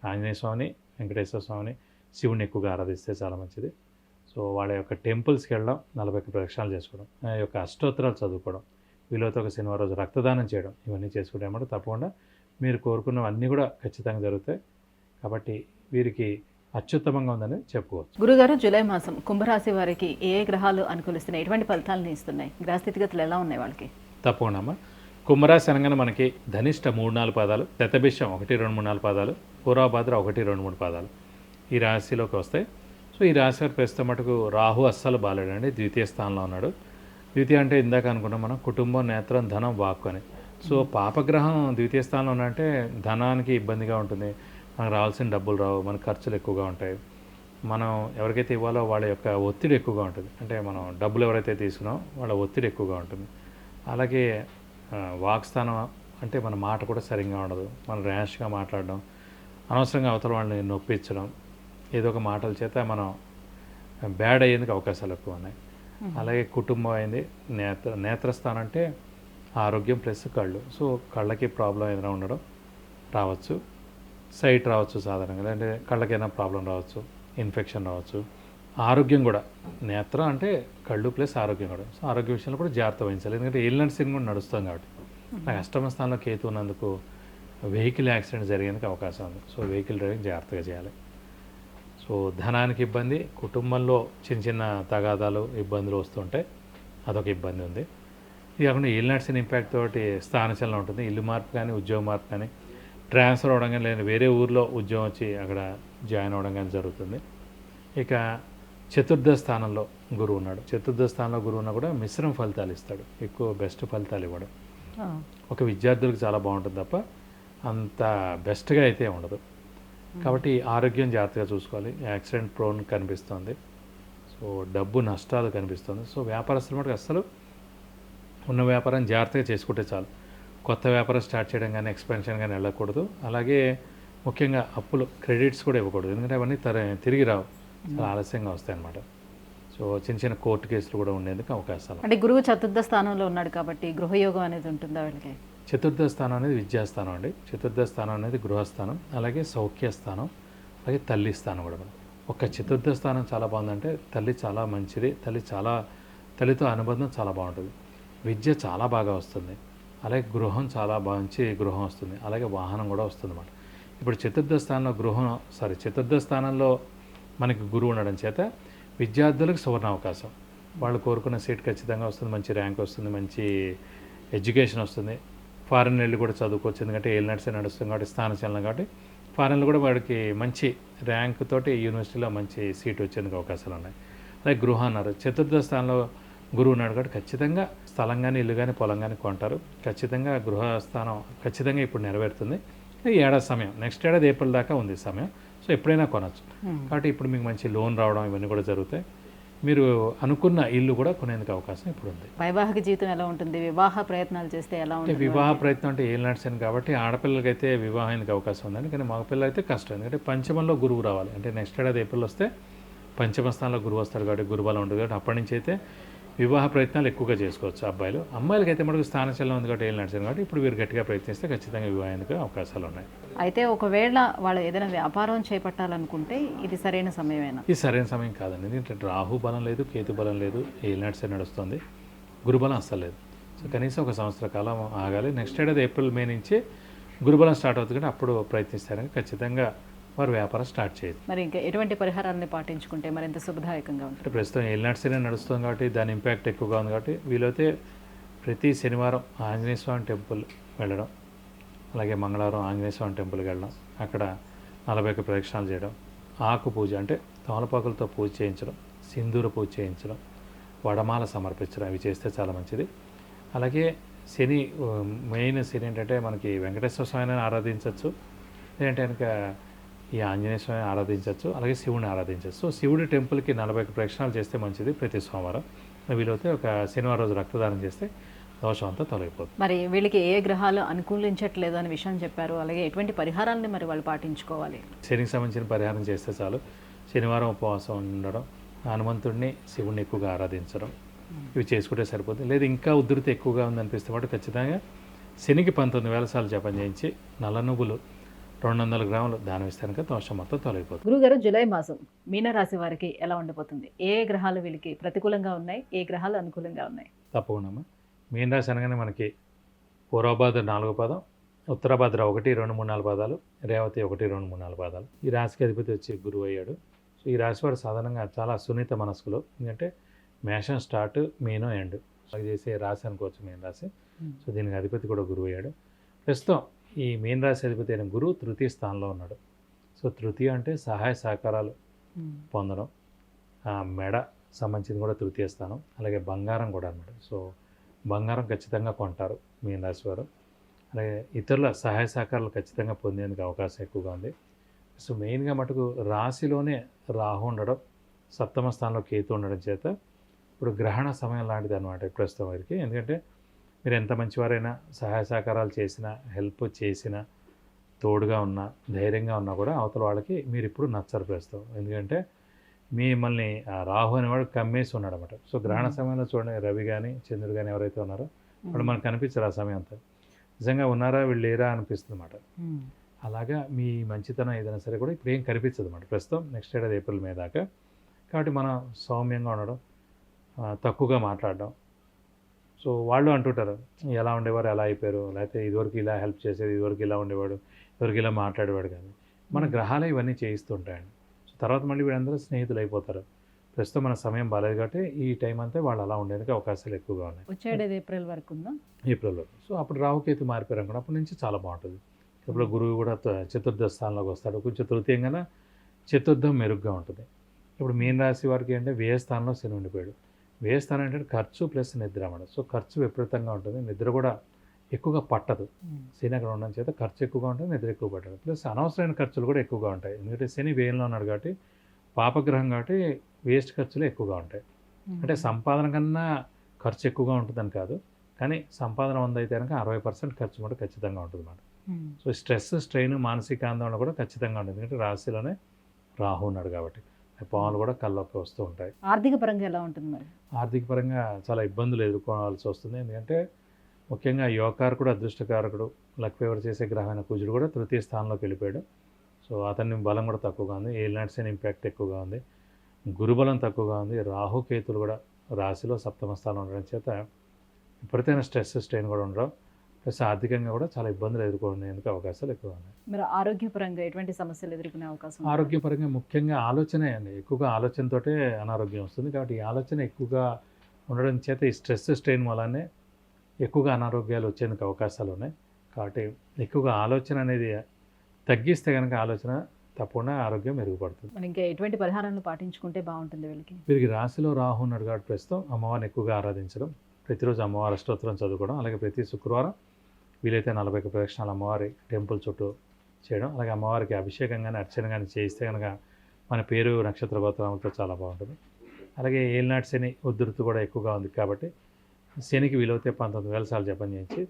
ఆంజనేయ స్వామిని, వెంకటేశ్వర స్వామిని, శివుని ఎక్కువగా ఆరాధిస్తే చాలా మంచిది. సో వాళ్ళ యొక్క టెంపుల్స్కి వెళ్ళడం, 41 ప్రదక్షిణాలు చేసుకోవడం, ఆ యొక్క అష్టోత్తరాలు చదువుకోవడం, వీళ్ళతో ఒక శనివారం రోజు రక్తదానం చేయడం, ఇవన్నీ చేసుకుంటే అన్నమాట తప్పకుండా మీరు కోరుకున్నవన్నీ కూడా ఖచ్చితంగా జరుగుతాయి. కాబట్టి వీరికి అత్యుత్తమంగా ఉందని చెప్పుకోవచ్చు. గురుగారు, జూలై మాసం కుంభరాశి వారికి ఏ గ్రహాలు అనుకూలిస్తున్నాయి, ఎటువంటి ఫలితాలను ఇస్తున్నాయి, గ్రహస్థితిగతులు ఎలా ఉన్నాయి వాళ్ళకి? తప్పకుండా అమ్మ. కుంభరాశి అనగానే మనకి ధనిష్ట 3-4 పాదాలు, శతభిషం 1-2-3-4 పాదాలు, పూర్వభాద్ర 1-2-3 పాదాలు ఈ రాశిలోకి వస్తాయి. సో ఈ రాశి వారి ప్రస్తుతం మటుకు రాహు అస్సలు బాలేడండి, ద్వితీయ స్థానంలో ఉన్నాడు. ద్వితీయ అంటే ఇందాక అనుకున్నాం మనం కుటుంబం, నేత్రం, ధనం, వాక్కు అని. సో పాపగ్రహం ద్వితీయ స్థానంలో ఉన్నంటే ధనానికి ఇబ్బందిగా ఉంటుంది, మనకు రావాల్సిన డబ్బులు రావు, మన ఖర్చులు ఎక్కువగా ఉంటాయి, మనం ఎవరికైతే ఇవ్వాలో వాళ్ళ యొక్క ఒత్తిడి ఎక్కువగా ఉంటుంది. అంటే మనం డబ్బులు ఎవరైతే తీసుకున్నామో వాళ్ళ ఒత్తిడి ఎక్కువగా ఉంటుంది. అలాగే వాక్స్థానం అంటే మన మాట కూడా సరిగ్గా ఉండదు, మనం ర్యాష్గా మాట్లాడడం, అనవసరంగా అవతల వాళ్ళని నొప్పించడం, ఏదో ఒక మాటల చేత మనం బ్యాడ్ అయ్యేందుకు అవకాశాలు ఎక్కువ ఉన్నాయి. అలాగే కుటుంబం అయింది. నేత్రస్థానం అంటే ఆరోగ్యం ప్లస్ కళ్ళు. సో కళ్ళకి ప్రాబ్లం ఏదైనా ఉండడం రావచ్చు, సైట్ రావచ్చు సాధారణంగా, అంటే కళ్ళకైనా ప్రాబ్లం రావచ్చు, ఇన్ఫెక్షన్ రావచ్చు. ఆరోగ్యం కూడా నేత్రం అంటే కళ్ళు ప్లస్ ఆరోగ్యం కూడా. సో ఆరోగ్య విషయంలో కూడా జాగ్రత్త వహించాలి. ఎందుకంటే ఏలినాటి శని కూడా నడుస్తాం కాబట్టి నాకు అష్టమ స్థానంలో కేతు ఉన్నందుకు వెహికల్ యాక్సిడెంట్ జరిగేందుకు అవకాశం ఉంది. సో వెహికల్ డ్రైవింగ్ జాగ్రత్తగా చేయాలి. సో ధనానికి ఇబ్బంది, కుటుంబంలో చిన్న చిన్న తగాదాలు, ఇబ్బందులు వస్తుంటాయి, అదొక ఇబ్బంది ఉంది. ఇది కాకుండా ఏలినాటి శని ఇంపాక్ట్ తోటి స్థానచలనం ఉంటుంది. ఇల్లు మార్పు కానీ, ఉద్యోగ మార్పు కానీ, ట్రాన్స్ఫర్ అవ్వడం కానీ, లేదా వేరే ఊర్లో ఉద్యోగం వచ్చి అక్కడ జాయిన్ అవ్వడం కానీ జరుగుతుంది. ఇక చతుర్థ స్థానంలో గురువు ఉన్నాడు. చతుర్థ స్థానంలో గురువు ఉన్నా కూడా మిశ్రమ ఫలితాలు ఇస్తాడు, ఎక్కువ బెస్ట్ ఫలితాలు ఇవ్వడం. ఒక విద్యార్థులకు చాలా బాగుంటుంది తప్ప అంత బెస్ట్గా అయితే ఉండదు. కాబట్టి ఆరోగ్యం జాగ్రత్తగా చూసుకోవాలి. యాక్సిడెంట్ ప్రోన్ కనిపిస్తుంది. సో డబ్బు నష్టాలు కనిపిస్తుంది. సో వ్యాపారస్తుల మటుకు అస్సలు ఉన్న వ్యాపారం జాగ్రత్తగా చేసుకుంటే చాలు. కొత్త వ్యాపారం స్టార్ట్ చేయడం కానీ, ఎక్స్పెన్షన్ కానీ వెళ్ళకూడదు. అలాగే ముఖ్యంగా అప్పులు, క్రెడిట్స్ కూడా ఇవ్వకూడదు, ఎందుకంటే అవన్నీ తిరిగి రావు, చాలా ఆలస్యంగా వస్తాయి అన్నమాట. సో చిన్న చిన్న కోర్టు కేసులు కూడా ఉండేందుకు అవకాశాలు. అంటే గురువు చతుర్థ స్థానంలో ఉన్నాడు కాబట్టి గృహయోగం అనేది ఉంటుందా వీళ్ళకి? చతుర్థ స్థానం అనేది విద్యాస్థానం అండి. చతుర్థ స్థానం అనేది గృహస్థానం, అలాగే సౌఖ్యస్థానం, అలాగే తల్లి స్థానం కూడా. ఒక చతుర్థ స్థానం చాలా బాగుందంటే తల్లి చాలా మంచిది, తల్లితో అనుబంధం చాలా బాగుంటుంది, విద్య చాలా బాగా వస్తుంది, అలాగే గృహం చాలా మంచి గృహం వస్తుంది, అలాగే వాహనం కూడా వస్తుంది అన్నమాట. ఇప్పుడు చతుర్థ స్థానంలో మనకి గురువు ఉండడం చేత విద్యార్థులకు సువర్ణ అవకాశం, వాళ్ళు కోరుకున్న సీట్ ఖచ్చితంగా వస్తుంది, మంచి ర్యాంక్ వస్తుంది, మంచి ఎడ్యుకేషన్ వస్తుంది, ఫారెన్ వెళ్ళి కూడా చదువుకోవచ్చు. ఎందుకంటే ఏలినట్సే నడుస్తుంది కాబట్టి, స్థానచలనం కాబట్టి ఫారెన్లో కూడా వాడికి మంచి ర్యాంక్ తోటి యూనివర్సిటీలో మంచి సీట్ వచ్చేందుకు అవకాశాలు ఉన్నాయి. అలాగే గృహం అన్నారు, చతుర్థ స్థానంలో గురువు ఉన్నాడు కాబట్టి ఖచ్చితంగా స్థలం కానీ ఇల్లు కానీ పొలం కానీ కొంటారు. ఖచ్చితంగా గృహస్థానం ఖచ్చితంగా ఇప్పుడు నెరవేరుతుంది. ఈ ఏడాది సమయం, నెక్స్ట్ ఏడాది ఏప్రిల్ దాకా ఉంది సమయం, సో ఎప్పుడైనా కొనవచ్చు. కాబట్టి ఇప్పుడు మీకు మంచి లోన్ రావడం ఇవన్నీ కూడా జరుగుతాయి. మీరు అనుకున్న ఇల్లు కూడా కొనేందుకు అవకాశం ఇప్పుడు ఉంది. వైవాహిక జీవితం ఎలా ఉంటుంది, వివాహ ప్రయత్నాలు చేస్తే ఎలా ఉంటుంది? వివాహ ప్రయత్నం అంటే ఏం నడిచాను కాబట్టి ఆడపిల్లలకైతే వివాహానికి అవకాశం ఉందండి, కానీ మగపిల్లలు అయితే కష్టం. ఎందుకంటే పంచమంలో గురువు రావాలి, అంటే నెక్స్ట్ ఏడాది ఏప్రిల్ వస్తే పంచమ స్థానంలో గురువు వస్తారు కాబట్టి గురుబలం ఉంటుంది కాబట్టి అప్పటి నుంచి అయితే వివాహ ప్రయత్నాలు ఎక్కువగా చేసుకోవచ్చు అబ్బాయిలు. అమ్మాయిలకి అయితే మనకు స్థానచలనం ఉంది కాబట్టి ఏం నడిచాను కాబట్టి ఇప్పుడు వీరు గట్టిగా ప్రయత్నిస్తే ఖచ్చితంగా వివాహానికి అవకాశాలు ఉన్నాయి. అయితే ఒకవేళ వాళ్ళు ఏదైనా వ్యాపారం చేపట్టాలనుకుంటే ఇది సరైన సమయమేనా? ఇది సరైన సమయం కాదండి, ఎందుకంటే రాహు బలం లేదు, కేతు బలం లేదు, ఏలినాట్సే నడుస్తుంది, గురుబలం అస్సలు లేదు. సో కనీసం ఒక సంవత్సర కాలం ఆగాలి. నెక్స్ట్ ఏడాది ఏప్రిల్ మే నుంచి గురుబలం స్టార్ట్ అవుతుంది కానీ అప్పుడు ప్రయత్నిస్తారని ఖచ్చితంగా వారు వ్యాపారం స్టార్ట్ చేయదు. మరి ఇంకా ఎటువంటి పరిహారాన్ని పాటించుకుంటే మరింత శుభదాయకంగా ఉంటుంది? అంటే ప్రస్తుతం ఏలినాట్సేనే నడుస్తుంది కాబట్టి దాని ఇంపాక్ట్ ఎక్కువగా ఉంది కాబట్టి వీలైతే ప్రతి శనివారం ఆంజనేయ స్వామి టెంపుల్ వెళ్ళడం, అలాగే మంగళవారం ఆంజనేయ స్వామి టెంపుల్కి వెళ్ళడం, అక్కడ 41 ప్రదక్షిణాలు చేయడం, ఆకు పూజ అంటే తమలపాకులతో పూజ చేయించడం, సింధూర పూజ చేయించడం, వడమాల సమర్పించడం, అవి చేస్తే చాలా మంచిది. అలాగే మెయిన్ శని ఏంటంటే మనకి వెంకటేశ్వర స్వామిని ఆరాధించవచ్చు, లేదంటే కనుక ఈ ఆంజనేయ స్వామిని ఆరాధించవచ్చు, అలాగే శివుని ఆరాధించవచ్చు. సో శివుడి టెంపుల్కి 41 ప్రదక్షిణాలు చేస్తే మంచిది ప్రతి సోమవారం. వీలైతే ఒక శనివారం రోజు రక్తదానం చేస్తే దోషం అంతా తొలగిపోతుంది. మరి వీళ్ళకి ఏ గ్రహాలు అనుకూలించట్లేదు అనే విషయం చెప్పారు, అలాగే ఎటువంటి పరిహారాలని మరి వాళ్ళు పాటించుకోవాలి? శనికి సంబంధించిన పరిహారం చేస్తే చాలు. శనివారం ఉపవాసం ఉండడం, హనుమంతుడిని శివుడిని ఎక్కువగా ఆరాధించడం, ఇవి చేసుకుంటే సరిపోతుంది. లేదు ఇంకా ఉధృతి ఎక్కువగా ఉందనిపిస్తే వాటి ఖచ్చితంగా శనికి 19,000 సార్లు జపం చేయించి నల్ల నువ్వులు 200 గ్రాములు దానం ఇస్తే కనుక దోషం మొత్తం తొలగిపోతుంది. గురుగారు, జూలై మాసం మీనరాశి వారికి ఎలా ఉండబోతుంది? ఏ గ్రహాలు వీళ్ళకి ప్రతికూలంగా ఉన్నాయి, ఏ గ్రహాలు అనుకూలంగా ఉన్నాయి? తప్పకుండా మీన రాశి అనగానే మనకి పూర్వభాద్ర 4వ పాదం, ఉత్తరభాద్ర 1, 2, 3, 4 పాదాలు, రేవతి 1, 2, 3, 4 పాదాలు. ఈ రాశికి అధిపతి వచ్చి గురువు అయ్యాడు. సో ఈ రాశి వారు సాధారణంగా చాలా సున్నిత మనస్కులు, ఎందుకంటే మేషం స్టార్ట్, మీనం ఎండ్, సో చేసే రాశి అనుకోవచ్చు మీన రాశి. సో దీనికి అధిపతి కూడా గురువు అయ్యాడు. ప్రస్తుతం ఈ మీన రాశి అధిపతి అయిన గురువు తృతీయ స్థానంలో ఉన్నాడు. సో తృతీయ అంటే సహాయ సహకారాలు పొందడం, మెడ సంబంధించింది కూడా తృతీయ స్థానం, అలాగే బంగారం కూడా అన్నమాట. సో బంగారం ఖచ్చితంగా కొంటారు మీన రాశి వారు. అలాగే ఇతరుల సహాయ సహకారాలు ఖచ్చితంగా పొందేందుకు అవకాశం ఎక్కువగా ఉంది. సో మెయిన్గా మటుకు రాశిలోనే రాహు ఉండడం, సప్తమ స్థానంలో కేతు ఉండడం చేత ఇప్పుడు గ్రహణ సమయం లాంటిది అనమాట ప్రస్తుతం వారికి. ఎందుకంటే మీరు ఎంత మంచివారైనా, సహాయ సహకారాలు చేసినా, హెల్ప్ చేసినా, తోడుగా ఉన్నా, ధైర్యంగా ఉన్నా కూడా అవతల వాళ్ళకి మీరు ఇప్పుడు నచ్చరు ప్రస్తుతం. ఎందుకంటే మిమ్మల్ని రాహు అనేవాడు కమ్మేసి ఉన్నాడు అనమాట. సో గ్రహణ సమయంలో చూడండి, రవి కానీ చంద్రుడు కానీ ఎవరైతే ఉన్నారో వాళ్ళు మనకు కనిపించరు ఆ సమయం అంతా. నిజంగా ఉన్నారా వీళ్ళు లేరా అనిపిస్తుంది అన్నమాట. అలాగా మీ మంచితనం ఏదైనా సరే కూడా ఇప్పుడు ఏం కనిపించదు అన్నమాట ప్రస్తుతం నెక్స్ట్ ఏడాది ఏప్రిల్ మే దాకా. కాబట్టి మనం సౌమ్యంగా ఉండడం, తక్కువగా మాట్లాడడం. సో వాళ్ళు అంటుంటారు ఎలా ఉండేవారు ఎలా అయిపోయారు, లేకపోతే ఇదివరకు ఇలా హెల్ప్ చేసేది, ఇదివరకు ఇలా ఉండేవాడు, ఇదివరకు ఇలా మాట్లాడేవాడు కానీ మన గ్రహాలు ఇవన్నీ చేయిస్తుంటాయండి. సో తర్వాత మళ్ళీ వీళ్ళందరూ స్నేహితులు అయిపోతారు. ప్రస్తుతం మన సమయం బాగాలేదు కాబట్టి ఈ టైం అంతా వాళ్ళు అలా ఉండేందుకు అవకాశాలు ఎక్కువగా ఉన్నాయి. వచ్చేది ఏప్రిల్ వరకు ఉందా? ఏప్రిల్ వరకు. సో అప్పుడు రాహుకేతు మారిపోయారు అనుకోండి, అప్పటి నుంచి చాలా బాగుంటుంది. ఇప్పుడు గురువు కూడా చతుర్థ స్థానంలోకి వస్తాడు, కొంచెం తృతీయంగా చతుర్థం మెరుగ్గా ఉంటుంది. ఇప్పుడు మీన రాశి వారికి అంటే వ్యయ స్థానంలో శని ఉండిపోయాడు. వ్యయ స్థానం అంటే ఖర్చు ప్లస్ నిద్ర అన్నమాట. సో ఖర్చు విపరీతంగా ఉంటుంది, నిద్ర కూడా ఎక్కువగా పట్టదు. శని అక్కడ ఉండడం చేత ఖర్చు ఎక్కువగా ఉంటుంది, నిద్ర ఎక్కువ పట్టదు. ప్లస్ అనవసరమైన ఖర్చులు కూడా ఎక్కువగా ఉంటాయి. ఎందుకంటే శని వ్యయంలో ఉన్నాడు కాబట్టి, పాపగ్రహం కాబట్టి వేస్ట్ ఖర్చులు ఎక్కువగా ఉంటాయి. అంటే సంపాదన కన్నా ఖర్చు ఎక్కువగా ఉంటుందని కాదు, కానీ సంపాదన 100 అయితే కనుక 60% ఖర్చు కూడా ఖచ్చితంగా ఉంటుంది అన్నమాట. సో స్ట్రెస్, స్ట్రెయిన్, మానసిక ఆందోళన కూడా ఖచ్చితంగా ఉంటుంది. ఎందుకంటే రాశిలోనే రాహు ఉన్నాడు కాబట్టి పాములు కూడా కళ్ళలోకి వస్తూ ఉంటాయి. ఆర్థిక పరంగా ఎలా ఉంటుంది మరి? ఆర్థిక పరంగా చాలా ఇబ్బందులు ఎదుర్కోవాల్సి వస్తుంది. ఎందుకంటే ముఖ్యంగా యోగకారకుడు, అదృష్టకారకుడు, లక్ ఫేవర్ చేసే గ్రహమైన కుజుడు కూడా తృతీయ స్థానంలోకి వెళ్ళిపోయాడు. సో అతని బలం కూడా తక్కువగా ఉంది. ఏలినాటి శని ఇంపాక్ట్ ఎక్కువగా ఉంది. గురుబలం తక్కువగా ఉంది. రాహుకేతులు కూడా రాశిలో సప్తమ స్థానం ఉండడం చేత విపరీతమైన స్ట్రెస్, స్ట్రెయిన్ కూడా ఉండడం, ప్లస్ ఆర్థికంగా కూడా చాలా ఇబ్బందులు ఎదుర్కొనేందుకు అవకాశాలు ఎక్కువ ఉన్నాయి. మరి ఆరోగ్యపరంగా ఎటువంటి సమస్యలు ఎదుర్కొనే అవకాశం ఉంది? ఆరోగ్యపరంగా ముఖ్యంగా ఆలోచనే అండి. ఎక్కువగా ఆలోచనతోటే అనారోగ్యం వస్తుంది. కాబట్టి ఈ ఆలోచన ఎక్కువగా ఉండడం చేత ఈ స్ట్రెస్, స్ట్రెయిన్ వల్లనే ఎక్కువగా అనారోగ్యాలు వచ్చేందుకు అవకాశాలు ఉన్నాయి. కాబట్టి ఎక్కువగా ఆలోచన అనేది తగ్గిస్తే కనుక ఆలోచన తప్పకుండా ఆరోగ్యం మెరుగుపడుతుంది. మరి ఇంకా ఎటువంటి పరిహారాలను పాటించుకుంటే బాగుంటుంది వీళ్ళకి? వీరికి రాశిలో రాహు ఉన్నాడు కాబట్టి ప్రస్తుతం అమ్మవారిని ఎక్కువగా ఆరాధించడం, ప్రతిరోజు అమ్మవారి అష్టోత్తరం చదువుకోవడం, అలాగే ప్రతి శుక్రవారం వీలైతే 40 ప్రదక్షిణాలు అమ్మవారి టెంపుల్ చుట్టూ చేయడం, అలాగే అమ్మవారికి అభిషేకం కానీ అర్చన కానీ చేయిస్తే కనుక మన పేరు, నక్షత్ర గోత్రాలతో చాలా బాగుంటుంది. అలాగే ఏలినాటి శని ఉధృతి కూడా ఎక్కువగా ఉంది కాబట్టి శనికి వీలైతే 19,000 సార్లు జపం చేయించి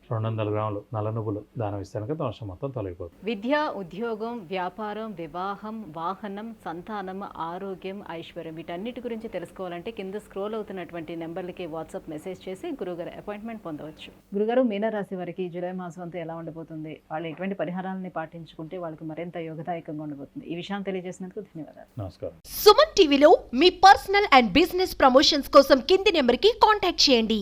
200 గ్రాములు నల్ల నువ్వులు దానం ఇస్తే కనుక దోషం మొత్తం తొలగిపోతుంది. విద్య, ఉద్యోగం, వ్యాపారం, వివాహం, వాహనం, సంతానం, ఆరోగ్యం, ఐశ్వర్యం వీటన్నిటి గురించి తెలుసుకోవాలంటే కింద స్క్రోల్ అవుతున్నటువంటి నెంబర్లకి వాట్సాప్ మెసేజ్ చేసి గురుగారు అపాయింట్మెంట్ పొందవచ్చు. గురుగారు, మీనరాశి వారికి జూలై మాసం అంతా ఎలా ఉండబోతుంది? వాళ్ళు ఎటువంటి పరిహారాలని పాటించుకుంటే వాళ్ళకి మరింత యోగదాయకంగా ఉండబోతుంది? ఈ విషయాన్ని తెలియజేసినందుకు ధన్యవాదాలు. నమస్కారం. సుమన్ టీవీలో మీ పర్సనల్ అండ్ బిజినెస్ ప్రమోషన్స్ కోసం కింది నెంబర్కి కాంటాక్ట్ చేయండి.